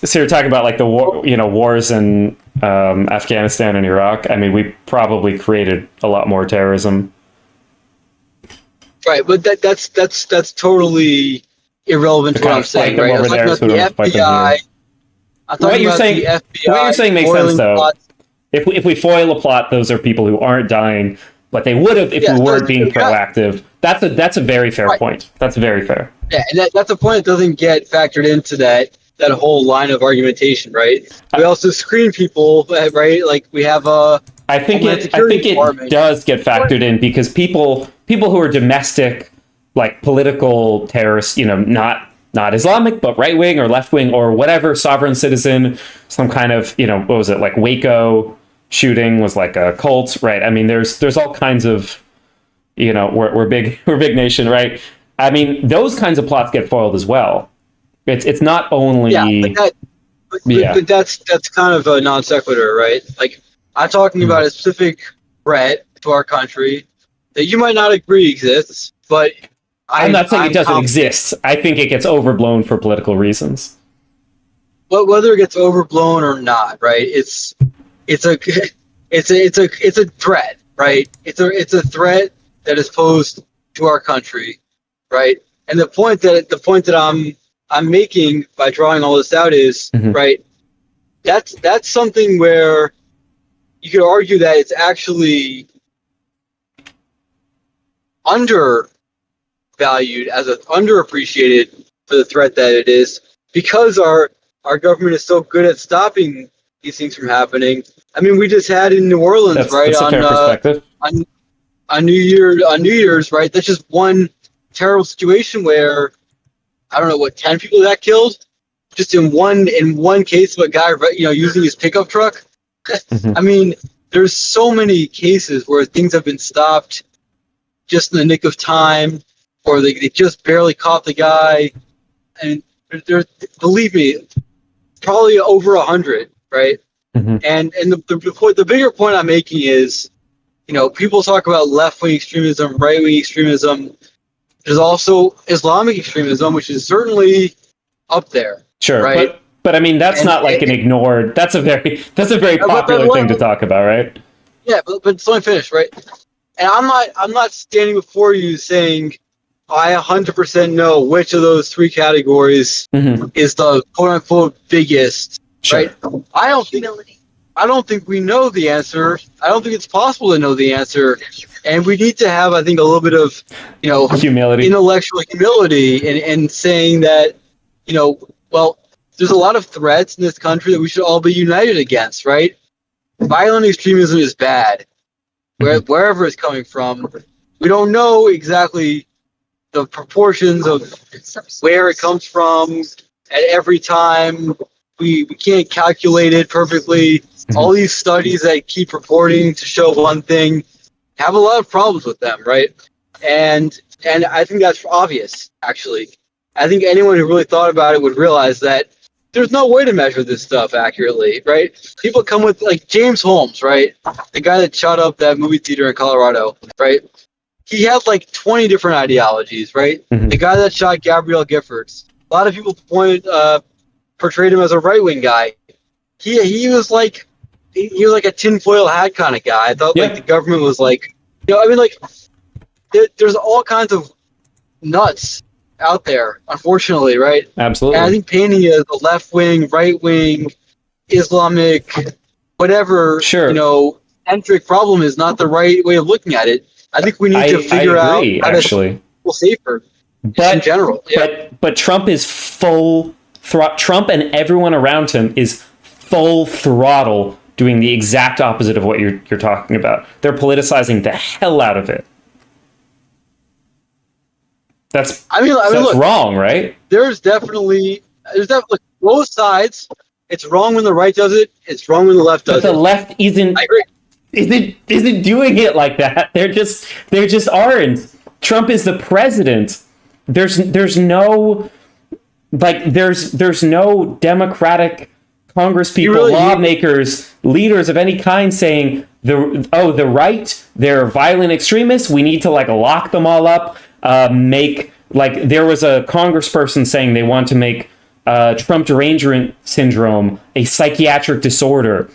[SPEAKER 1] so you're talking about like the war, wars in Afghanistan and Iraq. I mean, we probably created a lot more terrorism.
[SPEAKER 2] Right, but that's totally irrelevant to what I'm saying, right? I'm talking about the FBI.
[SPEAKER 1] What you're saying makes sense, though. If we foil a plot, those are people who aren't dying, but they would have if we weren't being proactive. That's a very fair point. That's very fair.
[SPEAKER 2] Yeah, and that's a point that doesn't get factored into that whole line of argumentation, right? We also screen people, right? Like we have a.
[SPEAKER 1] I think it does get factored in because people who are domestic, like political terrorists, not Islamic, but right wing or left wing or whatever, sovereign citizen, some kind of, what was it, like Waco shooting was like a cult, right? I mean, there's all kinds of, we're big nation, right? I mean, those kinds of plots get foiled as well. It's not only
[SPEAKER 2] but that's kind of a non sequitur, right? Like I'm talking about a specific threat to our country that you might not agree exists, but
[SPEAKER 1] I'm not saying it doesn't exist. I think it gets overblown for political reasons.
[SPEAKER 2] But whether it gets overblown or not, right? It's a threat, right? It's a threat that is posed to our country, right? And the point that I'm making by drawing all this out is right. That's something where you could argue that it's actually undervalued underappreciated for the threat that it is because our government is so good at stopping these things from happening. I mean, we just had in New Orleans, that's a fair perspective. On New Year's, right? That's just one terrible situation where I don't know 10 people got killed just in one case of a guy, using his pickup truck. I mean, there's so many cases where things have been stopped just in the nick of time, or they just barely caught the guy, and there's, believe me, probably over 100, right? And the bigger point I'm making is, people talk about left-wing extremism, right-wing extremism. There's also Islamic extremism, which is certainly up there. Sure, right?
[SPEAKER 1] But I mean, that's not like an ignored. That's a very popular thing to talk about, right?
[SPEAKER 2] Yeah, but let me finish, right? And I'm not standing before you saying I 100% know which of those three categories is the quote unquote biggest, right? I don't think we know the answer. I don't think it's possible to know the answer. And we need to have, I think, a little bit of,
[SPEAKER 1] humility,
[SPEAKER 2] intellectual humility in saying that, well, there's a lot of threats in this country that we should all be united against, right? Violent extremism is bad, wherever it's coming from. We don't know exactly the proportions of where it comes from at every time. We can't calculate it perfectly. All these studies that keep reporting to show one thing have a lot of problems with them, right? And I think that's obvious, actually. I think anyone who really thought about it would realize that there's no way to measure this stuff accurately, right? People come with, like, James Holmes, right? The guy that shot up that movie theater in Colorado, right? He had, like, 20 different ideologies, right? The guy that shot Gabrielle Giffords. A lot of people portrayed him as a right-wing guy. He was like a tinfoil hat kind of guy. I thought like the government was like, there's all kinds of nuts out there, unfortunately, right?
[SPEAKER 1] Absolutely.
[SPEAKER 2] And I think painting it as a left-wing, right-wing, Islamic, whatever, centric problem is not the right way of looking at it. I think we need to figure out how to feel safer in general.
[SPEAKER 1] But Trump is Trump and everyone around him is full throttle doing the exact opposite of what you're talking about. They're politicizing the hell out of it. That's look, wrong, right?
[SPEAKER 2] There's definitely both sides. It's wrong when the right does it. It's wrong when the left does it.
[SPEAKER 1] But the left isn't doing it like that. They're just aren't. Trump is the president. There's no like there's no Democratic congresspeople,
[SPEAKER 2] really-
[SPEAKER 1] lawmakers, leaders of any kind saying the right, they're violent extremists. We need to like lock them all up. Make like there was a congressperson saying they want to make Trump derangement syndrome a psychiatric disorder.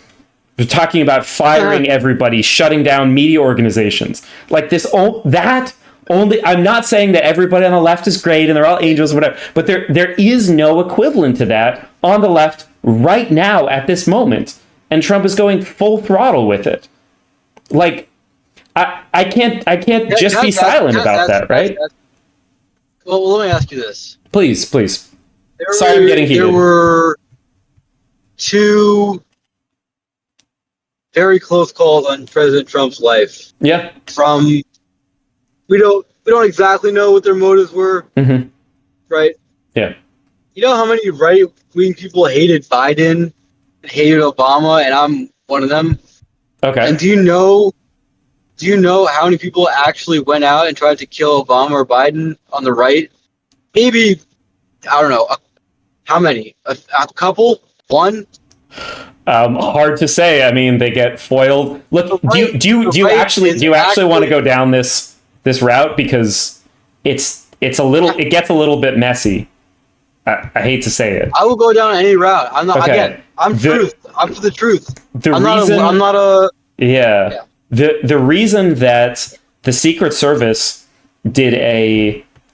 [SPEAKER 1] They're talking about firing everybody, shutting down media organizations. Like this, that only. I'm not saying that everybody on the left is great and they're all angels, or whatever. But there is no equivalent to that on the left right now at this moment, and Trump is going full throttle with it. Like, I can't just be silent about that, right?
[SPEAKER 2] Well, let me ask you this.
[SPEAKER 1] Please. Sorry, I'm getting heated.
[SPEAKER 2] There were two very close calls on President Trump's life.
[SPEAKER 1] Yeah.
[SPEAKER 2] From we don't exactly know what their motives were, right?
[SPEAKER 1] Yeah.
[SPEAKER 2] You know how many right-wing people hated Biden and hated Obama, and I'm one of them.
[SPEAKER 1] Okay.
[SPEAKER 2] And do you know how many people actually went out and tried to kill Obama or Biden on the right? Maybe, I don't know, how many? A couple? One?
[SPEAKER 1] Hard to say. I mean, they get foiled. Look, do you actually want to go down this route, because it gets a little bit messy. I hate to say it.
[SPEAKER 2] I will go down any route. I'm not. Okay. Again, I'm truth. I'm for the truth. I'm not a.
[SPEAKER 1] Yeah. The reason that the Secret Service did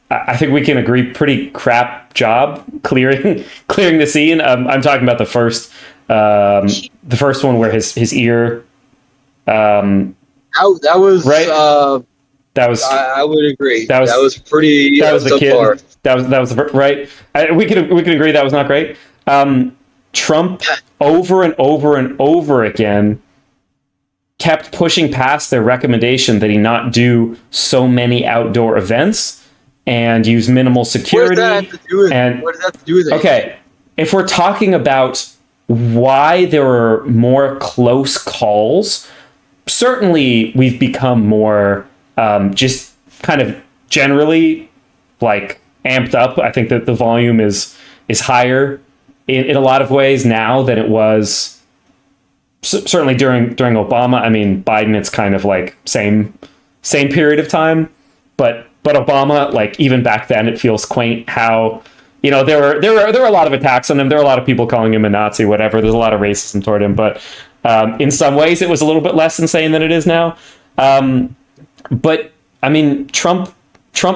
[SPEAKER 1] I think we can agree, pretty crap job clearing the scene. I'm talking about the first one where his ear.
[SPEAKER 2] That was
[SPEAKER 1] right. That was.
[SPEAKER 2] I would agree.
[SPEAKER 1] That was
[SPEAKER 2] pretty.
[SPEAKER 1] That was the kid. Far. That was the right. We can agree that was not great. Trump over and over and over again kept pushing past their recommendation that he not do so many outdoor events and use minimal security.
[SPEAKER 2] What does that have to do with it?
[SPEAKER 1] Okay, if we're talking about why there were more close calls, certainly we've become more just kind of generally like amped up. I think that the volume is higher in a lot of ways now than it was certainly during Obama. I mean, Biden, it's kind of like same period of time, but Obama, like even back then, it feels quaint how, you know, there were a lot of attacks on him. There were a lot of people calling him a Nazi, whatever. There's a lot of racism toward him, but in some ways it was a little bit less insane than it is now. But I mean, Trump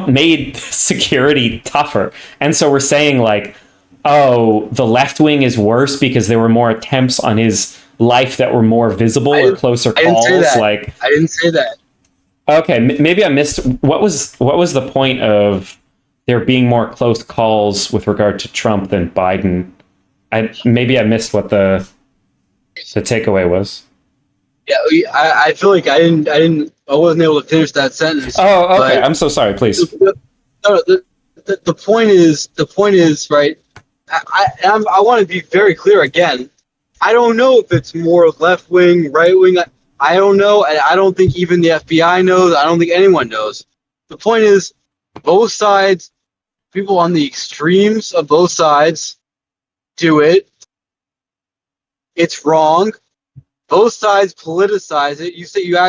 [SPEAKER 1] made security tougher, and so we're saying like, oh, the left wing is worse because there were more attempts on his life that were more visible or closer calls.
[SPEAKER 2] I didn't say that.
[SPEAKER 1] Okay, maybe I missed. What was the point of there being more close calls with regard to Trump than Biden? Maybe I missed what the takeaway was.
[SPEAKER 2] Yeah, I feel like I wasn't able to finish that sentence.
[SPEAKER 1] Oh, okay. I'm so sorry. Please.
[SPEAKER 2] No, the point is right. I want to be very clear again. I don't know if it's more left wing, right wing. I don't know. I don't think even the FBI knows. I don't think anyone knows. The point is, both sides, people on the extremes of both sides, do it. It's wrong. Both sides politicize it. You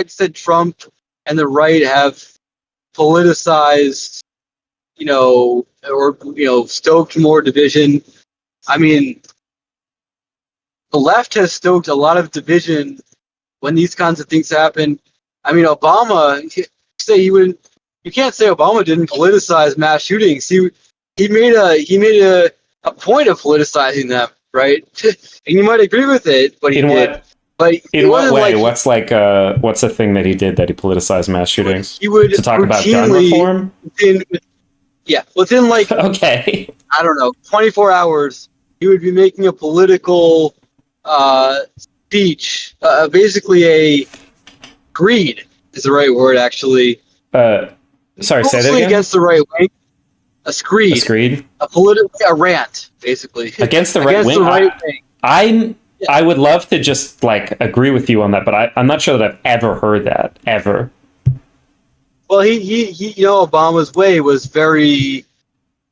[SPEAKER 2] said Trump and the right have politicized, stoked more division. I mean, the left has stoked a lot of division when these kinds of things happen. I mean, Obama, you can't say Obama didn't politicize mass shootings. He made a point of politicizing them, right? And you might agree with it, but he did. But
[SPEAKER 1] in what way? What's the thing that he did that he politicized mass shootings?
[SPEAKER 2] He would
[SPEAKER 1] to talk about gun reform.
[SPEAKER 2] Within like
[SPEAKER 1] okay,
[SPEAKER 2] I don't know, 24 hours, he would be making a political speech, basically a greed is the right word actually.
[SPEAKER 1] Sorry, say that again.
[SPEAKER 2] Against the right wing. A screed.
[SPEAKER 1] A screed.
[SPEAKER 2] A rant, basically.
[SPEAKER 1] Against the right wing. I would love to just like agree with you on that, but I'm not sure that I've ever heard that ever.
[SPEAKER 2] Well, he Obama's way was very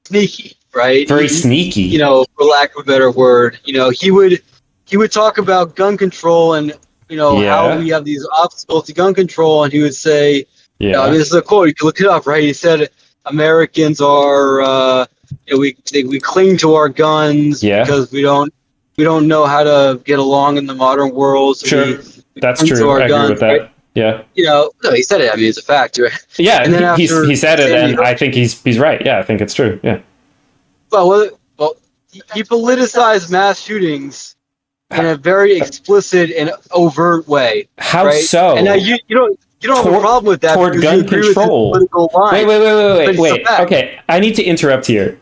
[SPEAKER 2] sneaky, right?
[SPEAKER 1] Very sneaky.
[SPEAKER 2] You know, for lack of a better word, you know, he would talk about gun control and how we have these obstacles to gun control, and he would say, this is a quote. You can look it up, right? He said, "Americans are we cling to our guns because we don't know how to get along in the modern world." So
[SPEAKER 1] sure, that's true. I agree with that. Right? Yeah.
[SPEAKER 2] No, he said it. I mean, it's a fact, right?
[SPEAKER 1] Yeah, and then he said it, and I think he's right. Yeah, I think it's true. Yeah.
[SPEAKER 2] Well, he politicized mass shootings in a very explicit and overt way.
[SPEAKER 1] How
[SPEAKER 2] right?
[SPEAKER 1] so?
[SPEAKER 2] And now you don't have a problem with that
[SPEAKER 1] toward gun control. Wait. Okay, I need to interrupt here.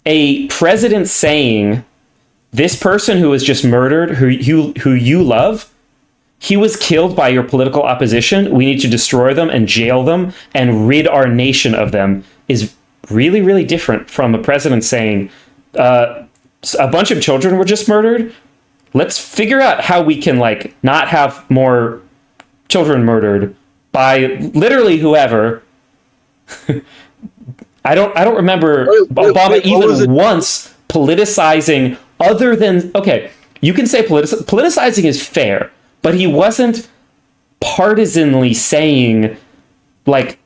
[SPEAKER 1] A president saying, "This person who was just murdered, who you love, he was killed by your political opposition. We need to destroy them and jail them and rid our nation of them," is really, really different from a president saying, "A bunch of children were just murdered. Let's figure out how we can not have more children murdered by literally whoever." I don't remember Obama even once politicizing, other than, okay, you can say politicizing is fair, but he wasn't partisanly saying Republicans.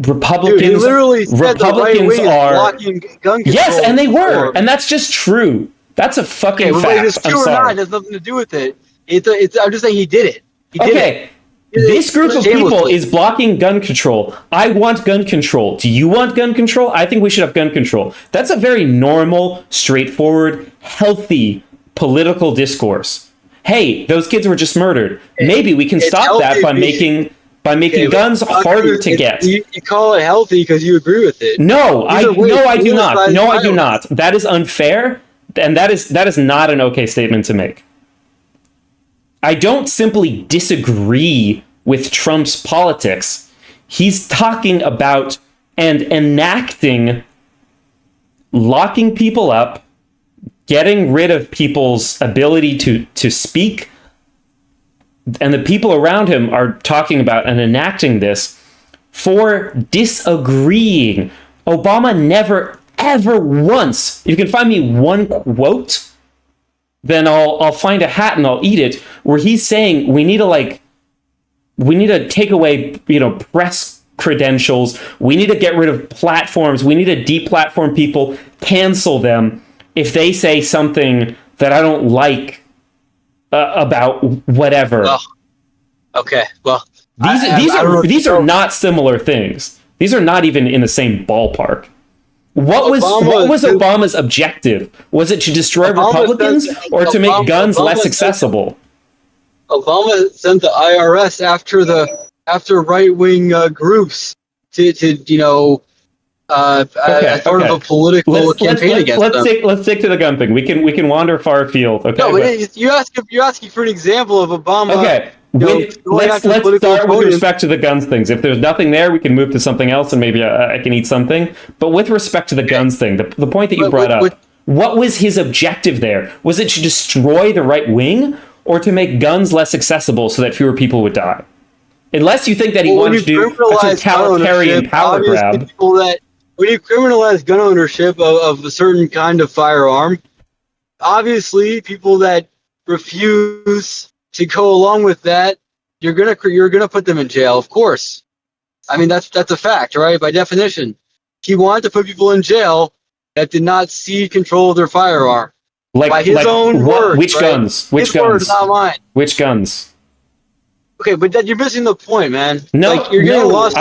[SPEAKER 2] Dude, he literally said
[SPEAKER 1] Republicans
[SPEAKER 2] the right
[SPEAKER 1] are
[SPEAKER 2] blocking gun control.
[SPEAKER 1] Yes, and they were, and that's just true. That's a fucking fact.
[SPEAKER 2] Whether it's true or not, it has nothing to do with it. I'm just saying he did it. He did it.
[SPEAKER 1] This group of people is blocking gun control. I want gun control. Do you want gun control? I think we should have gun control. That's a very normal, straightforward, healthy political discourse. Hey, those kids were just murdered. Maybe we can stop that by making guns harder to get.
[SPEAKER 2] You call it healthy because you agree with it.
[SPEAKER 1] No, I do not. No, I do not. That is unfair, and that is not an okay statement to make. I don't simply disagree with Trump's politics. He's talking about and enacting locking people up, getting rid of people's ability to speak, and the people around him are talking about and enacting this for disagreeing. Obama never, ever once, if you can find me one quote, then I'll find a hat and I'll eat it, where he's saying we need to take away, press credentials. We need to get rid of platforms. We need to deplatform people, cancel them if they say something that I don't like about whatever.
[SPEAKER 2] Well, okay. Well,
[SPEAKER 1] these are not similar things. These are not even in the same ballpark. What was Obama's objective? Was it to destroy Republicans or to make guns less accessible?
[SPEAKER 2] Obama sent the IRS after right-wing groups to as part of a political campaign against them.
[SPEAKER 1] Let's stick to the gun thing. We can wander far afield. Okay.
[SPEAKER 2] No, but you're asking for an example of Obama.
[SPEAKER 1] Okay. Let's start with respect to the guns things. If there's nothing there, we can move to something else, and maybe I can eat something. But with respect to the guns thing, the point that you brought up, what was his objective there? Was it to destroy the right wing, or to make guns less accessible so that fewer people would die? Unless you think that he wanted to do a totalitarian power grab.
[SPEAKER 2] When you criminalize gun ownership of a certain kind of firearm, obviously people that refuse to go along with that, you're gonna put them in jail, of course. I mean, that's a fact, right? By definition, he wanted to put people in jail that did not cede control of their firearm. By his own words.
[SPEAKER 1] Which
[SPEAKER 2] right?
[SPEAKER 1] guns? Which
[SPEAKER 2] his
[SPEAKER 1] guns?
[SPEAKER 2] Words, not mine.
[SPEAKER 1] Which guns?
[SPEAKER 2] Okay, but you're missing the point, man.
[SPEAKER 1] No,
[SPEAKER 2] you're getting lost.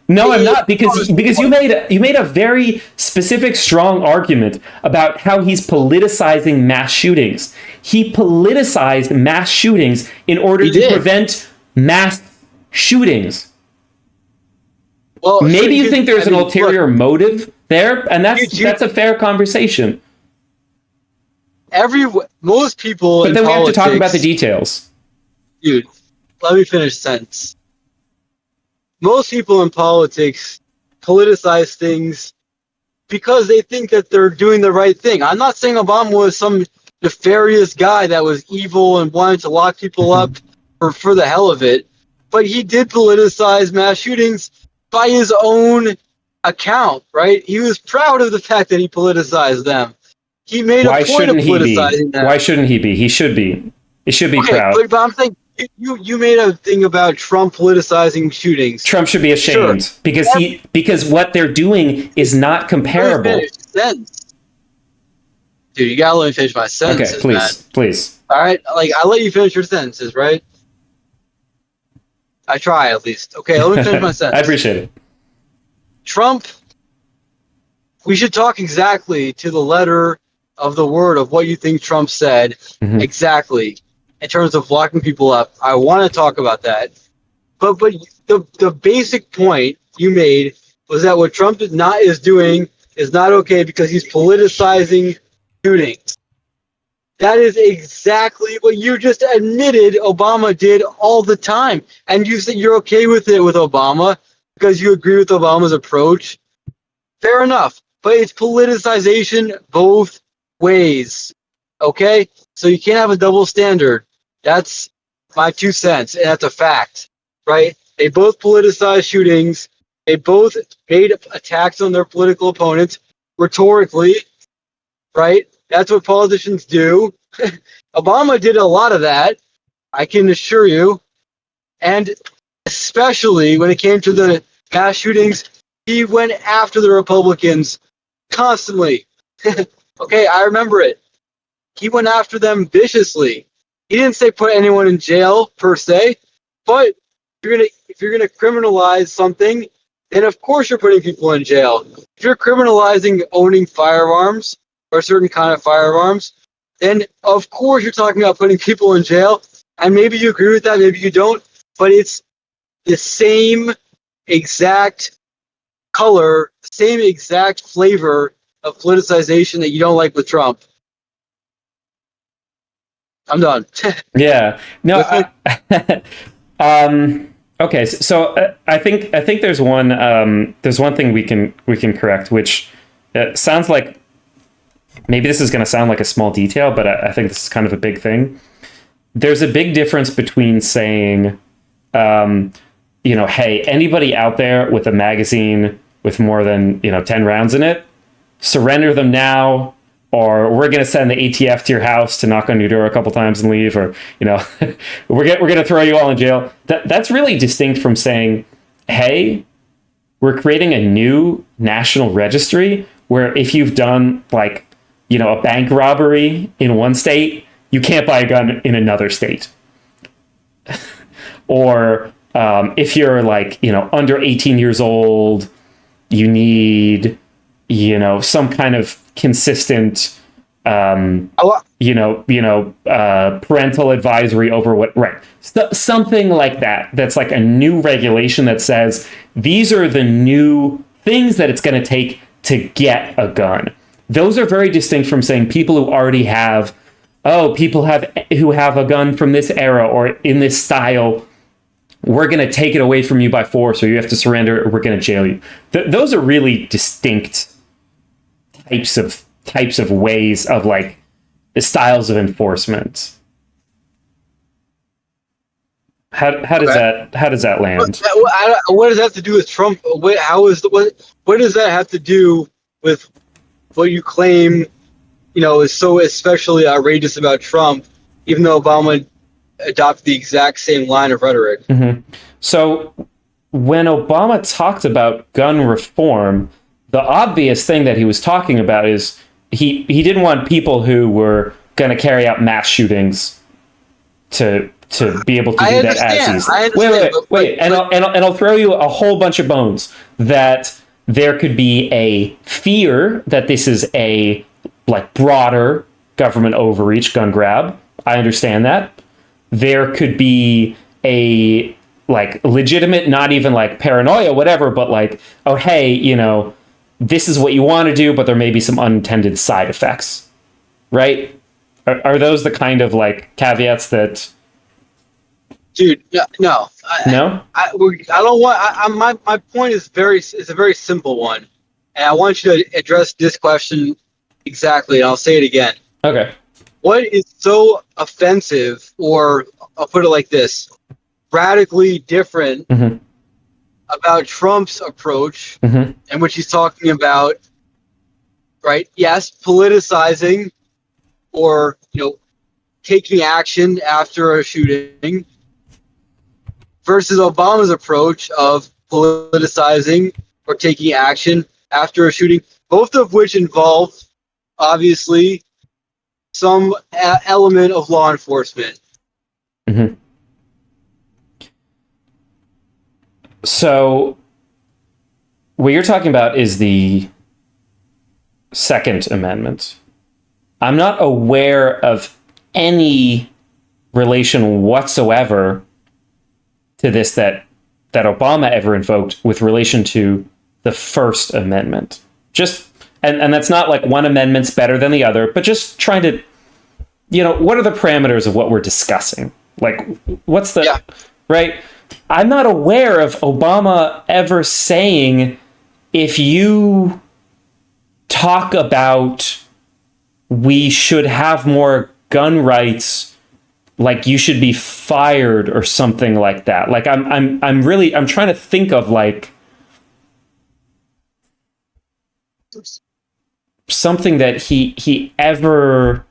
[SPEAKER 1] No, I'm not, because you made a very specific, strong argument about how he's politicizing mass shootings. He politicized mass shootings in order to prevent mass shootings. Well, maybe you think there's an ulterior motive there, and that's a fair conversation.
[SPEAKER 2] Most people,
[SPEAKER 1] but then we have to talk about the details.
[SPEAKER 2] Dude, let me finish the sentence. Most people in politics politicize things because they think that they're doing the right thing. I'm not saying Obama was some nefarious guy that was evil and wanted to lock people up for the hell of it, but he did politicize mass shootings by his own account, right? He was proud of the fact that he politicized them. He made
[SPEAKER 1] Why
[SPEAKER 2] a point of
[SPEAKER 1] shouldn't he
[SPEAKER 2] politicizing
[SPEAKER 1] be?
[SPEAKER 2] them.
[SPEAKER 1] Why shouldn't he be? He should be. He should be
[SPEAKER 2] Okay,
[SPEAKER 1] proud.
[SPEAKER 2] but I'm saying you made a thing about Trump politicizing shootings.
[SPEAKER 1] Trump should be ashamed
[SPEAKER 2] Sure.
[SPEAKER 1] because what they're doing is not comparable.
[SPEAKER 2] Let me finish the sentence. Dude, you gotta let me finish my sentences,
[SPEAKER 1] Okay, please,
[SPEAKER 2] man.
[SPEAKER 1] please.
[SPEAKER 2] All right, like I let you finish your sentences, right? I try at least. Okay, let me finish my sentence.
[SPEAKER 1] I appreciate it.
[SPEAKER 2] Trump. We should talk exactly to the letter of the word of what you think Trump said exactly in terms of locking people up. I want to talk about that, but the basic point you made was that what Trump is doing is not okay because he's politicizing shootings. That is exactly what you just admitted Obama did all the time, and you said you're okay with it with Obama because you agree with Obama's approach. Fair enough. But it's politicization both ways, okay? So you can't have a double standard. That's my 2 cents, and that's a fact, right? They both politicized shootings. They both made attacks on their political opponents rhetorically, right? That's what politicians do. Obama did a lot of that, I can assure you. And especially when it came to the mass shootings, he went after the Republicans constantly. Okay, I remember it. He went after them viciously. He didn't say put anyone in jail per se, but if you're gonna criminalize something, then of course you're putting people in jail. If you're criminalizing owning firearms or a certain kind of firearms, then of course you're talking about putting people in jail. And maybe you agree with that, maybe you don't, but it's the same exact color, same exact flavor of politicization that you don't like with Trump. I'm done.
[SPEAKER 1] Yeah. No. Okay. So I think there's one thing we can correct, which sounds like maybe this is going to sound like a small detail, but I think this is kind of a big thing. There's a big difference between saying, hey, anybody out there with a magazine with more than 10 rounds in it, surrender them now, or we're going to send the ATF to your house to knock on your door a couple times and leave, or we're going to throw you all in jail. That's really distinct from saying, hey, we're creating a new national registry where if you've done a bank robbery in one state, you can't buy a gun in another state. Or if you're under 18 years old, you need some kind of consistent parental advisory over what, right? Something like that. That's like a new regulation that says these are the new things that it's going to take to get a gun. Those are very distinct from saying people who already have, who have a gun from this era or in this style, we're going to take it away from you by force, or you have to surrender, or we're going to jail you. Those are really distinct types of ways of the styles of enforcement. How does that land?
[SPEAKER 2] What does that have to do with Trump? What does that have to do with what you claim, is so especially outrageous about Trump, even though Obama adopted the exact same line of rhetoric?
[SPEAKER 1] Mm-hmm. So when Obama talked about gun reform, the obvious thing that he was talking about is he didn't want people who were going to carry out mass shootings to be able to do that as easily. Wait. I'll throw you a whole bunch of bones that there could be a fear that this is a broader government overreach, gun grab. I understand that. There could be a legitimate, not even paranoia, whatever, but oh, hey, this is what you want to do, but there may be some unintended side effects, right? Are those the kind of caveats that?
[SPEAKER 2] Dude, no.
[SPEAKER 1] No?
[SPEAKER 2] I don't want. My point is a very simple one, and I want you to address this question exactly. And I'll say it again.
[SPEAKER 1] Okay.
[SPEAKER 2] What is so offensive, or I'll put it like this, radically different about Trump's approach,
[SPEAKER 1] Mm-hmm.
[SPEAKER 2] in which he's talking about, right? Yes, politicizing or taking action after a shooting, versus Obama's approach of politicizing or taking action after a shooting, both of which involve obviously some element of law enforcement.
[SPEAKER 1] Mm-hmm. So, what you're talking about is the Second Amendment. I'm not aware of any relation whatsoever to this that Obama ever invoked with relation to the First Amendment. Just and that's not like one amendment's better than the other, but just trying to, what are the parameters of what we're discussing? Like, what's the right? I'm not aware of Obama ever saying, if you talk about we should have more gun rights, like you should be fired or something like that. Like I'm trying to think of like something that he ever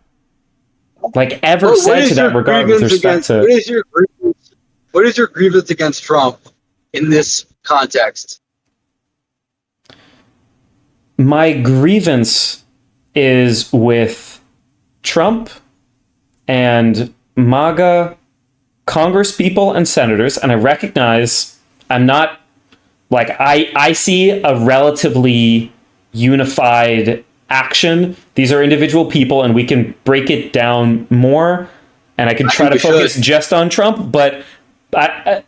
[SPEAKER 1] said to that regard with respect to
[SPEAKER 2] what is your grievance against Trump in this context?
[SPEAKER 1] My grievance is with Trump and MAGA Congress people and senators, and I recognize I'm not like I see a relatively unified action. These are individual people, and we can break it down more. And I can try to focus just on Trump, but I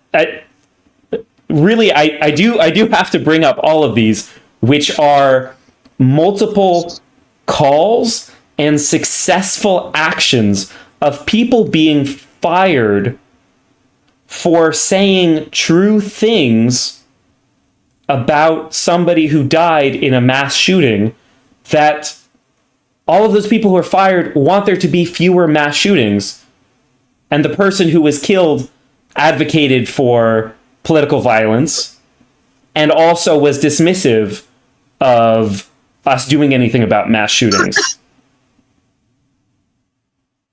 [SPEAKER 1] do have to bring up all of these, which are multiple calls and successful actions of people being fired for saying true things about somebody who died in a mass shooting, that all of those people who are fired want there to be fewer mass shootings. And the person who was killed advocated for political violence and also was dismissive of us doing anything about mass shootings.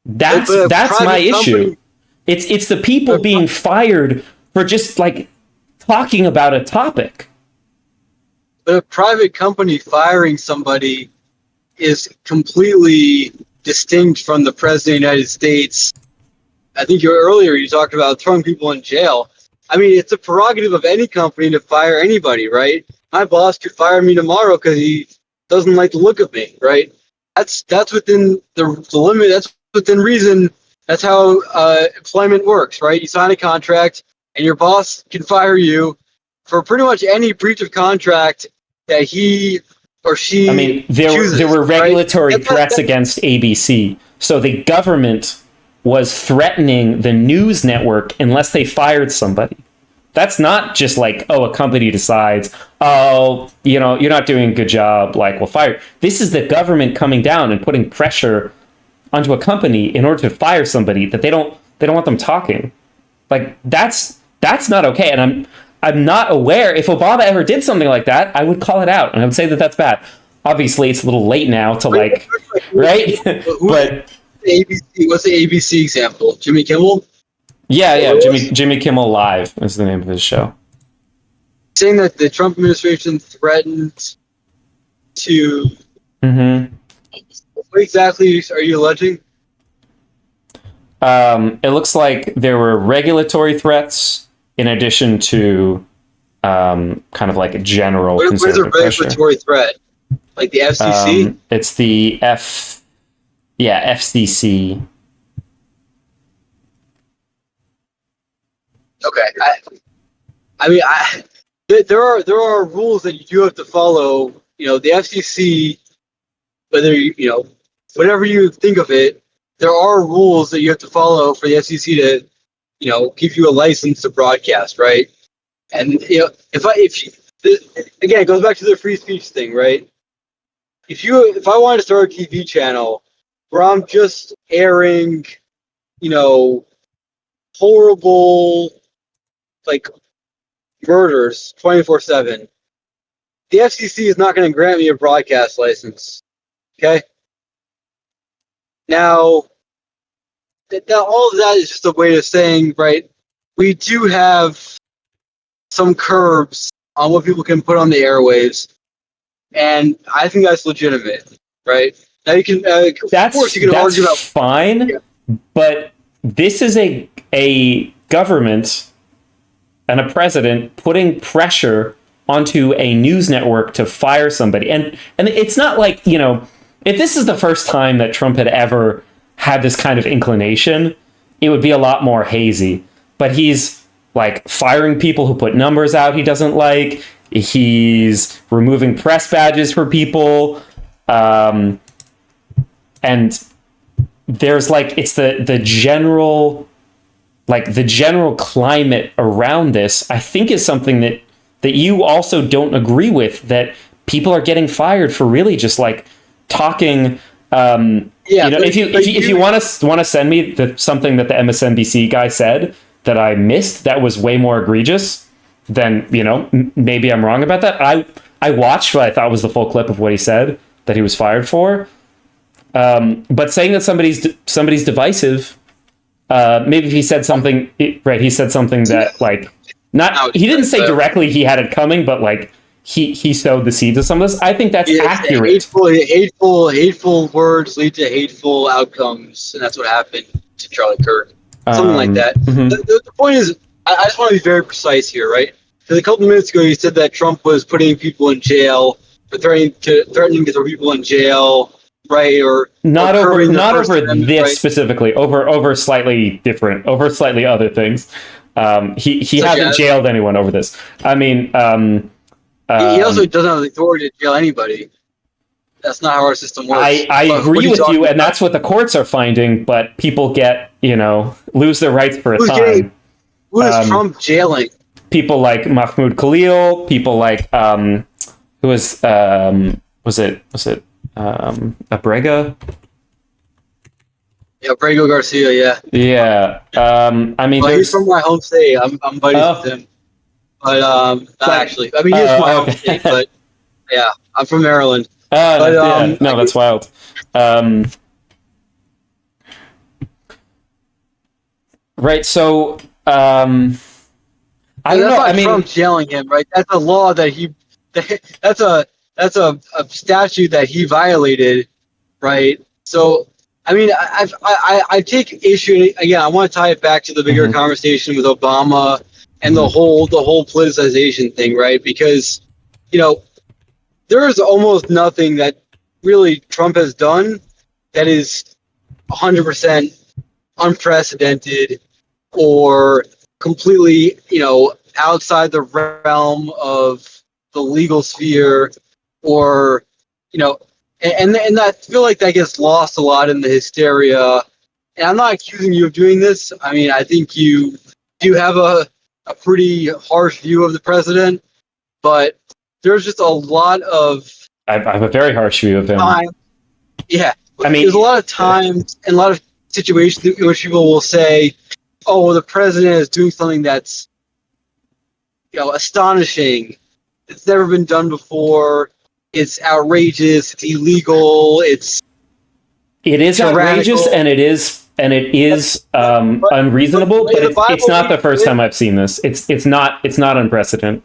[SPEAKER 1] That's my issue. It's the people being fired for just like talking about a topic.
[SPEAKER 2] But a private company firing somebody is completely distinct from the president of the United States. I think earlier you talked about throwing people in jail. I mean, it's a prerogative of any company to fire anybody, right? My boss could fire me tomorrow because he doesn't like the look of me, right? That's within the limit. That's within reason. That's how employment works, right? You sign a contract, and your boss can fire you for pretty much any breach of contract that he or she.
[SPEAKER 1] I mean, there were regulatory threats against ABC, so the government was threatening the news network unless they fired somebody. That's not just like, a company decides, you're not doing a good job, like, we'll fire. This is the government coming down and putting pressure onto a company in order to fire somebody that they don't want them talking. Like, that's not okay. And I'm not aware, if Obama ever did something like that, I would call it out and I would say that that's bad. Obviously, it's a little late now to like, right? But
[SPEAKER 2] what's the ABC example? Jimmy Kimmel?
[SPEAKER 1] Yeah. Jimmy Kimmel Live is the name of his show.
[SPEAKER 2] Saying that the Trump administration threatened to.
[SPEAKER 1] Mm-hmm.
[SPEAKER 2] What exactly are you alleging?
[SPEAKER 1] It looks like there were regulatory threats in addition to kind of like a general conservative pressure. What is a regulatory
[SPEAKER 2] threat? Like the FCC?
[SPEAKER 1] It's the FCC.
[SPEAKER 2] Okay. I mean, there are rules that you do have to follow. The FCC, whatever you think of it, there are rules that you have to follow for the FCC to, give you a license to broadcast, right? And again, it goes back to the free speech thing, right? If I wanted to start a TV channel where I'm just airing, horrible, like, murders 24/7, the FCC is not going to grant me a broadcast license. Okay? Now, all of that is just a way of saying, right, we do have some curbs on what people can put on the airwaves, and I think that's legitimate, right? Now you can, of course, you can argue about
[SPEAKER 1] fine,
[SPEAKER 2] yeah.
[SPEAKER 1] But this is a government and a president putting pressure onto a news network to fire somebody, and it's not like, you know, if this is the first time that Trump had ever had this kind of inclination, it would be a lot more hazy. But he's like firing people who put numbers out he doesn't like. He's removing press badges for people. And there's like, it's the general, like the general climate around this, I think, is something that you also don't agree with, that people are getting fired for really just like talking.
[SPEAKER 2] Yeah,
[SPEAKER 1] you know, if you want to send me something that the MSNBC guy said that I missed that was way more egregious, then, you know, maybe I'm wrong about that. I watched what I thought was the full clip of what he said that he was fired for. But saying that somebody's divisive, maybe if he said something, right? He said something that like he didn't say directly he had it coming, but like he sowed the seeds of some of this. I think that's accurate.
[SPEAKER 2] Hateful words lead to hateful outcomes, and that's what happened to Charlie Kirk. Something like that.
[SPEAKER 1] Mm-hmm.
[SPEAKER 2] The point is, I just want to be very precise here, right? Because a couple of minutes ago, you said that Trump was putting people in jail, or threatening to throw people in jail, right? Or
[SPEAKER 1] not over this
[SPEAKER 2] right?
[SPEAKER 1] specifically, over slightly different, over slightly other things. He hasn't jailed anyone over this. I mean, he also doesn't have the authority to jail anybody. That's not how our system works. I agree with you, and that's what the courts are finding. But people get, you know, lose their rights for a time.
[SPEAKER 2] Who is Trump jailing?
[SPEAKER 1] People like Mahmoud Khalil. People like who was it Abrego?
[SPEAKER 2] Yeah, Abrego Garcia. Yeah.
[SPEAKER 1] Yeah. I mean,
[SPEAKER 2] he's from my home state. I'm buddies with him. But not actually. I mean, he's from my home state, but yeah, I'm from Maryland.
[SPEAKER 1] No, that's wild. Right. So, I don't know. I mean,
[SPEAKER 2] Trump jailing him, right? That's a law that that's a statute that he violated, right? So, I mean, I take issue again. I want to tie it back to the bigger conversation with Obama and the whole politicization thing, right? Because, you know, there is almost nothing that really Trump has done that is 100% unprecedented or completely, you know, outside the realm of the legal sphere, or, you know, and I feel like that gets lost a lot in the hysteria. And I'm not accusing you of doing this. I mean, I think you do have a pretty harsh view of the president, but there's just a lot of...
[SPEAKER 1] I have a very harsh view of him.
[SPEAKER 2] Yeah.
[SPEAKER 1] I mean,
[SPEAKER 2] there's a lot of times and a lot of situations in which people will say, oh, the president is doing something that's, you know, astonishing. It's never been done before. It's outrageous. It's illegal. It is
[SPEAKER 1] outrageous, and it is unreasonable. But it's not the first time I've seen this. It's not unprecedented.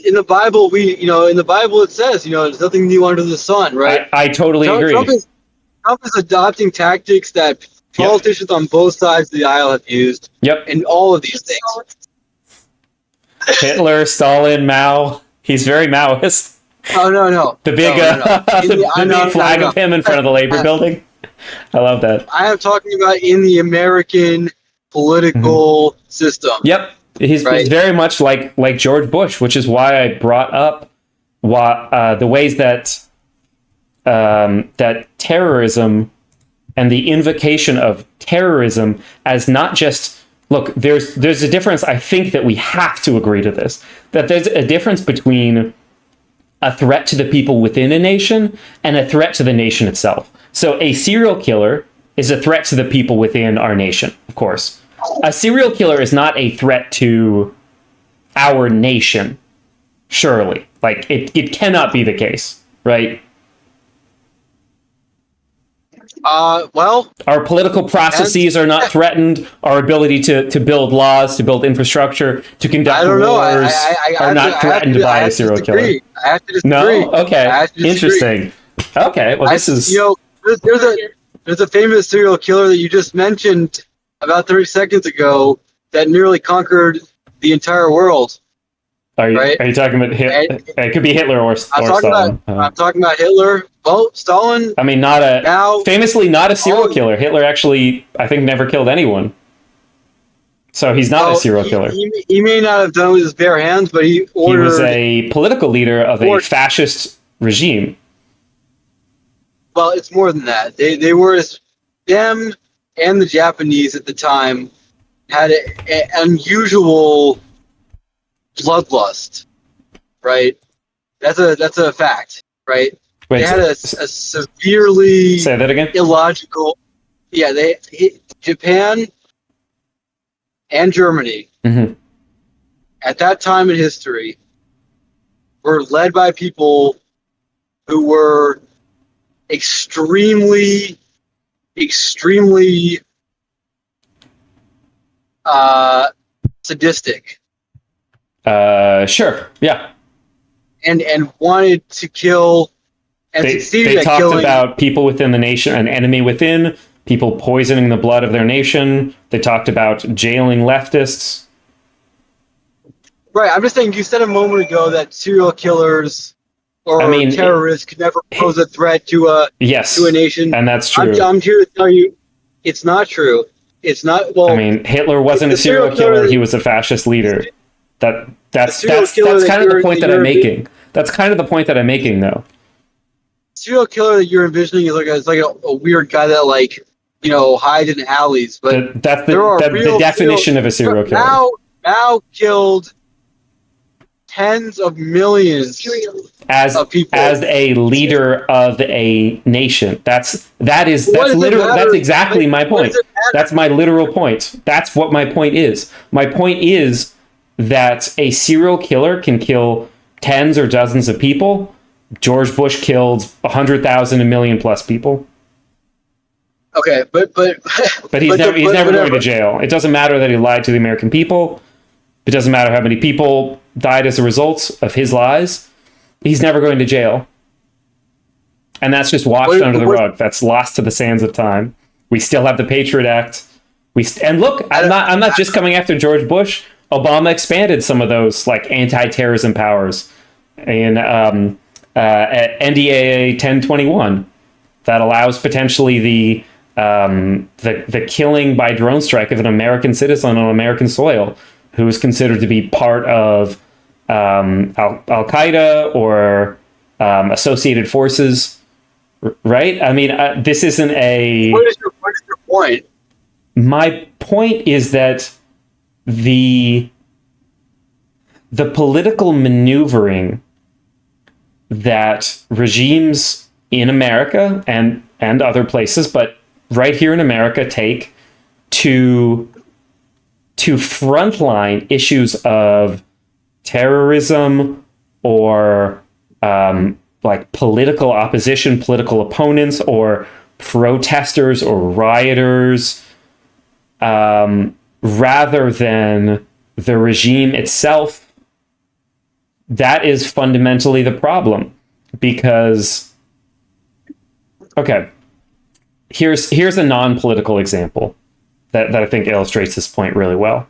[SPEAKER 2] In the Bible, in the Bible it says, you know, there's nothing new under the sun, right?
[SPEAKER 1] I totally agree.
[SPEAKER 2] Trump is adopting tactics that politicians on both sides of the aisle have used.
[SPEAKER 1] Yep.
[SPEAKER 2] In all of these things.
[SPEAKER 1] Hitler, Stalin, Mao. He's very Maoist.
[SPEAKER 2] Oh, no.
[SPEAKER 1] The big, the big flag of him in front of the Labor Building. I love that.
[SPEAKER 2] I am talking about in the American political system.
[SPEAKER 1] Yep. He's very much like George Bush, which is why I brought up the ways that that terrorism and the invocation of terrorism as not just... Look, there's a difference. I think that we have to agree to this, that there's a difference between a threat to the people within a nation and a threat to the nation itself. So a serial killer is a threat to the people within our nation, of course. A serial killer is not a threat to our nation. Surely. Like, it cannot be the case, right?
[SPEAKER 2] Well,
[SPEAKER 1] Our political processes are not threatened. Our ability to build laws, to build infrastructure, to conduct
[SPEAKER 2] I don't know.
[SPEAKER 1] wars are not threatened by a serial killer.
[SPEAKER 2] I have to disagree.
[SPEAKER 1] No? Okay.
[SPEAKER 2] I have to disagree.
[SPEAKER 1] Interesting. Okay. Well, this is...
[SPEAKER 2] There's a famous serial killer that you just mentioned about 30 seconds ago that nearly conquered the entire world.
[SPEAKER 1] Are you talking about Hitler? It could be Hitler or Stalin.
[SPEAKER 2] I'm talking about Hitler. Well, Stalin.
[SPEAKER 1] I mean, famously not a serial killer. Hitler actually, I think, never killed anyone. So he's not a serial killer.
[SPEAKER 2] He may not have done it with his bare hands, but he
[SPEAKER 1] was a political leader of a fascist regime.
[SPEAKER 2] Well, it's more than that. They were, them and the Japanese at the time had an unusual bloodlust, right? That's a fact, right?
[SPEAKER 1] Wait,
[SPEAKER 2] they had a severely
[SPEAKER 1] say that again.
[SPEAKER 2] Illogical. Yeah, Japan and Germany at that time in history were led by people who were extremely sadistic.
[SPEAKER 1] Sure, yeah.
[SPEAKER 2] And wanted to kill and succeeded
[SPEAKER 1] they
[SPEAKER 2] at
[SPEAKER 1] talked
[SPEAKER 2] killing.
[SPEAKER 1] About people within the nation, an enemy within, people poisoning the blood of their nation. They talked about jailing leftists.
[SPEAKER 2] Right, I'm just saying, you said a moment ago that serial killers or terrorists could never pose a threat to a nation.
[SPEAKER 1] And that's true.
[SPEAKER 2] I'm here to tell you, it's not true. It's not. Well,
[SPEAKER 1] I mean, Hitler wasn't a serial killer. He was a fascist leader. That's kind of the point that I'm making. That's kind of the point that I'm making, though.
[SPEAKER 2] Serial killer that you're envisioning is like a weird guy that hides in alleys. But
[SPEAKER 1] that's the definition of a serial killer.
[SPEAKER 2] Mao killed tens of millions of people
[SPEAKER 1] as a leader of a nation. That's exactly my point. That's my literal point. That's what my point is. My point is that a serial killer can kill tens or dozens of people. George Bush killed 100,000, 1 million plus people.
[SPEAKER 2] Okay, but
[SPEAKER 1] he's never going to jail. It doesn't matter that he lied to the American people. It doesn't matter how many people died as a result of his lies. He's never going to jail. And that's just washed under the rug. That's lost to the sands of time. We still have the Patriot Act. And look, I'm not just coming after George Bush. Obama expanded some of those anti-terrorism powers in NDAA 1021 that allows potentially the killing by drone strike of an American citizen on American soil who is considered to be part of Al-Qaeda or associated forces, right? I mean, this isn't a...
[SPEAKER 2] What is your point?
[SPEAKER 1] My point is that the political maneuvering that regimes in America and other places, but right here in America, take to frontline issues of terrorism or political opposition, political opponents, or protesters or rioters, rather than the regime itself. That is fundamentally the problem, because, okay, here's a non-political example that I think illustrates this point really well.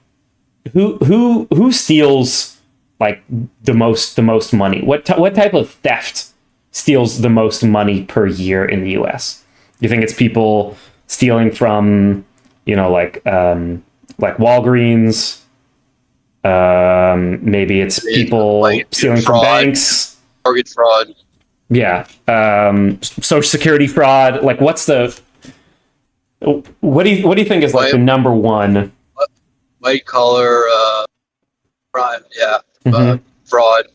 [SPEAKER 1] Who steals the most money? What type of theft steals the most money per year in the U.S.? You think it's people stealing from Walgreens? Maybe it's people stealing from banks.
[SPEAKER 2] Target fraud.
[SPEAKER 1] Yeah. Social security fraud. What do you think is the number one?
[SPEAKER 2] White collar crime. Yeah. Fraud.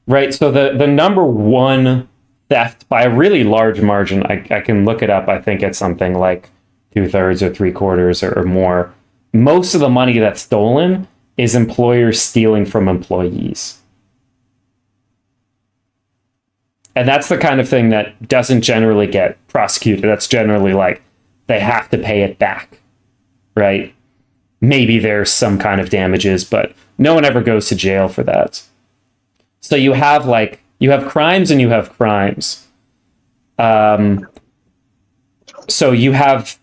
[SPEAKER 1] Right. So the number one theft by a really large margin, I can look it up. I think it's something like 2/3 or 3/4 or more. Most of the money that's stolen is employers stealing from employees. And that's the kind of thing that doesn't generally get prosecuted. That's generally like they have to pay it back, right? Maybe there's some kind of damages, but no one ever goes to jail for that. So you have crimes and you have crimes. So you have,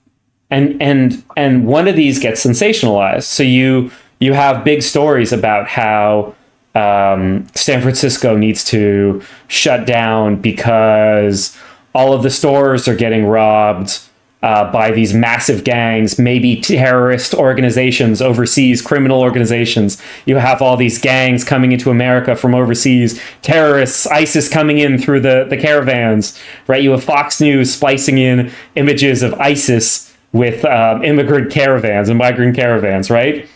[SPEAKER 1] and one of these gets sensationalized. So you have big stories about how San Francisco needs to shut down because all of the stores are getting robbed by these massive gangs, maybe terrorist organizations overseas, criminal organizations. You have all these gangs coming into America from overseas, terrorists, ISIS coming in through the caravans, right? You have Fox News splicing in images of ISIS with immigrant caravans and migrant caravans, right?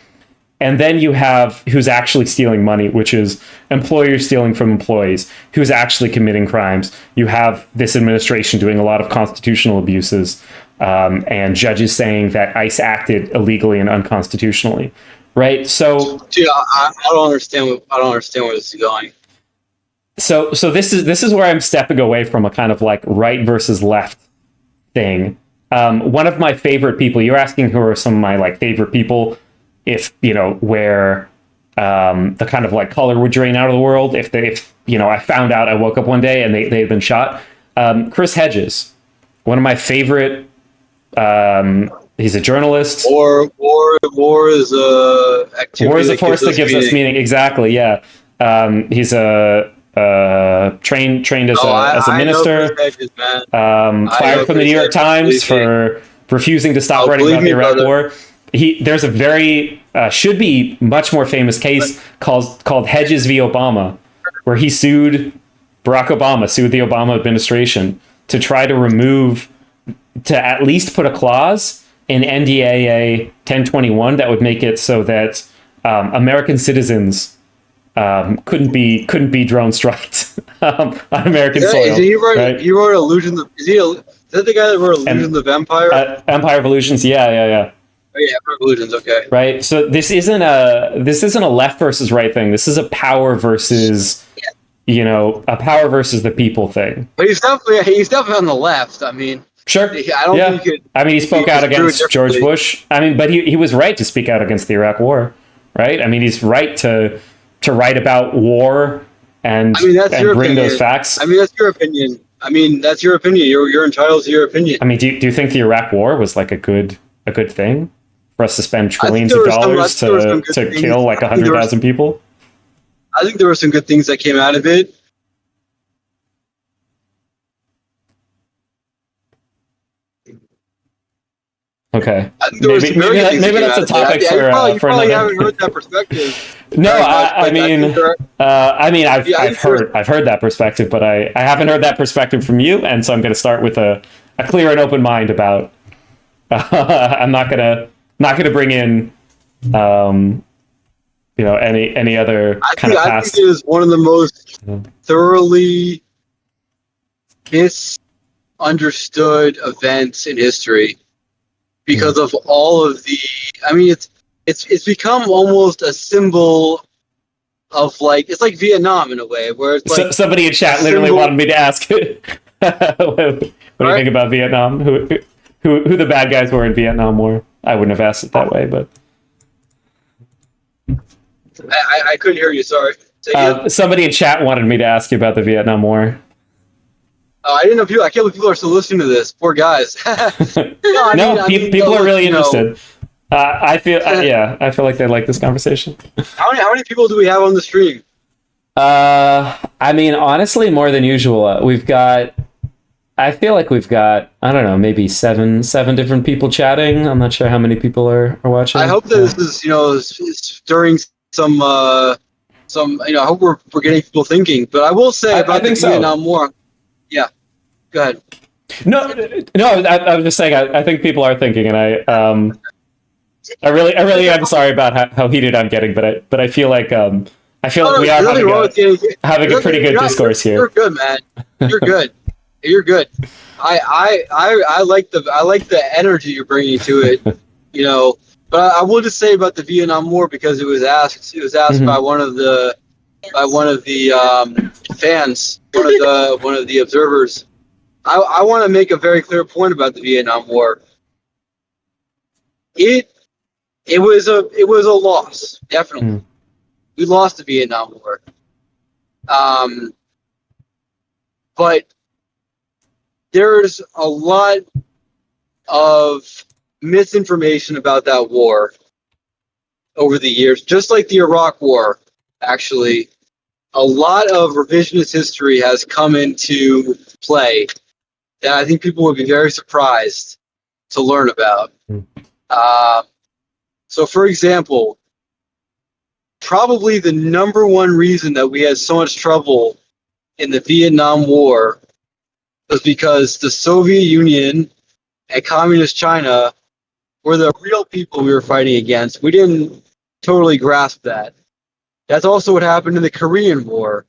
[SPEAKER 1] And then you have who's actually stealing money, which is employers stealing from employees, who's actually committing crimes. You have this administration doing a lot of constitutional abuses, and judges saying that ICE acted illegally and unconstitutionally, right? So,
[SPEAKER 2] dude, I don't understand. I don't understand where this is going.
[SPEAKER 1] So this is where I'm stepping away from a kind of like right versus left thing. One of my favorite people. You're asking who are some of my like favorite people. If, you know, where the kind of like color would drain out of the world, if I found out I woke up one day and they had been shot. Chris Hedges, one of my favorite, he's a journalist.
[SPEAKER 2] War is a activity.
[SPEAKER 1] War is a force that gives us meaning. Exactly. Yeah. He's trained as a minister,
[SPEAKER 2] Hedges,
[SPEAKER 1] fired from the New York Times for refusing to stop writing about the Iraq War. There's a very should be much more famous case called Hedges v. Obama, where he sued the Obama administration to try to at least put a clause in NDAA 1021 that would make it so that American citizens couldn't be drone struck on American soil.
[SPEAKER 2] He wrote Illusion. Is that the guy that wrote Illusions of Empire?
[SPEAKER 1] Empire of Illusions. Yeah.
[SPEAKER 2] Oh, yeah, Illusions. Okay.
[SPEAKER 1] Right. So this isn't a left versus right thing. This is a power versus the people thing.
[SPEAKER 2] But he's definitely on the left. I mean,
[SPEAKER 1] sure.
[SPEAKER 2] I don't think you could.
[SPEAKER 1] I mean, he spoke out against George Bush. I mean, but he was right to speak out against the Iraq War, right? I mean, he's right to write about war and bring those facts.
[SPEAKER 2] I mean, that's your opinion. You're entitled to your opinion.
[SPEAKER 1] I mean, do you think the Iraq War was like a good thing for us to spend trillions of dollars to kill like 100,000 people?
[SPEAKER 2] I think there were some good things that came out of it.
[SPEAKER 1] Okay.
[SPEAKER 2] Maybe
[SPEAKER 1] that's a topic for
[SPEAKER 2] you probably
[SPEAKER 1] another.
[SPEAKER 2] haven't heard that perspective.
[SPEAKER 1] No, I've heard that perspective, but I haven't heard that perspective from you, and so I'm going to start with a clear and open mind about. I'm not gonna bring in, any other kind of past. I think
[SPEAKER 2] it is one of the most thoroughly misunderstood events in history. Because of all of the, I mean, it's become almost a symbol of like, it's like Vietnam in a way, where it's like
[SPEAKER 1] somebody in chat literally wanted me to ask, what do you think about Vietnam? Who the bad guys were in Vietnam War? I wouldn't have asked it that way, but
[SPEAKER 2] I couldn't hear you. Sorry.
[SPEAKER 1] Somebody in chat wanted me to ask you about the Vietnam War.
[SPEAKER 2] I didn't know people. I can't believe people are still listening to this. Poor guys.
[SPEAKER 1] People are really interested. I feel like they like this conversation.
[SPEAKER 2] How many people do we have on the stream?
[SPEAKER 1] I mean, honestly, more than usual. I feel like we've got, I don't know, maybe seven different people chatting. I'm not sure how many people are watching.
[SPEAKER 2] I hope that this is, it's during some I hope we're getting people thinking. But I will say about the Vietnam War. Yeah. Go ahead.
[SPEAKER 1] No. I was just saying. I think people are thinking, and I really am sorry about how heated I'm getting, but I feel like we are having a pretty good discourse here.
[SPEAKER 2] You're good, man. You're good. You're good. I like the energy you're bringing to it. But I will just say about the Vietnam War because it was asked. It was asked by one of the fans, one of the observers. I want to make a very clear point about the Vietnam War. It was a loss, definitely. We lost the Vietnam War. But there's a lot of misinformation about that war over the years, just like the Iraq War, actually. A lot of revisionist history has come into play that I think people would be very surprised to learn about. So, for example, probably the number one reason that we had so much trouble in the Vietnam War was because the Soviet Union and Communist China were the real people we were fighting against. We didn't totally grasp that. That's also what happened in the Korean War,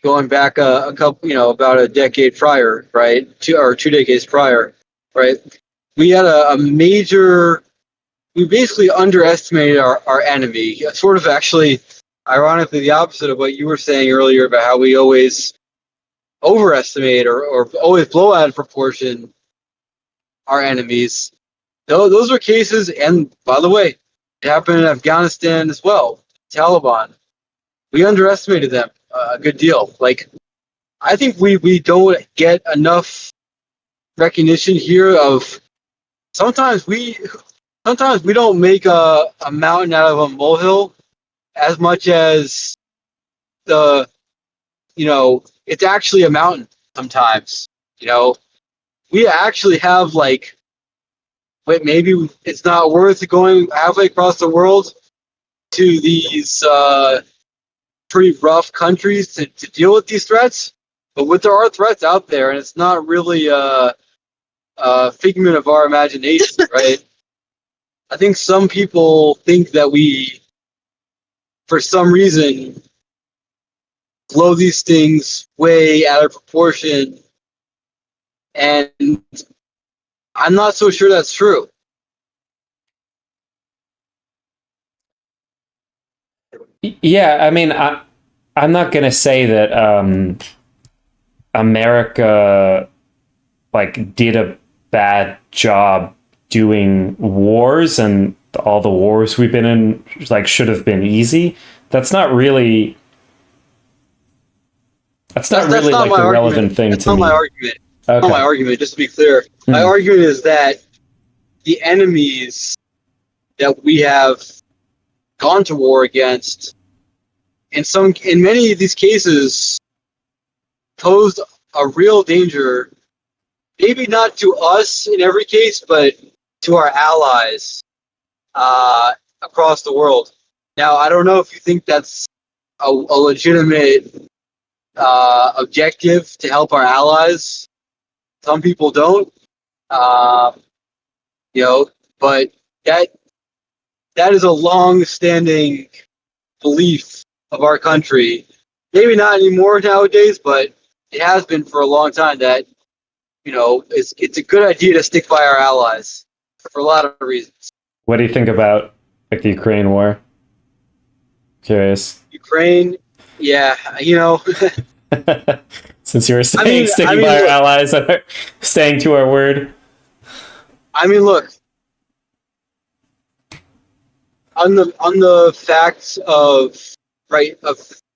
[SPEAKER 2] going back a couple, about a decade prior, right? 2 decades prior, right? We had a major. We basically underestimated our enemy. Sort of actually, ironically, the opposite of what you were saying earlier about how we always overestimate or always blow out of proportion our enemies. Those are cases, and by the way, it happened in Afghanistan as well. Taliban. We underestimated them a good deal. Like, I think we don't get enough recognition here of sometimes we don't make a mountain out of a molehill as much as it's actually a mountain sometimes. We actually have maybe it's not worth going halfway across the world to these pretty rough countries to deal with these threats. But there are threats out there, and it's not really a figment of our imagination, right? I think some people think that we, for some reason, blow these things way out of proportion, and I'm not so sure that's true.
[SPEAKER 1] Yeah, I mean, I'm not going to say that America did a bad job doing wars, and all the wars we've been in should have been easy. That's not really the relevant thing to me.
[SPEAKER 2] That's not my argument.
[SPEAKER 1] Okay.
[SPEAKER 2] Not my argument, just to be clear. My argument is that the enemies that we have gone to war against, in many of these cases, posed a real danger, maybe not to us in every case, but to our allies across the world. Now, I don't know if you think that's a legitimate objective to help our allies. Some people don't, but that is a long-standing belief of our country. Maybe not anymore nowadays, but it has been for a long time that it's a good idea to stick by our allies for a lot of reasons.
[SPEAKER 1] What do you think about the Ukraine war? Curious.
[SPEAKER 2] Ukraine, yeah,
[SPEAKER 1] Since you were saying sticking by our allies and staying to our word.
[SPEAKER 2] I mean, look, on the facts of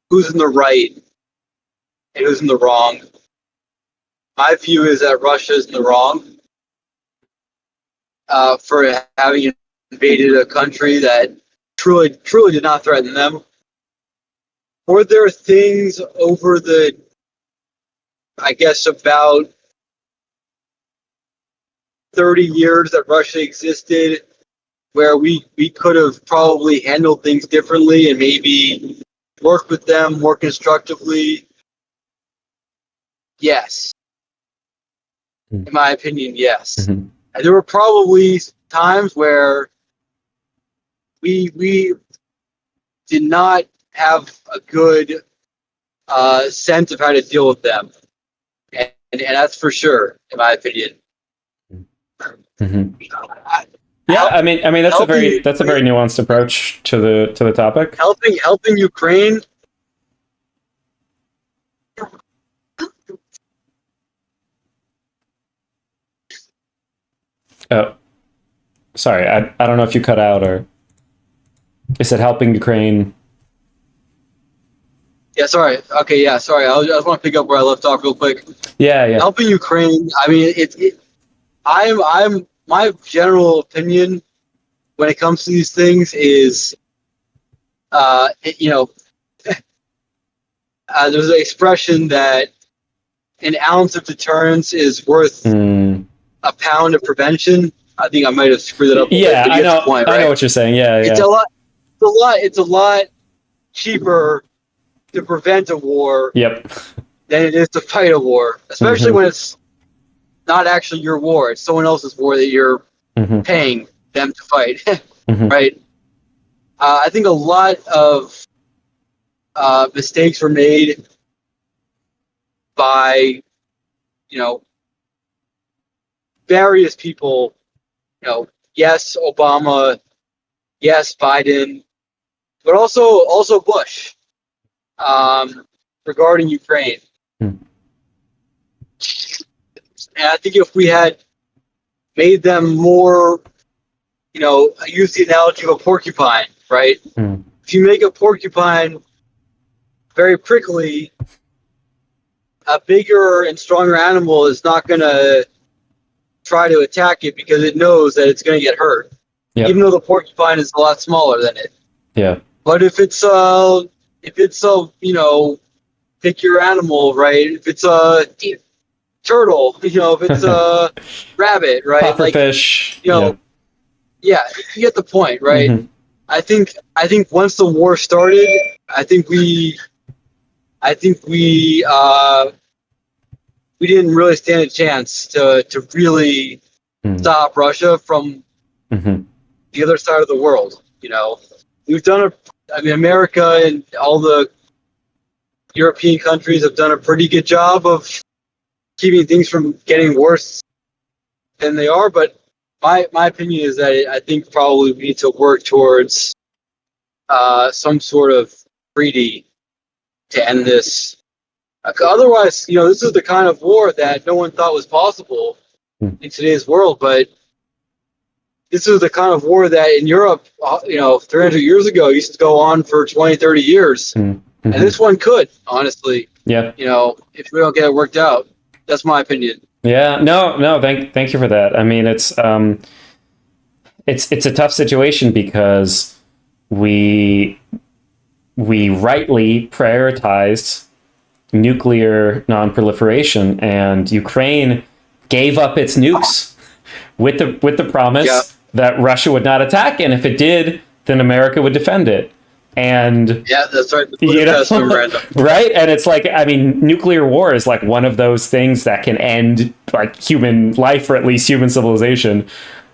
[SPEAKER 2] who's in the right and who's in the wrong, my view is that Russia is in the wrong for having invaded a country that truly did not threaten them. Were there things over the, I guess, about 30 years that Russia existed where we could have probably handled things differently and maybe worked with them more constructively? Yes. In my opinion, yes.
[SPEAKER 1] Mm-hmm.
[SPEAKER 2] And there were probably times where we did not have a good sense of how to deal with them. And that's for sure, in my opinion.
[SPEAKER 1] Mm-hmm. Yeah, I mean that's
[SPEAKER 2] helping
[SPEAKER 1] that's a very nuanced approach to the topic.
[SPEAKER 2] helping Ukraine.
[SPEAKER 1] Oh, sorry, I don't know if you cut out or is it helping Ukraine?
[SPEAKER 2] Yeah, sorry. Okay, yeah, sorry. I just want to pick up where I left off real quick.
[SPEAKER 1] Yeah, yeah.
[SPEAKER 2] Helping Ukraine. I mean, I'm my general opinion when it comes to these things is, you know, there's an expression that an ounce of deterrence is worth
[SPEAKER 1] Mm.
[SPEAKER 2] a pound of prevention. I think I might have screwed it up a
[SPEAKER 1] Yeah,
[SPEAKER 2] bit, but
[SPEAKER 1] I
[SPEAKER 2] you get
[SPEAKER 1] know.
[SPEAKER 2] the point,
[SPEAKER 1] I
[SPEAKER 2] right?
[SPEAKER 1] know what you're saying. Yeah,
[SPEAKER 2] It's
[SPEAKER 1] yeah.
[SPEAKER 2] it's a lot cheaper to prevent a war
[SPEAKER 1] Yep.
[SPEAKER 2] than it is to fight a war, especially
[SPEAKER 1] Mhm.
[SPEAKER 2] when it's not actually your war. It's someone else's war that you're
[SPEAKER 1] Mhm.
[SPEAKER 2] paying them to fight,
[SPEAKER 1] Mhm.
[SPEAKER 2] right? I think a lot of mistakes were made by, you know, various people. You know, yes, Obama, yes, Biden, but also Bush, regarding Ukraine.
[SPEAKER 1] Hmm.
[SPEAKER 2] And I think if we had made them more, you know, I use the analogy of a porcupine, right?
[SPEAKER 1] Mm.
[SPEAKER 2] If you make a porcupine very prickly, a bigger and stronger animal is not going to try to attack it because it knows that it's going to get hurt,
[SPEAKER 1] Yep.
[SPEAKER 2] even though the porcupine is a lot smaller than it.
[SPEAKER 1] Yeah.
[SPEAKER 2] But if it's you know, pick your animal, right? If it's a turtle, you know, if it's a rabbit, right? Like,
[SPEAKER 1] Pufferfish.
[SPEAKER 2] you know, yeah, you get the point, right?
[SPEAKER 1] Mhm.
[SPEAKER 2] I think once the war started, I think we we didn't really stand a chance to really
[SPEAKER 1] Mm.
[SPEAKER 2] stop Russia from
[SPEAKER 1] Mhm.
[SPEAKER 2] the other side of the world. You know, we've done America and all the European countries have done a pretty good job of keeping things from getting worse than they are. But my opinion is that I think probably we need to work towards some sort of treaty to end this. Otherwise, you know, this is the kind of war that no one thought was possible in today's world. But this is the kind of war that in Europe, you know, 300 years ago used to go on for 20, 30 years.
[SPEAKER 1] Mhm.
[SPEAKER 2] And this one could, honestly,
[SPEAKER 1] Yeah.
[SPEAKER 2] you know, if we don't get it worked out. That's my opinion.
[SPEAKER 1] Yeah. No. Thank you for that. I mean, it's a tough situation because we rightly prioritized nuclear non-proliferation, and Ukraine gave up its nukes with the promise
[SPEAKER 2] Yeah.
[SPEAKER 1] that Russia would not attack, and if it did, then America would defend it. And
[SPEAKER 2] Yeah, that's right. The
[SPEAKER 1] you know,
[SPEAKER 2] Budapest Memorandum.
[SPEAKER 1] right? And it's like, I mean, nuclear war is like one of those things that can end like human life, or at least human civilization.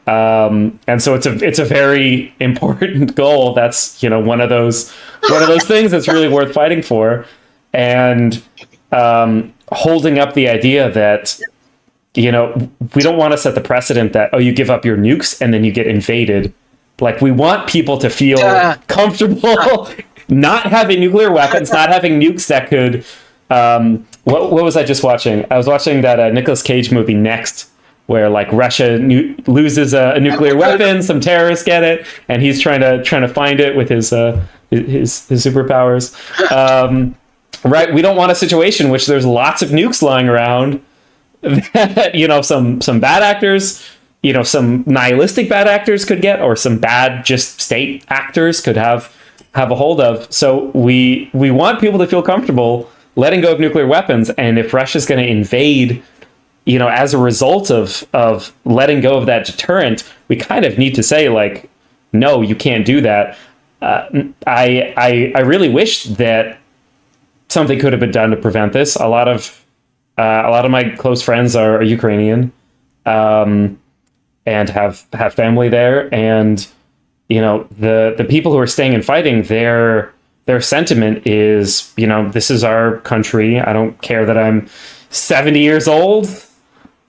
[SPEAKER 1] And so it's a very important goal. That's, you know, one of those things that's really worth fighting for. And holding up the idea that, you know, we don't want to set the precedent that, oh, you give up your nukes and then you get invaded. Like, we want people to feel comfortable not having nuclear weapons, not having nukes that could. What was I just watching? I was watching that Nicolas Cage movie Next, where like Russia loses a nuclear weapon, some terrorists get it, and he's trying to find it with his superpowers. Right? We don't want a situation in which there's lots of nukes lying around that, you know, some bad actors, you know, some nihilistic bad actors could get, or some bad just state actors could have a hold of. So we want people to feel comfortable letting go of nuclear weapons, and if Russia's going to invade, you know, as a result of letting go of that deterrent, we kind of need to say, like, no, you can't do that. I really wish that something could have been done to prevent this. A lot of my close friends are Ukrainian, and have family there, and you know, the people who are staying and fighting, their sentiment is, you know, this is our country. I don't care that I'm 70 years old.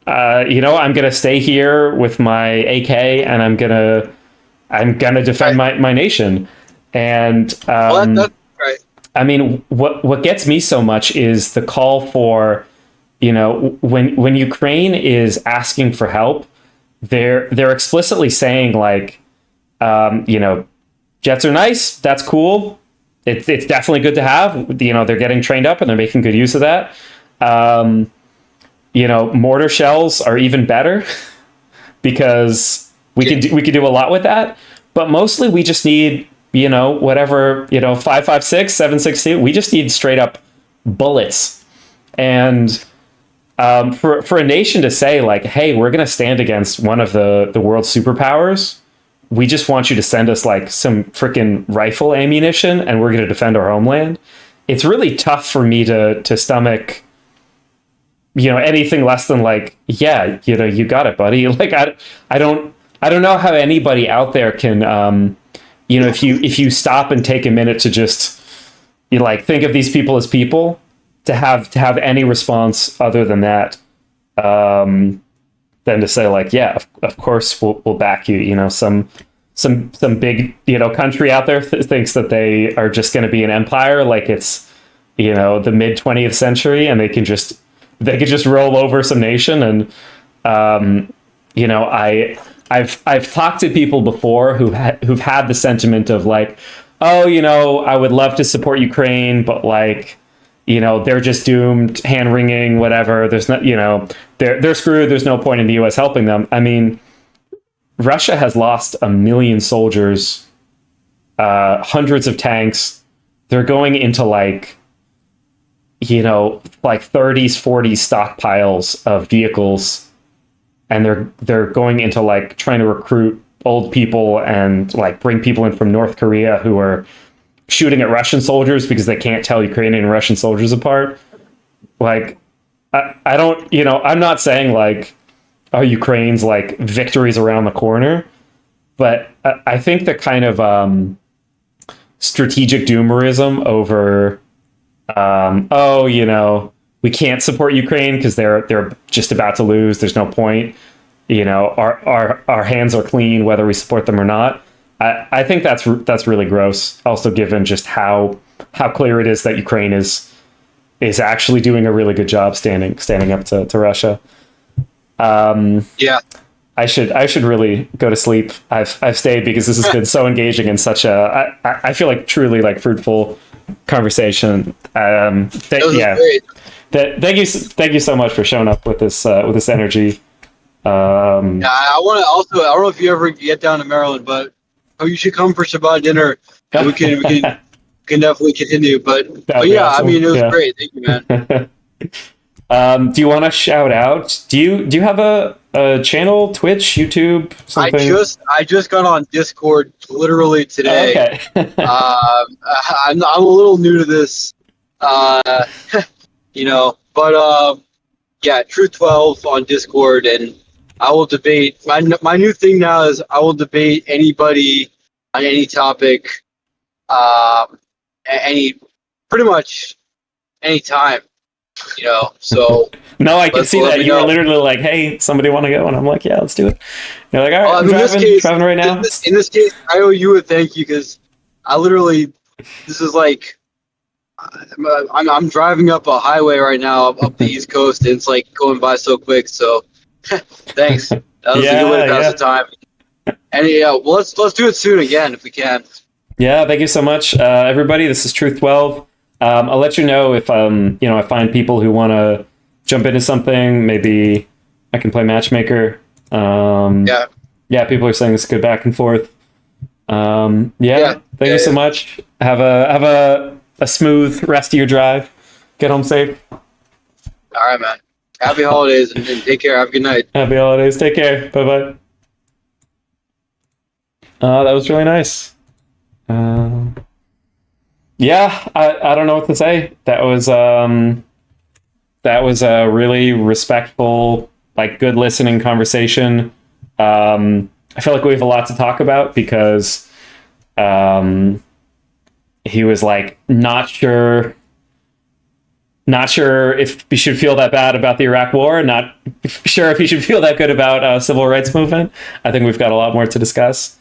[SPEAKER 1] I'm gonna stay here with my AK, and I'm gonna defend my nation. And
[SPEAKER 2] That's right.
[SPEAKER 1] I mean, what gets me so much is the call for, when Ukraine is asking for help, they're explicitly saying like, jets are nice, that's cool. It's definitely good to have. They're getting trained up and they're making good use of that. Mortar shells are even better because we could do a lot with that. But mostly we just need, whatever, 5.56, 7.62. We just need straight up bullets. And for a nation to say like, hey, we're going to stand against one of the world's superpowers, we just want you to send us like some freaking rifle ammunition and we're going to defend our homeland. It's really tough for me to stomach, anything less than like, yeah, you got it, buddy. Like, I don't know how anybody out there can, if you stop and take a minute to just, think of these people as people, to have any response other than that, than to say like, yeah, of course we'll back you. Some big country out there thinks that they are just going to be an empire, like it's the mid 20th century, and they could just roll over some nation. And I've talked to people before who've had the sentiment of like, oh, I would love to support Ukraine, but like, they're just doomed, hand wringing, whatever. There's not, they're screwed. There's no point in the U.S. helping them. I mean, Russia has lost 1 million soldiers, hundreds of tanks. They're going into like 30s, 40s stockpiles of vehicles. And they're going into like trying to recruit old people and like bring people in from North Korea who are shooting at Russian soldiers because they can't tell Ukrainian and Russian soldiers apart. Like, I don't, I'm not saying like, oh, Ukraine's like victories around the corner, but I think the kind of strategic doomerism over, we can't support Ukraine because they're just about to lose. There's no point. Our hands are clean whether we support them or not. I think that's really gross. Also, given just how clear it is that Ukraine is actually doing a really good job standing up to Russia.
[SPEAKER 2] Yeah.
[SPEAKER 1] I should really go to sleep. I've stayed because this has been so engaging and such I feel like truly like fruitful conversation.
[SPEAKER 2] Great.
[SPEAKER 1] Thank you so much for showing up with this energy.
[SPEAKER 2] I want to also, I don't know if you ever get down to Maryland, but you should come for Shabbat dinner. And we can definitely continue. But yeah, awesome. I mean, it was great. Thank you, man.
[SPEAKER 1] Do you want to shout out? Do you have a channel, Twitch, YouTube, something?
[SPEAKER 2] I just got on Discord literally today.
[SPEAKER 1] Okay.
[SPEAKER 2] I'm a little new to this, but yeah, Truth 12 on Discord, and I will debate. My new thing now is I will debate anybody on any topic, pretty much any time. So
[SPEAKER 1] no, I can see that you were literally like, "Hey, somebody want to go?" And I'm like, "Yeah, let's do it." You're like, "All right, I'm driving right now."
[SPEAKER 2] In this case, I owe you a thank you because I literally, this is like, I'm driving up a highway right now up the East Coast, and it's like going by so quick. So, thanks. That was a good way to pass the time. And yeah, well, let's do it soon again if we can.
[SPEAKER 1] Yeah, thank you so much, everybody. This is Truth 12. I'll let you know if I find people who want to jump into something. Maybe I can play matchmaker. Yeah, people are saying it's good back and forth. Thank you so much. Have a smooth rest of your drive. Get home safe.
[SPEAKER 2] All right, man. Happy holidays and take care. Have a good night.
[SPEAKER 1] Happy holidays. Take care. Bye-bye. That was really nice. Yeah, I don't know what to say. That was a really respectful, like, good listening conversation. I feel like we have a lot to talk about because he was like not sure Not sure if you should feel that bad about the Iraq War. Not sure if you should feel that good about civil rights movement. I think we've got a lot more to discuss.